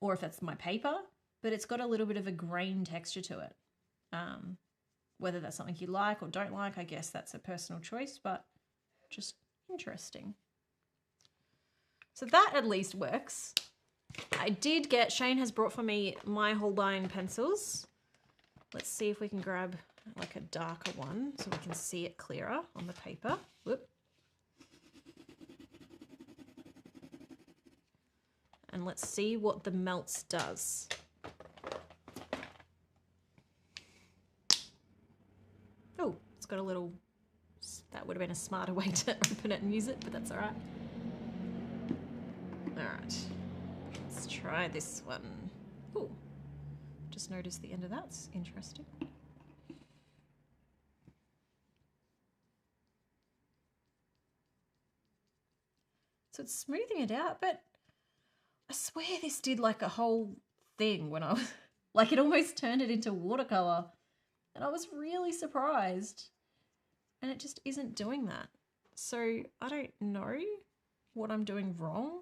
or if that's my paper, but it's got a little bit of a grain texture to it. Whether that's something you like or don't like, I guess that's a personal choice, but just interesting. So that at least works. I did get, Shane has brought for me my Holine pencils. Let's see if we can grab like a darker one so we can see it clearer on the paper. Whoop. And let's see what the melts does. Oh, it's got a little, that would have been a smarter way to open it and use it, but that's all right. All right, let's try this one. Oh, just noticed the end of that's interesting. So it's smoothing it out, but I swear this did like a whole thing when I was, like it almost turned it into watercolor. And I was really surprised. And it just isn't doing that. So I don't know what I'm doing wrong.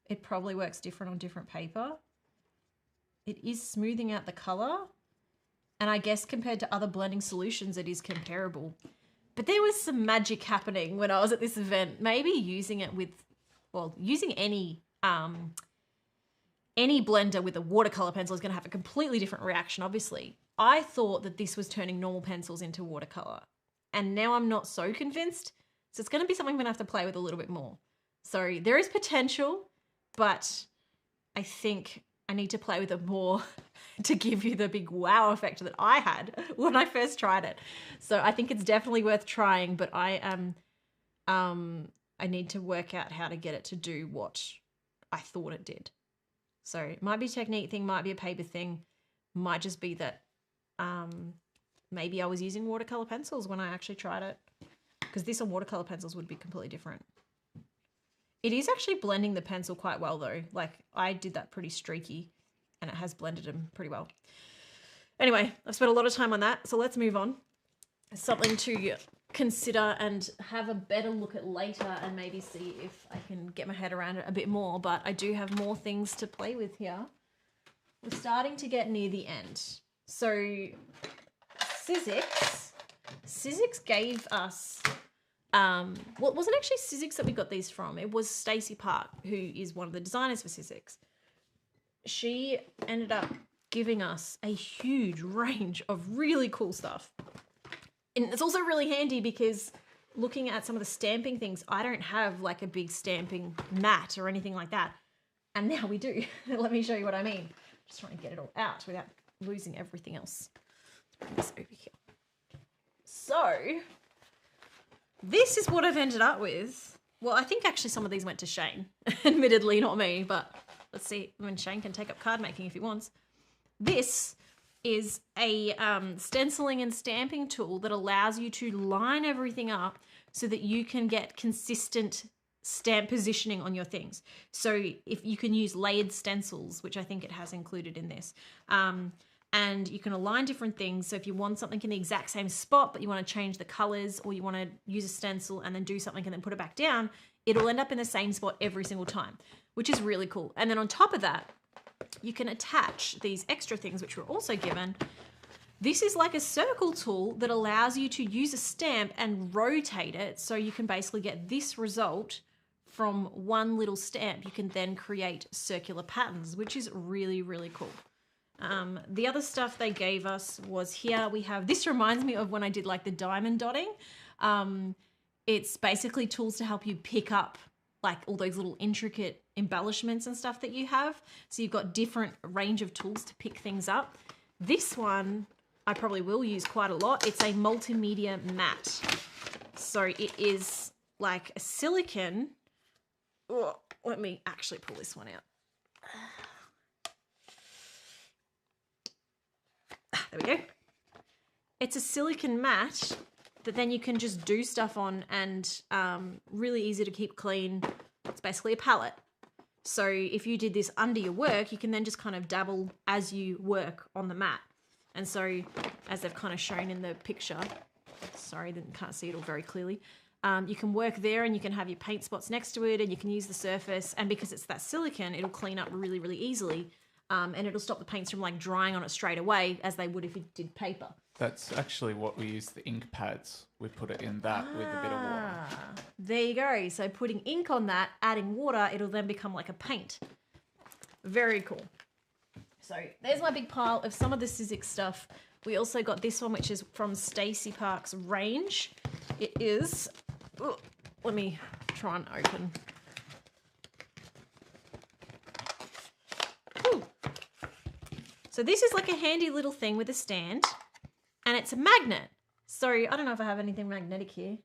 It probably works different on different paper. It is smoothing out the color. And I guess compared to other blending solutions, it is comparable. But there was some magic happening when I was at this event. Maybe using it with, well, using any blender with a watercolor pencil is going to have a completely different reaction, obviously. I thought that this was turning normal pencils into watercolor, and now I'm not so convinced. So it's going to be something I'm going to have to play with a little bit more. So there is potential, but I think I need to play with it more to give you the big wow effect that I had when I first tried it. So I think it's definitely worth trying, but I need to work out how to get it to do what I thought it did. So it might be a technique thing, might be a paper thing, might just be that maybe I was using watercolor pencils when I actually tried it, because this on watercolor pencils would be completely different. It is actually blending the pencil quite well though. Like I did that pretty streaky and it has blended them pretty well. Anyway, I've spent a lot of time on that, so let's move on. Something to consider and have a better look at later and maybe see if I can get my head around it a bit more, but I do have more things to play with here. We're starting to get near the end. So Sizzix gave us, well, it wasn't actually Sizzix that we got these from. It was Stacey Park, who is one of the designers for Sizzix. She ended up giving us a huge range of really cool stuff. And it's also really handy because looking at some of the stamping things, I don't have like a big stamping mat or anything like that. And now we do. Let me show you what I mean. Just trying to get it all out without losing everything else. Let's bring this over here. So this is what I've ended up with. Well, I think actually some of these went to Shane, admittedly not me, but let's see when Shane can take up card making if he wants. This is a stenciling and stamping tool that allows you to line everything up so that you can get consistent stamp positioning on your things. So if you can use layered stencils, which I think it has included in this, and you can align different things. So if you want something in the exact same spot, but you want to change the colors, or you want to use a stencil and then do something and then put it back down, it'll end up in the same spot every single time, which is really cool. And then on top of that, you can attach these extra things, which we're also given. This is like a circle tool that allows you to use a stamp and rotate it, so you can basically get this result from one little stamp. You can then create circular patterns, which is really, really cool. The other stuff they gave us was here we have, this reminds me of when I did like the diamond dotting. It's basically tools to help you pick up like all those little intricate embellishments and stuff that you have. So you've got different range of tools to pick things up. This one I probably will use quite a lot. It's a multimedia mat. So it is like a silicone. Oh, let me actually pull this one out. There we go. It's a silicone mat that then you can just do stuff on, and really easy to keep clean. It's basically a palette. So if you did this under your work, you can then just kind of dabble as you work on the mat. And so as they've kind of shown in the picture, sorry, can't see it all very clearly. You can work there and you can have your paint spots next to it and you can use the surface. And because it's that silicone, it'll clean up really, really easily. And it'll stop the paints from like drying on it straight away as they would if you did paper. That's actually what we use, the ink pads. We put it in that with a bit of water. There you go. So putting ink on that, adding water, it'll then become like a paint. Very cool. So there's my big pile of some of the Sizzix stuff. We also got this one, which is from Stacey Park's range. It is, let me try and open. Ooh. So this is like a handy little thing with a stand, and it's a magnet. So I don't know if I have anything magnetic here.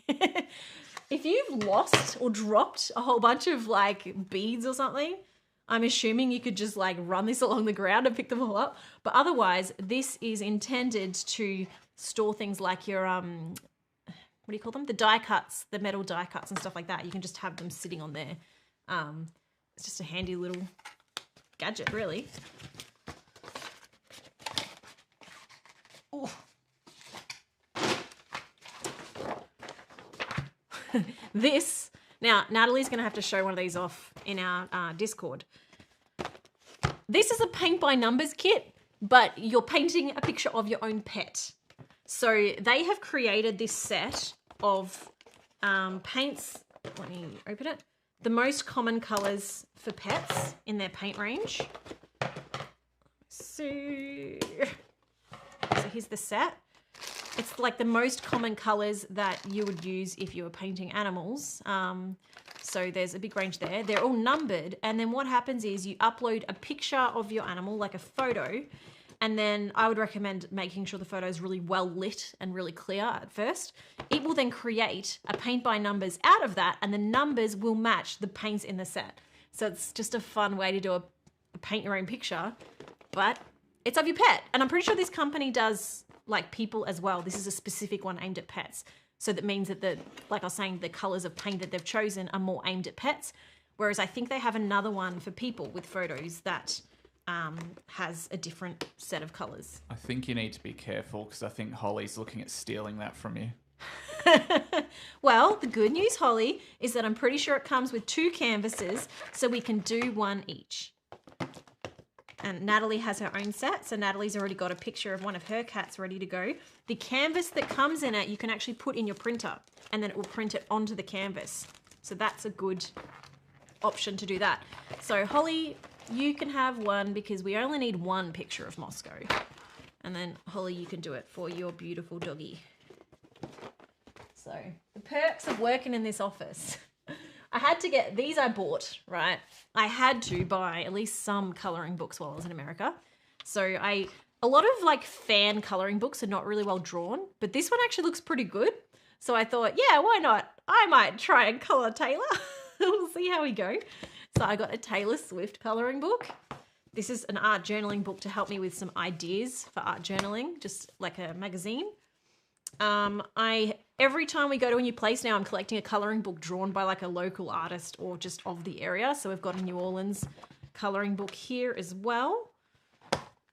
If you've lost or dropped a whole bunch of like beads or something, I'm assuming you could just like run this along the ground and pick them all up. But otherwise, this is intended to store things like your, what do you call them? The die cuts, the metal die cuts and stuff like that. You can just have them sitting on there. It's just a handy little gadget, really. Ooh. This, now Natalie's going to have to show one of these off in our Discord. This is a paint by numbers kit, but you're painting a picture of your own pet. So they have created this set of paints. Let me open it. The most common colors for pets in their paint range. So here's the set. It's like the most common colors that you would use if you were painting animals. So there's a big range there. They're all numbered. And then what happens is you upload a picture of your animal, like a photo. And then I would recommend making sure the photo is really well lit and really clear at first. It will then create a paint by numbers out of that, and the numbers will match the paints in the set. So it's just a fun way to do a paint your own picture, but it's of your pet. And I'm pretty sure this company does like people as well. This is a specific one aimed at pets. So that means that like I was saying, the colors of paint that they've chosen are more aimed at pets. Whereas I think they have another one for people with photos that has a different set of colors. I think you need to be careful because I think Holly's looking at stealing that from you. Well, the good news, Holly, is that I'm pretty sure it comes with 2 canvases, so we can do one each. And Natalie has her own set, so Natalie's already got a picture of one of her cats ready to go. The canvas that comes in it, you can actually put in your printer, and then it will print it onto the canvas. So that's a good option to do that. So Holly, you can have one because we only need one picture of Moscow. And then Holly, you can do it for your beautiful doggy. So the perks of working in this office. I had to get, these I bought, right? I had to buy at least some coloring books while I was in America. So a lot of like fan coloring books are not really well drawn, but this one actually looks pretty good. So I thought, yeah, why not? I might try and color Taylor. We'll see how we go. So I got a Taylor Swift coloring book. This is an art journaling book to help me with some ideas for art journaling, just like a magazine. Every time we go to a new place now, I'm collecting a coloring book drawn by like a local artist or just of the area. So we've got a New Orleans coloring book here as well.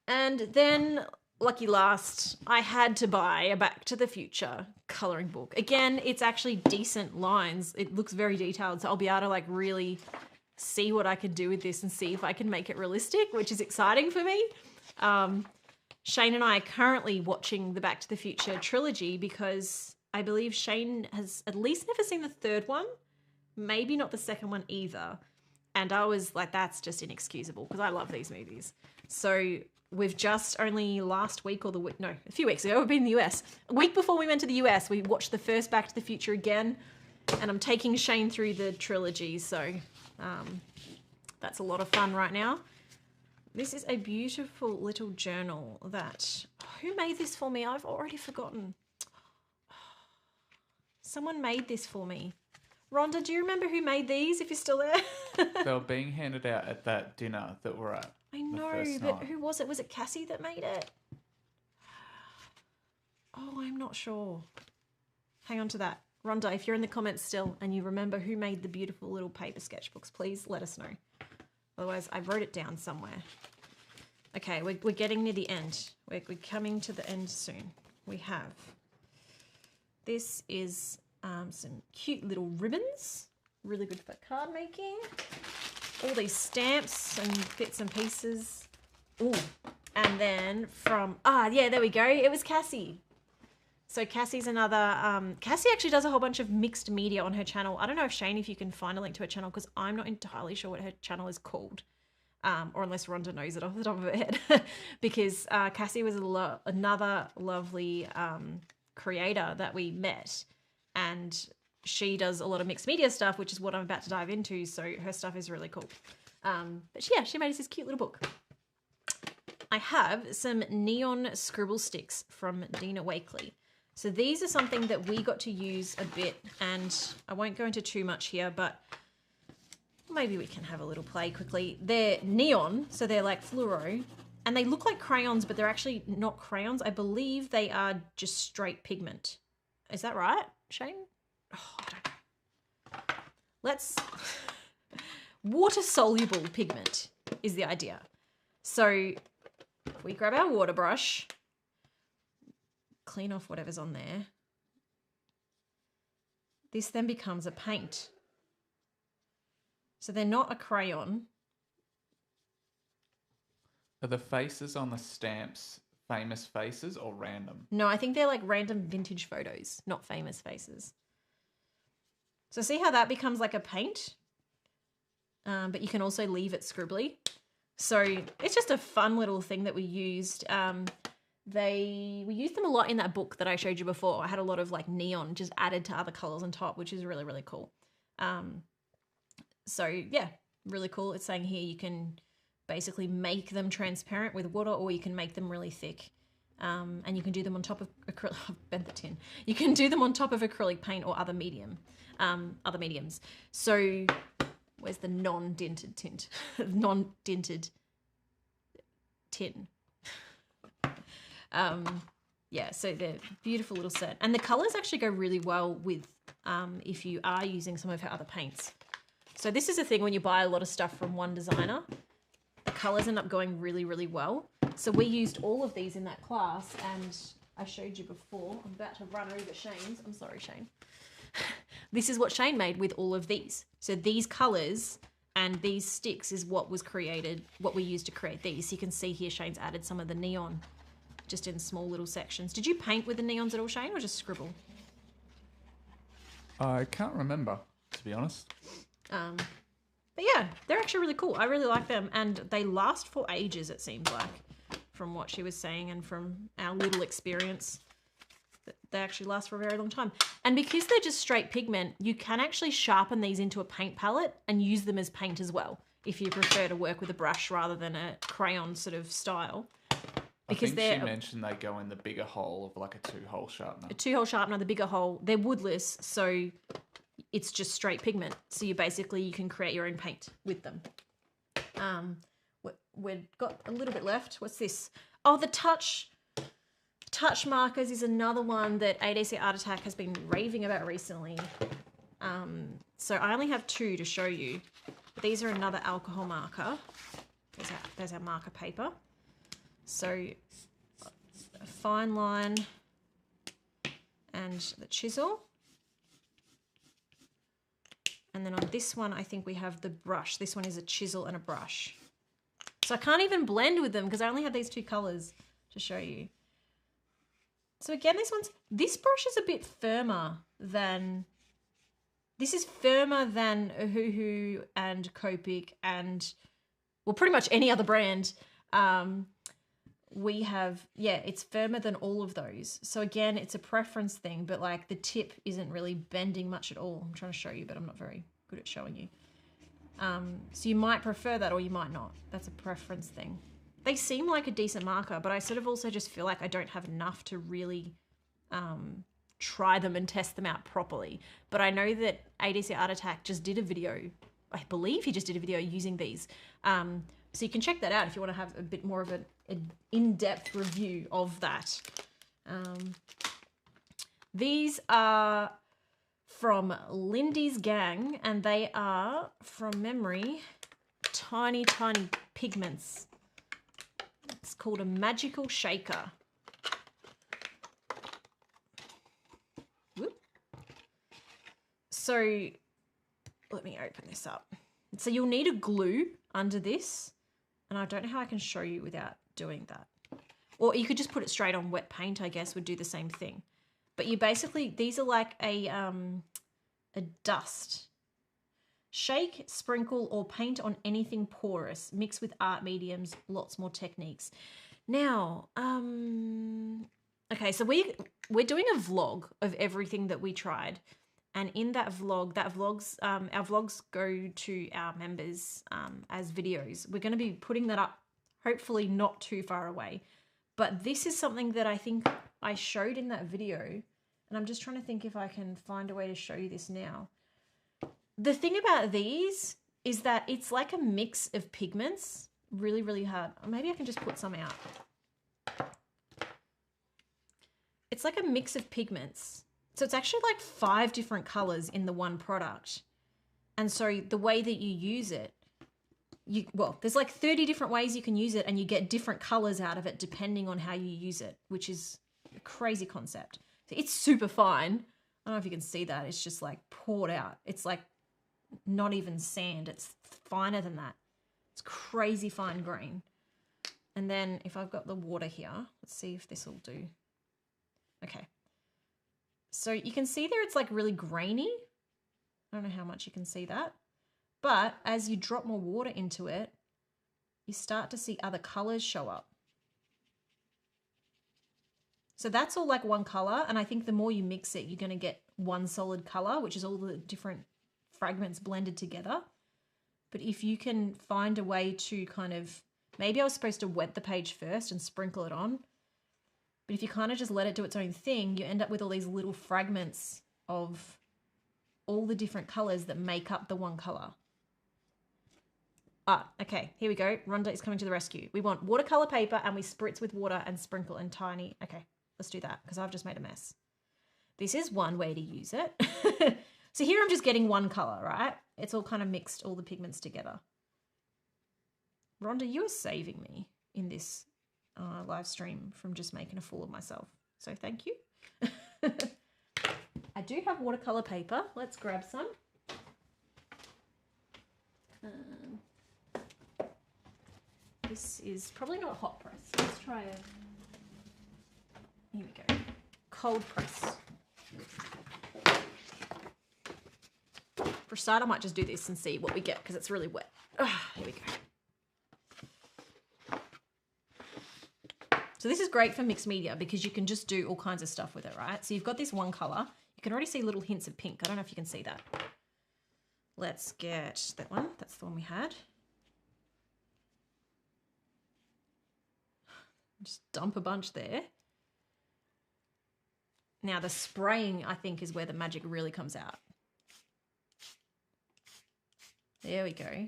And then lucky last, I had to buy a Back to the Future coloring book. Again, it's actually decent lines. It looks very detailed, so I'll be able to like really see what I can do with this and see if I can make it realistic, which is exciting for me. Shane and I are currently watching the Back to the Future trilogy because I believe Shane has at least never seen the third one, maybe not the second one either. And I was like, that's just inexcusable because I love these movies. So we've just only last week or a few weeks ago, we've been in the US. A week before we went to the US, we watched the first Back to the Future again, and I'm taking Shane through the trilogy. So that's a lot of fun right now. This is a beautiful little journal that, who made this for me? I've already forgotten. Someone made this for me. Rhonda, do you remember who made these, if you're still there? They were being handed out at that dinner that we're at. I know, but who was it? Was it Cassie that made it? Oh, I'm not sure. Hang on to that. Rhonda, if you're in the comments still and you remember who made the beautiful little paper sketchbooks, please let us know. Otherwise, I wrote it down somewhere. Okay, we're getting near the end. We're coming to the end soon. We have... This is some cute little ribbons. Really good for card making. All these stamps and bits and pieces. Ooh, and then from... yeah, there we go. It was Cassie. So Cassie's another... Cassie actually does a whole bunch of mixed media on her channel. I don't know if Shane, if you can find a link to her channel, because I'm not entirely sure what her channel is called. Or unless Rhonda knows it off the top of her head. Because Cassie was another lovely creator that we met. And she does a lot of mixed media stuff, which is what I'm about to dive into. So her stuff is really cool. But yeah, she made us this cute little book. I have some neon scribble sticks from Dina Wakley. So these are something that we got to use a bit, and I won't go into too much here, but maybe we can have a little play quickly. They're neon, so they're like fluoro, and they look like crayons, but they're actually not crayons. I believe they are just straight pigment. Is that right, Shane? Oh, I don't know. Let's... Water-soluble pigment is the idea. So if we grab our water brush, clean off whatever's on there, this then becomes a paint. So they're not a crayon. Are the faces on the stamps famous faces or random? No, I think they're like random vintage photos, not famous faces. So see how that becomes like a paint? But you can also leave it scribbly. So it's just a fun little thing that we used. We used them a lot in that book that I showed you before. I had a lot of like neon just added to other colors on top, which is really, really cool. So yeah, really cool. It's saying here you can basically make them transparent with water, or you can make them really thick. And you can do them on top of acrylic. I've bent the tin. You can do them on top of acrylic paint or other mediums. So where's the non-dinted tint? Non-dinted tin. Yeah, so they're beautiful little set. And the colors actually go really well with if you are using some of her other paints. So this is a thing when you buy a lot of stuff from one designer, the colors end up going really, really well. So we used all of these in that class, and I showed you before. I'm about to run over Shane's. I'm sorry, Shane. This is what Shane made with all of these. So these colors and these sticks is what was created, what we used to create these. So you can see here Shane's added some of the neon just in small little sections. Did you paint with the neons at all, Shane, or just scribble? I can't remember, to be honest. But yeah, they're actually really cool. I really like them, and they last for ages, it seems like, from what she was saying and from our little experience. They actually last for a very long time. And because they're just straight pigment, you can actually sharpen these into a paint palette and use them as paint as well, if you prefer to work with a brush rather than a crayon sort of style. Because I think she mentioned they go in the bigger hole of like a 2-hole sharpener. A 2-hole sharpener, the bigger hole. They're woodless, so it's just straight pigment. So you can create your own paint with them. We've got a little bit left. What's this? Oh, the touch markers is another one that ADC Art Attack has been raving about recently. So I only have 2 to show you. These are another alcohol marker. There's our marker paper. So fine line and the chisel. And then on this one, I think we have the brush. This one is a chisel and a brush. So I can't even blend with them because I only have these two colors to show you. So again, this brush is a bit firmer than, this is firmer than Ohuhu and Copic and, well, pretty much any other brand. We have, yeah, it's firmer than all of those. So again, it's a preference thing, but like the tip isn't really bending much at all. I'm trying to show you, but I'm not very good at showing you. So you might prefer that or you might not. That's a preference thing. They seem like a decent marker, but I sort of also just feel like I don't have enough to really try them and test them out properly. But I know that ADC Art Attack just did a video, I believe he just did a video using these. So you can check that out if you want to have a bit more of an in-depth review of that. These are from Lindy's Gang, and they are, from memory, tiny, tiny pigments. It's called a magical shaker. Whoop. So let me open this up. So you'll need a glue under this, and I don't know how I can show you without doing that. Or you could just put it straight on wet paint, I guess, would do the same thing. But you basically, these are like a dust. Shake, sprinkle, or paint on anything porous. Mix with art mediums, lots more techniques. Now, okay, so we're doing a vlog of everything that we tried. And in that vlog, our vlogs go to our members as videos. We're going to be putting that up, hopefully not too far away. But this is something that I think I showed in that video. And I'm just trying to think if I can find a way to show you this now. The thing about these is that it's like a mix of pigments. Really, really hard. Maybe I can just put some out. It's like a mix of pigments. So it's actually like 5 different colors in the one product. And so the way that you use it, well, there's like 30 different ways you can use it and you get different colors out of it depending on how you use it, which is a crazy concept. So it's super fine. I don't know if you can see that. It's just like poured out. It's like not even sand. It's finer than that. It's crazy fine grain. And then if I've got the water here, let's see if this will do. Okay. So you can see there it's like really grainy. I don't know how much you can see that. But as you drop more water into it, you start to see other colors show up. So that's all like one color. And I think the more you mix it, you're going to get one solid color, which is all the different fragments blended together. But if you can find a way to kind of, maybe I was supposed to wet the page first and sprinkle it on. But if you kind of just let it do its own thing, you end up with all these little fragments of all the different colors that make up the one color. Ah, okay, here we go. Rhonda is coming to the rescue. We want watercolor paper and we spritz with water and sprinkle in tiny. Okay, let's do that because I've just made a mess. This is one way to use it. So here I'm just getting one color, right? It's all kind of mixed, all the pigments together. Rhonda, you are saving me in this live stream from just making a fool of myself. So thank you. I do have watercolor paper. Let's grab some. This is probably not a hot press. Let's try a, here we go, cold press. For a start, I might just do this and see what we get because it's really wet. Here we go. So this is great for mixed media because you can just do all kinds of stuff with it, right? So you've got this one color. You can already see little hints of pink. I don't know if you can see that. Let's get that one. That's the one we had. Just dump a bunch there. Now the spraying, I think, is where the magic really comes out. There we go.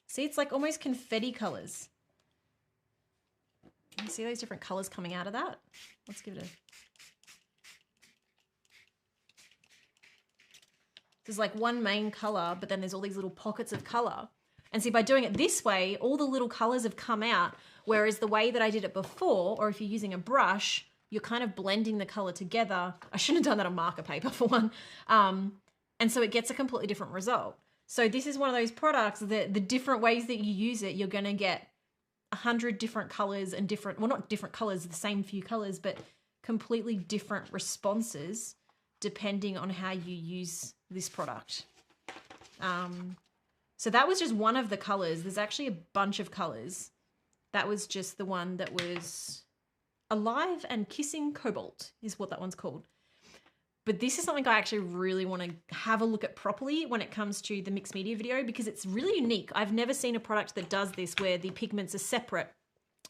See, it's like almost confetti colors. You see those different colors coming out of that? Let's give it a... There's like one main color, but then there's all these little pockets of color. And see, by doing it this way, all the little colors have come out, whereas the way that I did it before, or if you're using a brush, you're kind of blending the color together. I shouldn't have done that on marker paper for one. And so it gets a completely different result. So this is one of those products that the different ways that you use it, you're going to get 100 different colors and different, well, not different colors, the same few colors, but completely different responses depending on how you use this product. So that was just one of the colors. There's actually a bunch of colors. That was just the one that was Alive and Kissing Cobalt is what that one's called. But this is something I actually really want to have a look at properly when it comes to the mixed media video, because it's really unique. I've never seen a product that does this where the pigments are separate,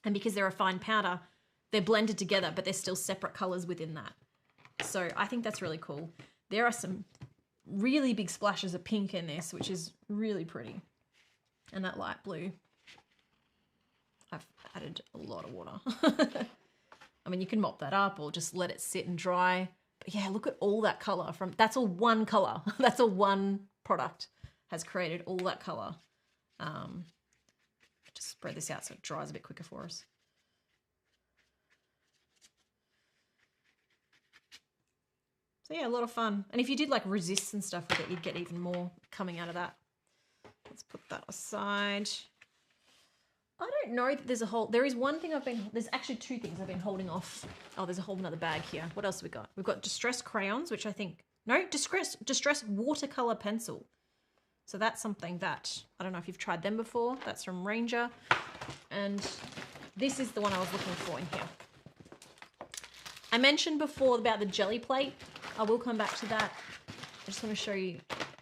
and because they're a fine powder, they're blended together, but they're still separate colors within that. So I think that's really cool. There are some really big splashes of pink in this, which is really pretty. And that light blue. I've added a lot of water. I mean, you can mop that up or just let it sit and dry. But yeah, look at all that color from, that's all one color. That's all one product has created all that color. Just spread this out so it dries a bit quicker for us. So yeah, a lot of fun. And if you did like resists and stuff with it, you'd get even more coming out of that. Let's put that aside. I don't know that there's a whole, there is one thing there's actually two things I've been holding off. Oh, there's a whole another bag here. What else have we got? We've got distress crayons, which I think, no, distress watercolor pencil. So that's something that, I don't know if you've tried them before. That's from Ranger. And this is the one I was looking for in here. I mentioned before about the jelly plate. I will come back to that. I just want to show you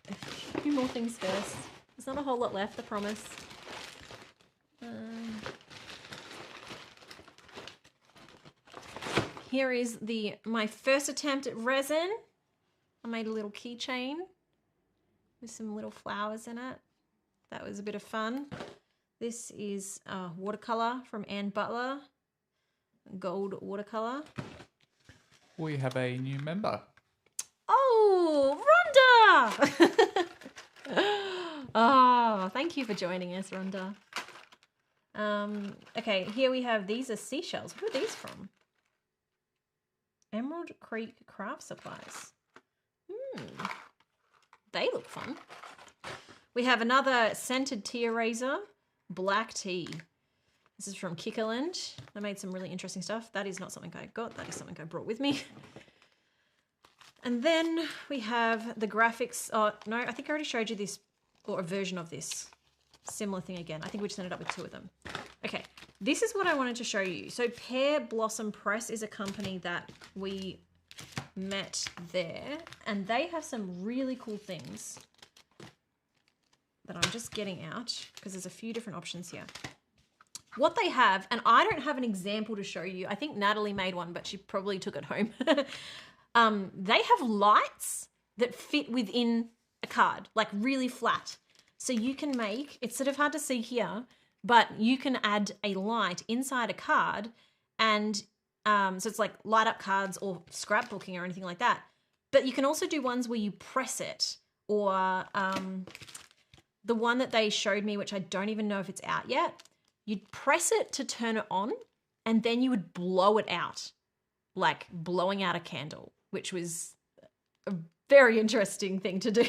a few more things first. There's not a whole lot left, I promise. Here is my first attempt at resin. I made a little keychain with some little flowers in it. That was a bit of fun. This is watercolor from Ann Butler, gold watercolor. We have a new member. Oh, Rhonda! Oh, thank you for joining us, Rhonda. Okay, here we have, these are seashells. Who are these from? Emerald Creek Craft Supplies. They look fun. We have another scented tea eraser, black tea. This is from Kickerland. They made some really interesting stuff. That is not something I got. That is something I brought with me. And then we have the graphics. Oh, no, I think I already showed you this, or a version of this. Similar thing again. I think we just ended up with two of them. Okay, this is what I wanted to show you. So Pear Blossom Press is a company that we met there, and they have some really cool things that I'm just getting out because there's a few different options here. What they have, and I don't have an example to show you. I think Natalie made one, but she probably took it home. They have lights that fit within a card, like really flat. So you can make, it's sort of hard to see here, but you can add a light inside a card, and so it's like light up cards or scrapbooking or anything like that. But you can also do ones where you press it, or the one that they showed me, which I don't even know if it's out yet, you'd press it to turn it on, and then you would blow it out, like blowing out a candle, which was a very interesting thing to do.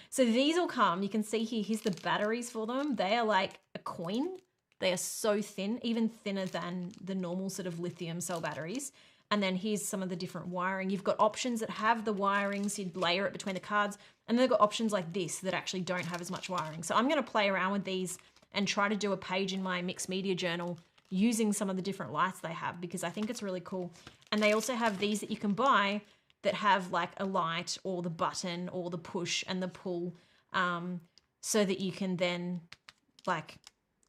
So these will come, you can see here, here's the batteries for them. They are like a coin. They are so thin, even thinner than the normal sort of lithium cell batteries. And then here's some of the different wiring. You've got options that have the wiring, so you'd layer it between the cards. And then they've got options like this that actually don't have as much wiring. So I'm gonna play around with these and try to do a page in my mixed media journal using some of the different lights they have, because I think it's really cool. And they also have these that you can buy that have like a light or the button or the push and the pull, so that you can then like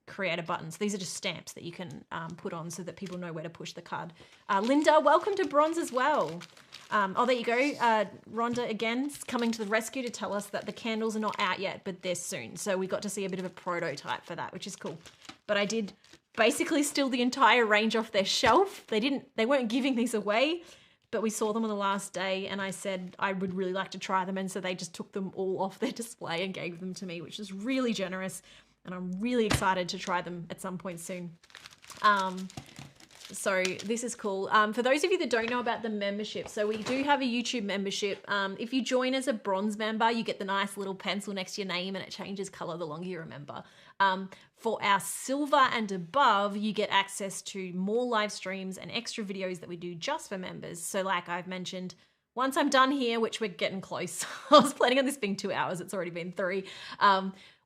create a button. So these are just stamps that you can put on so that people know where to push the card. Linda, welcome to Bronze as well. Oh, there you go. Rhonda again coming to the rescue to tell us that the candles are not out yet, but they're soon. So we got to see a bit of a prototype for that, which is cool. But I did basically steal the entire range off their shelf. They weren't giving these away, but we saw them on the last day and I said I would really like to try them. And so they just took them all off their display and gave them to me, which is really generous. And I'm really excited to try them at some point soon. So this is cool. For those of you that don't know about the membership, so we do have a YouTube membership. If you join as a bronze member, you get the nice little pencil next to your name and it changes color the longer you remember. For our silver and above, you get access to more live streams and extra videos that we do just for members. So like I've mentioned, once I'm done here, which we're getting close, I was planning on this being 2 hours, it's already been 3.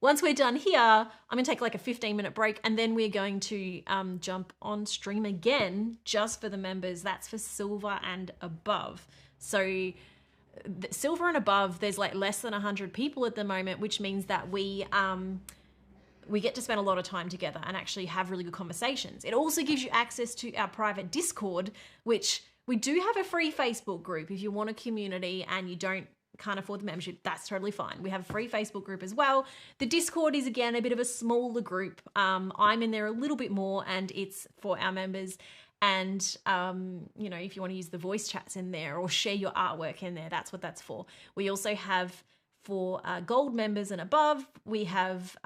Once we're done here, I'm gonna take like a 15-minute break and then we're going to jump on stream again just for the members. That's for silver and above. So silver and above, there's like less than 100 people at the moment, which means that we get to spend a lot of time together and actually have really good conversations. It also gives you access to our private Discord, which we do have a free Facebook group. If you want a community and you can't afford the membership, that's totally fine. We have a free Facebook group as well. The Discord is, again, a bit of a smaller group. I'm in there a little bit more and it's for our members. And, you know, if you want to use the voice chats in there or share your artwork in there, that's what that's for. We also have, for gold members and above, we have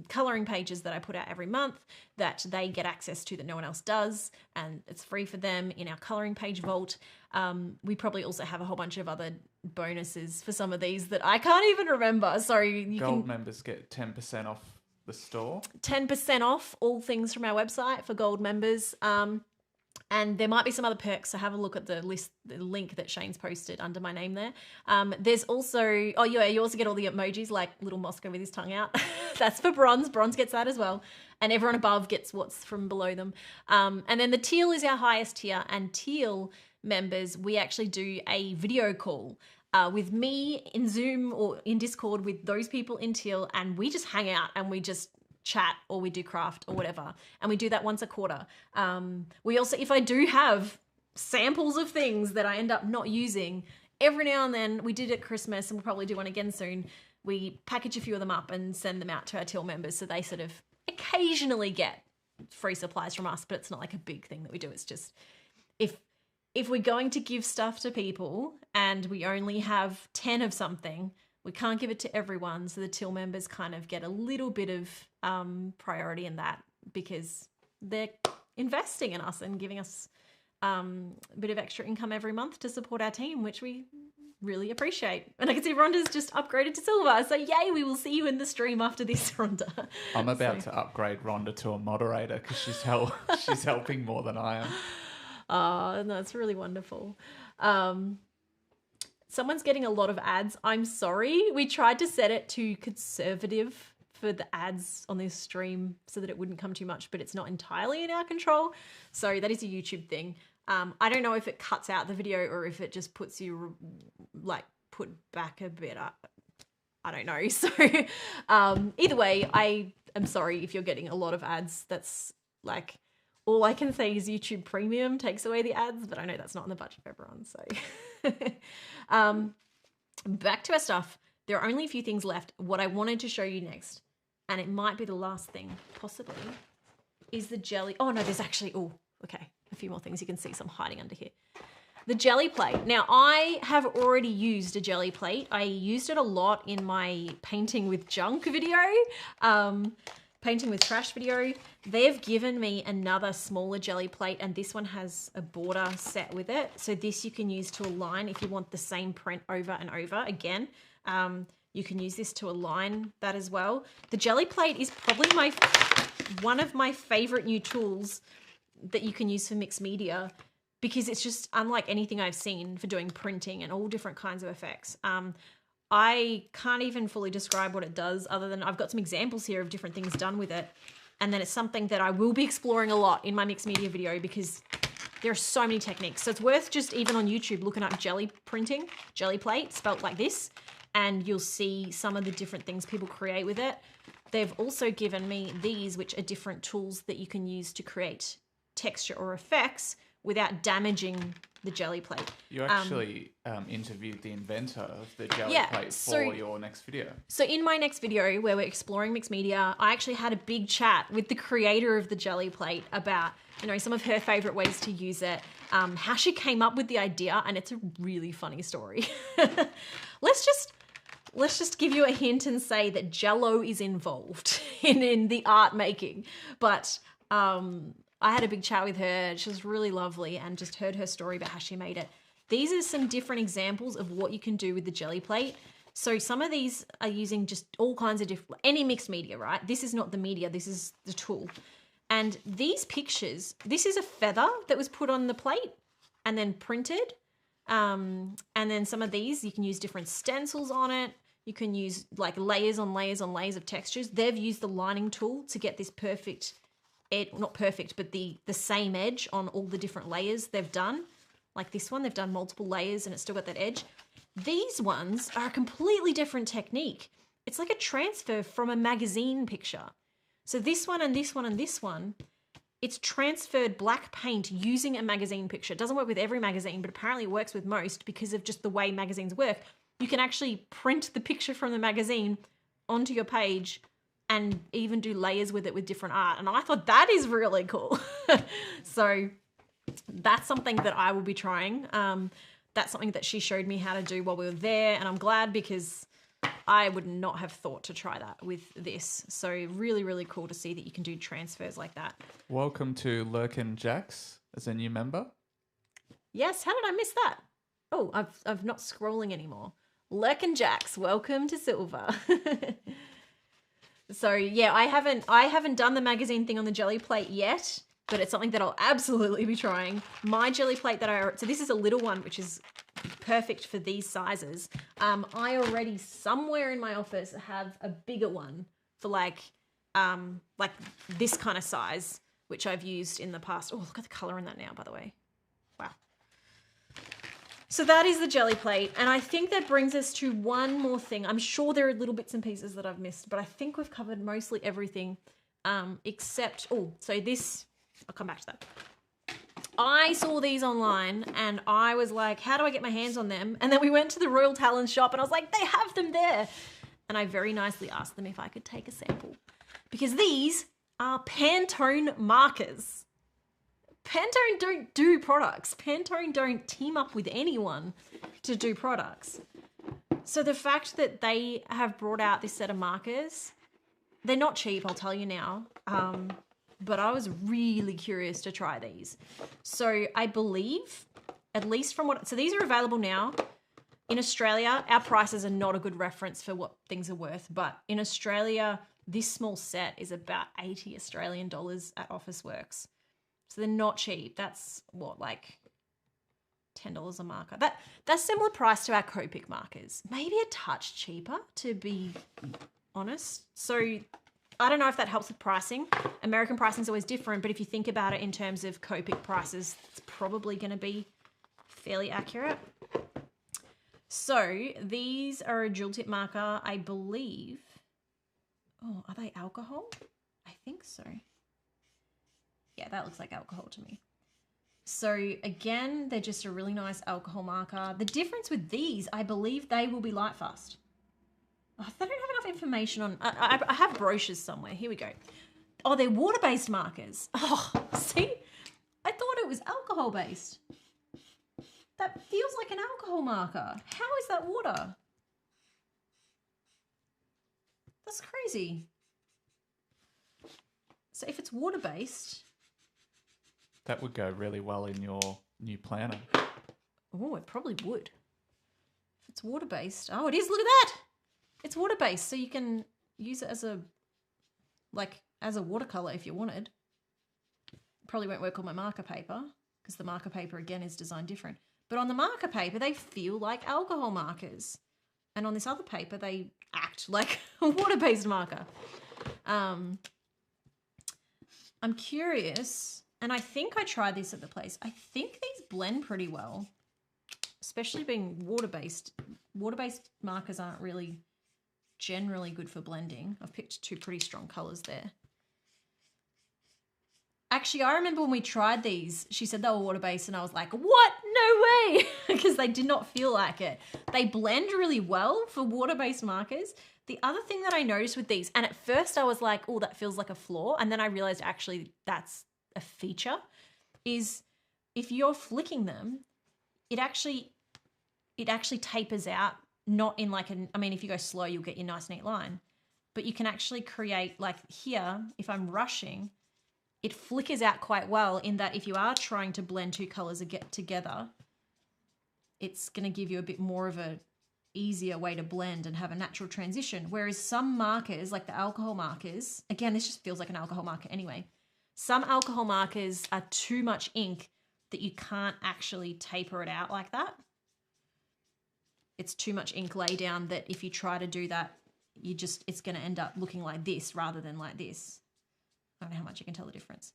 coloring pages that I put out every month that they get access to that no one else does, and it's free for them in our coloring page vault. We probably also have a whole bunch of other bonuses for some of these that I can't even remember. So gold members get 10% off the store. 10% off all things from our website for gold members. And there might be some other perks, so have a look at the link that Shane's posted under my name there. There's also, oh yeah, you also get all the emojis like little Moscow with his tongue out. That's for bronze. Bronze gets that as well. And everyone above gets what's from below them. And then the teal is our highest tier, and teal members, we actually do a video call with me in Zoom or in Discord with those people in teal, and we just hang out and we just chat or we do craft or whatever, and we do that once a quarter. We also, if I do have samples of things that I end up not using, every now and then, we did at Christmas and we'll probably do one again soon, we package a few of them up and send them out to our teal members, so they sort of occasionally get free supplies from us, but it's not like a big thing that we do. It's just if we're going to give stuff to people and we only have 10 of something, we can't give it to everyone, so the teal members kind of get a little bit of priority in that because they're investing in us and giving us a bit of extra income every month to support our team, which we really appreciate. And I can see Rhonda's just upgraded to silver, so yay, we will see you in the stream after this, Rhonda. I'm about to upgrade Rhonda to a moderator because she's helping more than I am. Oh, no, it's really wonderful. Someone's getting a lot of ads. I'm sorry. We tried to set it to conservative for the ads on this stream so that it wouldn't come too much, but it's not entirely in our control. So that is a YouTube thing. I don't know if it cuts out the video or if it just puts you like put back a bit up. I don't know. So either way, I am sorry if you're getting a lot of ads. That's like, all I can say is YouTube Premium takes away the ads, but I know that's not in the budget for everyone. So back to our stuff. There are only a few things left. What I wanted to show you next, and it might be the last thing, possibly, is the jelly. Oh, no, there's actually, oh, okay, a few more things you can see some hiding under here. The jelly plate. Now, I have already used a jelly plate. I used it a lot in my painting with junk video. Painting with trash video. They've given me another smaller jelly plate, and this one has a border set with it. So this you can use to align if you want the same print over and over again. You can use this to align that as well. The jelly plate is probably one of my favorite new tools that you can use for mixed media, because it's just unlike anything I've seen for doing printing and all different kinds of effects. I can't even fully describe what it does, other than I've got some examples here of different things done with it. And then it's something that I will be exploring a lot in my mixed media video because there are so many techniques. So it's worth just even on YouTube looking up jelly printing, jelly plate, spelt like this, and you'll see some of the different things people create with it. They've also given me these, which are different tools that you can use to create texture or effects without damaging the jelly plate. You actually interviewed the inventor of the jelly plate for your next video. So in my next video where we're exploring mixed media, I actually had a big chat with the creator of the jelly plate about, you know, some of her favorite ways to use it, how she came up with the idea, and it's a really funny story. Let's just give you a hint and say that Jello is involved in the art making, but I had a big chat with her. She was really lovely and just heard her story about how she made it. These are some different examples of what you can do with the jelly plate. So some of these are using just all kinds of different, any mixed media, right? This is not the media, this is the tool. And these pictures, this is a feather that was put on the plate and then printed. And then some of these, you can use different stencils on it. You can use like layers on layers on layers of textures. They've used the lining tool to get this perfect, not perfect, but the same edge on all the different layers they've done. Like this one, they've done multiple layers and it's still got that edge. These ones are a completely different technique. It's like a transfer from a magazine picture. So this one and this one and this one, it's transferred black paint using a magazine picture. It doesn't work with every magazine, but apparently it works with most because of just the way magazines work. You can actually print the picture from the magazine onto your page and even do layers with it with different art. And I thought that is really cool. So that's something that I will be trying. That's something that she showed me how to do while we were there. And I'm glad because I would not have thought to try that with this. So really, really cool to see that you can do transfers like that. Welcome to Lurkin Jax as a new member. Yes, how did I miss that? Oh, I've not scrolling anymore. Lurkin Jax, welcome to Silver. So yeah, I haven't done the magazine thing on the jelly plate yet, but it's something that I'll absolutely be trying. My jelly plate so this is a little one, which is perfect for these sizes. I already somewhere in my office have a bigger one for like this kind of size, which I've used in the past. Oh, look at the color in that now, by the way. Wow. So that is the jelly plate. And I think that brings us to one more thing. I'm sure there are little bits and pieces that I've missed, but I think we've covered mostly everything except, so this, I'll come back to that. I saw these online and I was like, how do I get my hands on them? And then we went to the Royal Talon shop and I was like, they have them there. And I very nicely asked them if I could take a sample because these are Pantone markers. Pantone don't do products. Pantone don't team up with anyone to do products. So the fact that they have brought out this set of markers, they're not cheap, I'll tell you now. But I was really curious to try these. So I believe, at least from so these are available now. In Australia, our prices are not a good reference for what things are worth, but in Australia, this small set is about 80 Australian dollars at Officeworks. So they're not cheap. That's what, like $10 a marker. That's similar price to our Copic markers. Maybe a touch cheaper, to be honest. So I don't know if that helps with pricing. American pricing is always different, but if you think about it in terms of Copic prices, it's probably going to be fairly accurate. So these are a dual tip marker, I believe. Oh, are they alcohol? I think so. Yeah, that looks like alcohol to me. So again, they're just a really nice alcohol marker. The difference with these, I believe they will be Lightfast. Oh, they don't have enough information on... I have brochures somewhere. Here we go. Oh, they're water-based markers. Oh, see? I thought it was alcohol-based. That feels like an alcohol marker. How is that water? That's crazy. So if it's water-based... That would go really well in your new planner. Oh, it probably would. If it's water-based... Oh, it is. Look at that. It's water-based, so you can use it as a watercolor if you wanted. Probably won't work on my marker paper because the marker paper, again, is designed different. But on the marker paper, they feel like alcohol markers. And on this other paper, they act like a water-based marker. I'm curious, and I think I tried this at the place. I think these blend pretty well, especially being water-based. Water-based markers aren't really generally good for blending. I've picked two pretty strong colors there. Actually, I remember when we tried these, she said they were water-based and I was like, what? No way! Because they did not feel like it. They blend really well for water-based markers. The other thing that I noticed with these, and at first I was like, oh, that feels like a flaw. And then I realized actually that's a feature, is if you're flicking them, it actually tapers out, not in like I mean, if you go slow, you'll get your nice neat line. But you can actually create, like here, if I'm rushing, it flickers out quite well in that if you are trying to blend two colors together, it's going to give you a bit more of a easier way to blend and have a natural transition. Whereas some markers, like the alcohol markers, again, this just feels like an alcohol marker anyway. Some alcohol markers are too much ink that you can't actually taper it out like that. It's too much ink lay down that if you try to do that, it's going to end up looking like this rather than like this. I don't know how much you can tell the difference.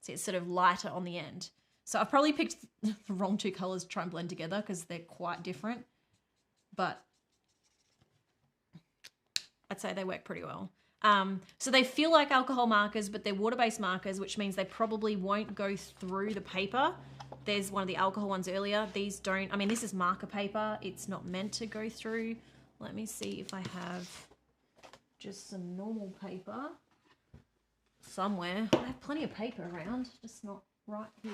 See, it's sort of lighter on the end. So I've probably picked the wrong two colors to try and blend together because they're quite different, but I'd say they work pretty well. So they feel like alcohol markers, but they're water-based markers, which means they probably won't go through the paper. There's one of the alcohol ones earlier. These don't, I mean, this is marker paper. It's not meant to go through. Let me see if I have just some normal paper somewhere. I have plenty of paper around, just not right here.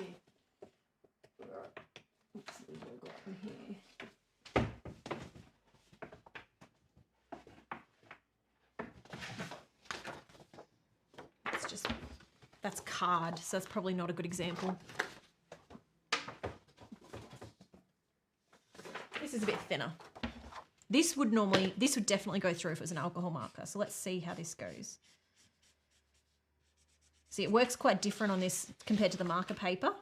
Let's see what I've got from here. That's card, so that's probably not a good example. This is a bit thinner. This would definitely go through if it was an alcohol marker. So let's see how this goes. See, it works quite different on this compared to the marker paper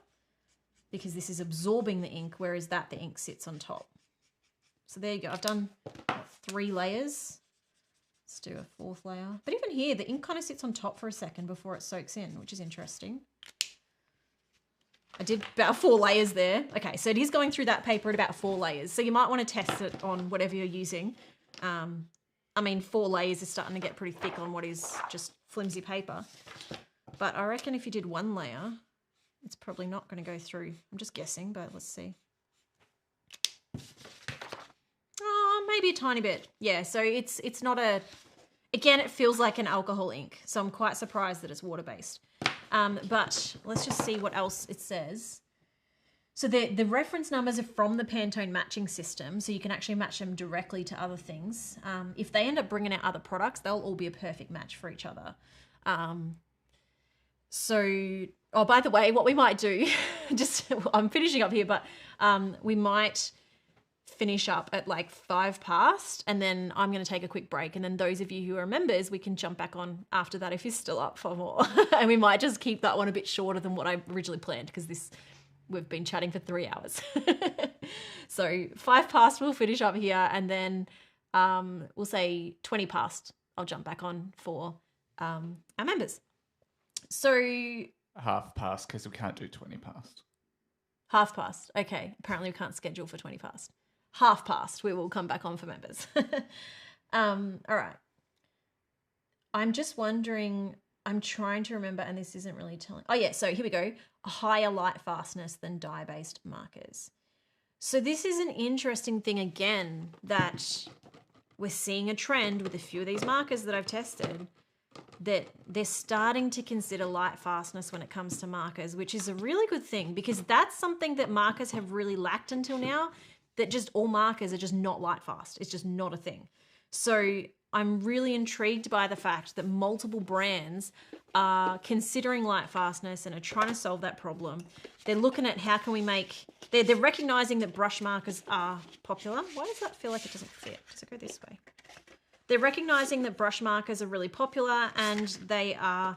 because this is absorbing the ink, whereas the ink sits on top. So there you go. I've done 3 layers. Let's do a 4th layer. But even here, the ink kind of sits on top for a second before it soaks in, which is interesting. I did about 4 layers there. Okay, so it is going through that paper at about 4 layers. So you might want to test it on whatever you're using. I mean, 4 layers is starting to get pretty thick on what is just flimsy paper. But I reckon if you did 1 layer, it's probably not going to go through. I'm just guessing, but let's see. Oh, maybe a tiny bit. Yeah, so it's not a... Again, it feels like an alcohol ink, so I'm quite surprised that it's water-based. But let's just see what else it says. So the reference numbers are from the Pantone matching system, so you can actually match them directly to other things. If they end up bringing out other products, they'll all be a perfect match for each other. Oh, by the way, what we might do, I'm finishing up here, but we might finish up at like 5 past, and then I'm going to take a quick break, and then those of you who are members, we can jump back on after that if you're still up for more. And we might just keep that one a bit shorter than what I originally planned, because we've been chatting for 3 hours. So 5 past we'll finish up here, and then we'll say 20 past I'll jump back on for our members. So half past, because we can't do 20 past. Half past. Okay. Apparently we can't schedule for 20 past. Half past, we will come back on for members. All right. I'm just wondering, I'm trying to remember, and this isn't really telling. Oh yeah, so here we go. A higher light fastness than dye-based markers. So this is an interesting thing again, that we're seeing a trend with a few of these markers that I've tested, that they're starting to consider light fastness when it comes to markers, which is a really good thing, because that's something that markers have really lacked until now, that just all markers are just not light fast. It's just not a thing. So I'm really intrigued by the fact that multiple brands are considering light fastness and are trying to solve that problem. They're looking at how can we make, they're recognizing that brush markers are popular. Why does that feel like it doesn't fit? Does it go this way? They're recognizing that brush markers are really popular, and they are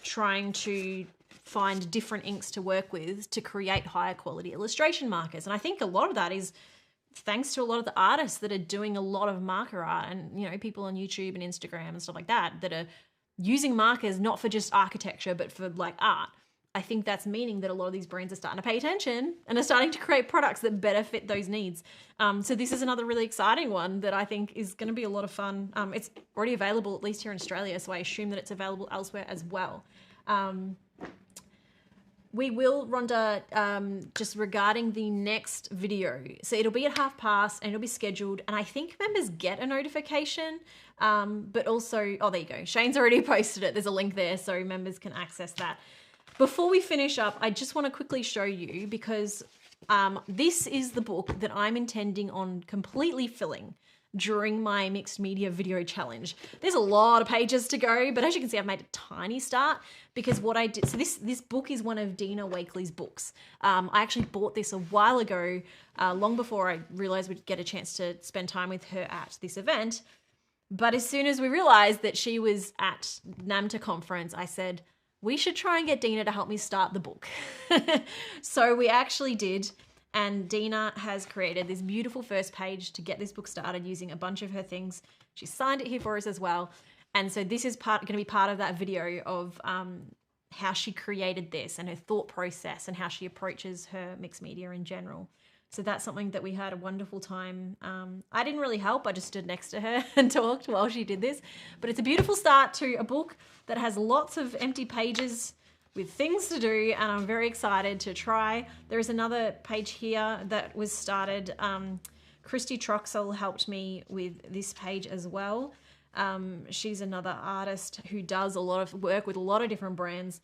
trying to find different inks to work with to create higher quality illustration markers. And I think a lot of that is thanks to a lot of the artists that are doing a lot of marker art, and, you know, people on YouTube and Instagram and stuff like that, that are using markers not for just architecture, but for like art. I think that's meaning that a lot of these brands are starting to pay attention and are starting to create products that better fit those needs. So this is another really exciting one that I think is going to be a lot of fun. It's already available, at least here in Australia, so I assume that it's available elsewhere as well. We will, Rhonda, just regarding the next video. So it'll be at half past and it'll be scheduled. And I think members get a notification, but also, oh, there you go. Shane's already posted it. There's a link there so members can access that. Before we finish up, I just want to quickly show you, because this is the book that I'm intending on completely filling. during my mixed media video challenge. There's a lot of pages to go, but as you can see, I've made a tiny start because what I did, so this book is one of Dina Wakley's books. I actually bought this a while ago, long before I realized we'd get a chance to spend time with her at this event. But as soon as we realized that she was at NAMTA conference, I said, we should try and get Dina to help me start the book. So we actually did. And Dina has created this beautiful first page to get this book started using a bunch of her things. She signed it here for us as well. And so this is going to be part of that video of how she created this and her thought process and how she approaches her mixed media in general. So that's something that we had a wonderful time. I didn't really help. I just stood next to her and talked while she did this. But it's a beautiful start to a book that has lots of empty pages with things to do, and I'm very excited to try. There is another page here that was started. Christy Troxell helped me with this page as well. She's another artist who does a lot of work with a lot of different brands.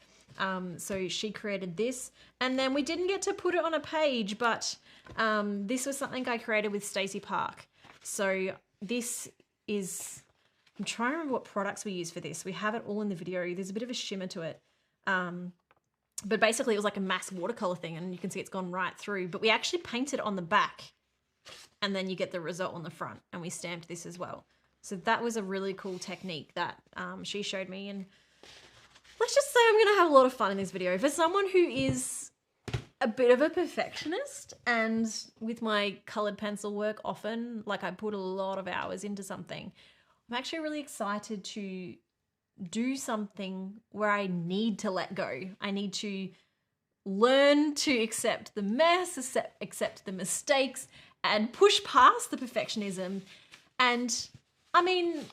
So she created this, and then we didn't get to put it on a page, but this was something I created with Stacey Park. So this is, I'm trying to remember what products we use for this. We have it all in the video. There's a bit of a shimmer to it. But basically it was like a mass watercolor thing, and you can see it's gone right through, but we actually painted on the back and then you get the result on the front, and we stamped this as well. So that was a really cool technique that she showed me, and let's just say I'm going to have a lot of fun in this video. For someone who is a bit of a perfectionist, and with my colored pencil work often, like I put a lot of hours into something, I'm actually really excited to do something where I need to let go. I need to learn to accept the mess, accept the mistakes, and push past the perfectionism. And I mean,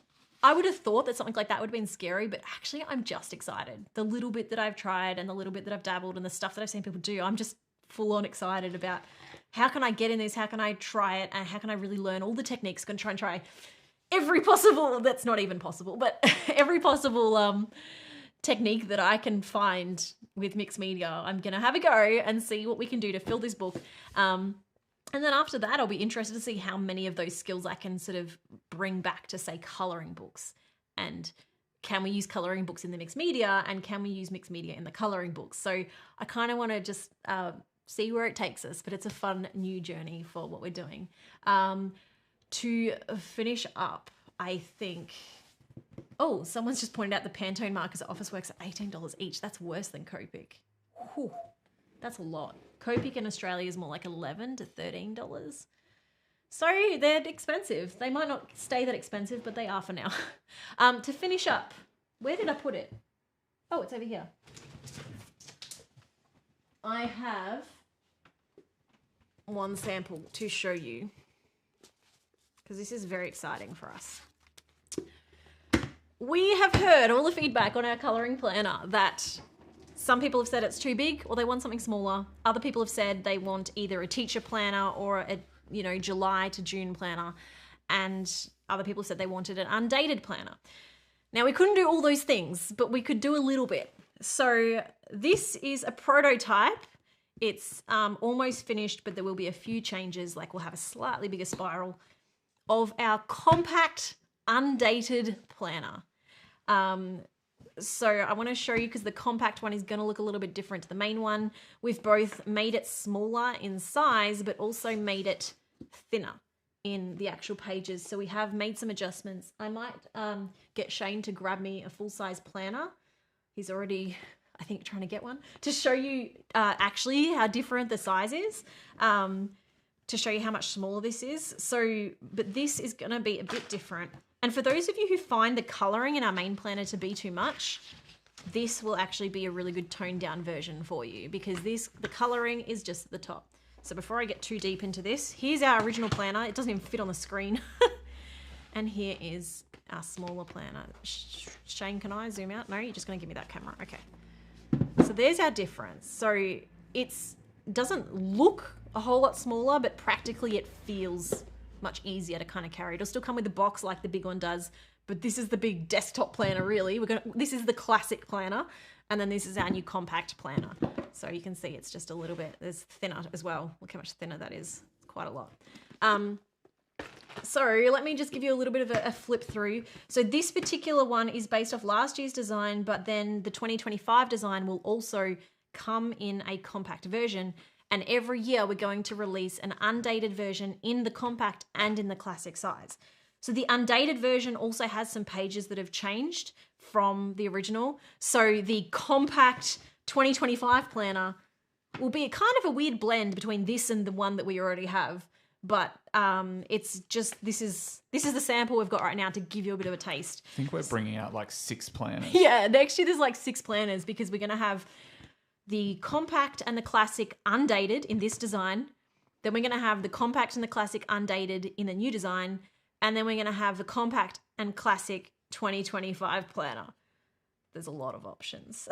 I would have thought that something like that would have been scary, but actually I'm just excited. The little bit that I've tried and the little bit that I've dabbled and the stuff that I've seen people do, I'm just full on excited about how can I get in this, how can I try it, and how can I really learn all the techniques. I'm going to try every possible, that's not even possible, but every possible technique that I can find with mixed media. I'm going to have a go and see what we can do to fill this book. And then after that, I'll be interested to see how many of those skills I can sort of bring back to, say, colouring books. And can we use colouring books in the mixed media, and can we use mixed media in the colouring books? So I kind of want to just see where it takes us, but it's a fun new journey for what we're doing. To finish up, I think, oh, someone's just pointed out the Pantone markers at Officeworks are $18 each. That's worse than Copic. Whew, that's a lot. Copic in Australia is more like $11 to $13. So they're expensive. They might not stay that expensive, but they are for now. To finish up, where did I put it? Oh, it's over here. I have one sample to show you, because this is very exciting for us. We have heard all the feedback on our colouring planner that some people have said it's too big or they want something smaller. Other people have said they want either a teacher planner or a, you know, July to June planner. And other people said they wanted an undated planner. Now, we couldn't do all those things, but we could do a little bit. So this is a prototype. It's almost finished, but there will be a few changes. Like we'll have a slightly bigger spiral of our compact, undated planner. So I want to show you, because the compact one is going to look a little bit different to the main one. We've both made it smaller in size, but also made it thinner in the actual pages. So we have made some adjustments. I might get Shane to grab me a full-size planner. He's already, I think, trying to get one to show you actually how different the size is. To show you how much smaller this is. So, but this is going to be a bit different. And for those of you who find the colouring in our main planner to be too much, this will actually be a really good toned down version for you, because the colouring is just at the top. So before I get too deep into this, here's our original planner. It doesn't even fit on the screen. And here is our smaller planner. Shane, can I zoom out? No, you're just going to give me that camera. Okay. So there's our difference. So it doesn't look a whole lot smaller, but practically it feels much easier to kind of carry. It'll still come with the box like the big one does, but this is the big desktop planner, really. This is the classic planner, and then this is our new compact planner. So you can see it's just a little bit, there's thinner as well. Look how much thinner that is. It's quite a lot. So let me just give you a little bit of a flip through. So this particular one is based off last year's design, but then the 2025 design will also come in a compact version. And every year we're going to release an undated version in the compact and in the classic size. So the undated version also has some pages that have changed from the original. So the compact 2025 planner will be a kind of a weird blend between this and the one that we already have. But it's just, this is the sample we've got right now to give you a bit of a taste. I think we're bringing out like 6 planners. Yeah, next year there's like 6 planners because we're going to have the compact and the classic undated in this design. Then we're going to have the compact and the classic undated in the new design. And then we're going to have the compact and classic 2025 planner. There's a lot of options.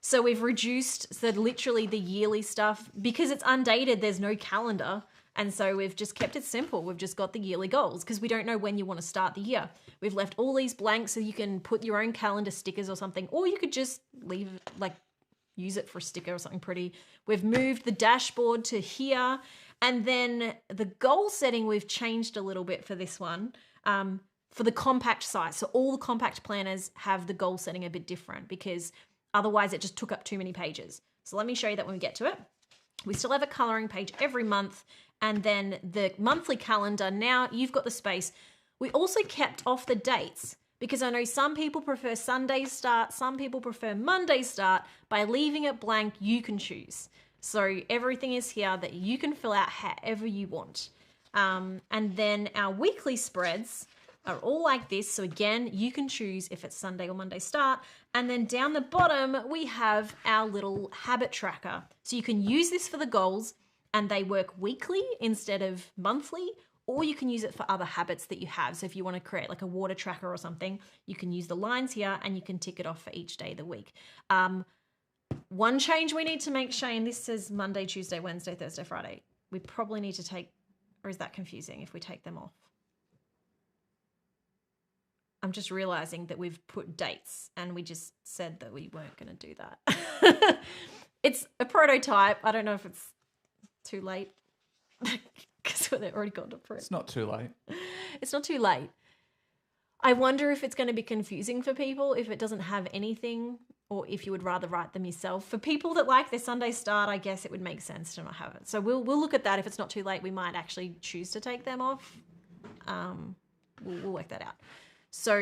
So we've reduced, so literally the yearly stuff, because it's undated, there's no calendar. And so we've just kept it simple. We've just got the yearly goals because we don't know when you want to start the year. We've left all these blank so you can put your own calendar stickers or something, or you could just leave, like use it for a sticker or something pretty. We've moved the dashboard to here. And then the goal setting, we've changed a little bit for this one. For the compact size. So all the compact planners have the goal setting a bit different because otherwise it just took up too many pages. So let me show you that when we get to it. We still have a coloring page every month, and then the monthly calendar. Now you've got the space. We also kept off the dates because I know some people prefer Sunday start, some people prefer Monday start. By leaving it blank, you can choose. So everything is here that you can fill out however you want. And then our weekly spreads are all like this. So again, you can choose if it's Sunday or Monday start. And then down the bottom, we have our little habit tracker. So you can use this for the goals and they work weekly instead of monthly, or you can use it for other habits that you have. So if you want to create like a water tracker or something, you can use the lines here and you can tick it off for each day of the week. One change we need to make, Shane, this says Monday, Tuesday, Wednesday, Thursday, Friday. We probably need to take, or is that confusing if we take them off? I'm just realizing that we've put dates and we just said that we weren't going to do that. It's a prototype. I don't know if it's too late because they've already gone to print. It's not too late. It's not too late. I wonder if it's going to be confusing for people if it doesn't have anything, or if you would rather write them yourself. For people that like their Sunday start, I guess it would make sense to not have it. So we'll look at that. If it's not too late, we might actually choose to take them off. We'll work that out. So,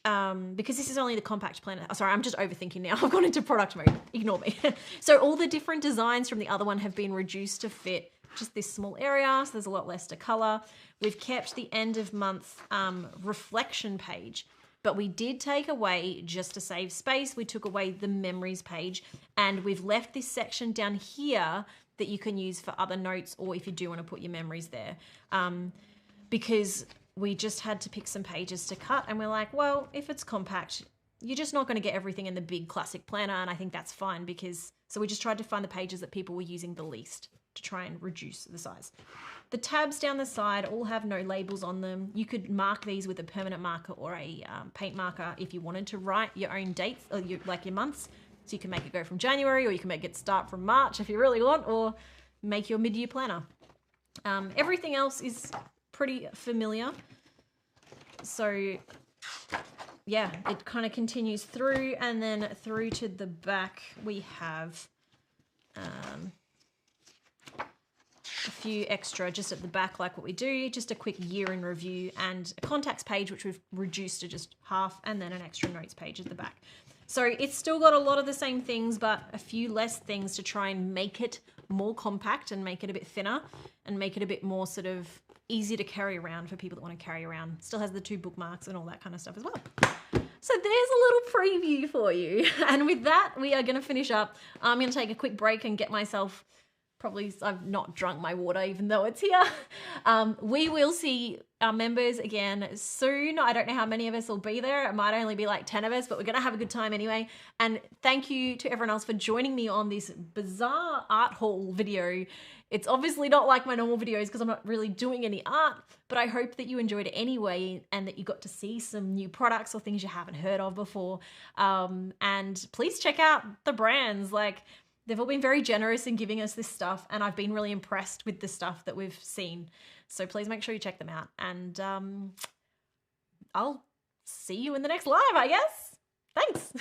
because this is only the compact planner. Oh, sorry, I'm just overthinking now. I've gone into product mode. Ignore me. So all the different designs from the other one have been reduced to fit just this small area. So there's a lot less to color. We've kept the end of month reflection page, but we did take away, just to save space, we took away the memories page, and we've left this section down here that you can use for other notes, or if you do want to put your memories there, because we just had to pick some pages to cut, and we're like, well, if it's compact, you're just not going to get everything in the big classic planner, and I think that's fine because, so we just tried to find the pages that people were using the least to try and reduce the size. The tabs down the side all have no labels on them. You could mark these with a permanent marker or a paint marker if you wanted to write your own dates, or your months. So you can make it go from January, or you can make it start from March if you really want, or make your mid-year planner. Everything else is pretty familiar. So yeah, it kind of continues through, and then through to the back we have a few extra just at the back, like what we do, just a quick year in review, and a contacts page which we've reduced to just half, and then an extra notes page at the back. So it's still got a lot of the same things, but a few less things to try and make it more compact and make it a bit thinner and make it a bit more sort of easy to carry around for people that want to carry around. Still has the 2 bookmarks and all that kind of stuff as well. So there's a little preview for you. And with that, we are going to finish up. I'm going to take a quick break and get myself, probably, I've not drunk my water even though it's here. We will see our members again soon. I don't know how many of us will be there. It might only be like 10 of us, but we're going to have a good time anyway. And thank you to everyone else for joining me on this bizarre art haul video. It's obviously not like my normal videos because I'm not really doing any art, but I hope that you enjoyed it anyway and that you got to see some new products or things you haven't heard of before. And please check out the brands. Like, they've all been very generous in giving us this stuff, and I've been really impressed with the stuff that we've seen. So please make sure you check them out. And I'll see you in the next live, I guess. Thanks.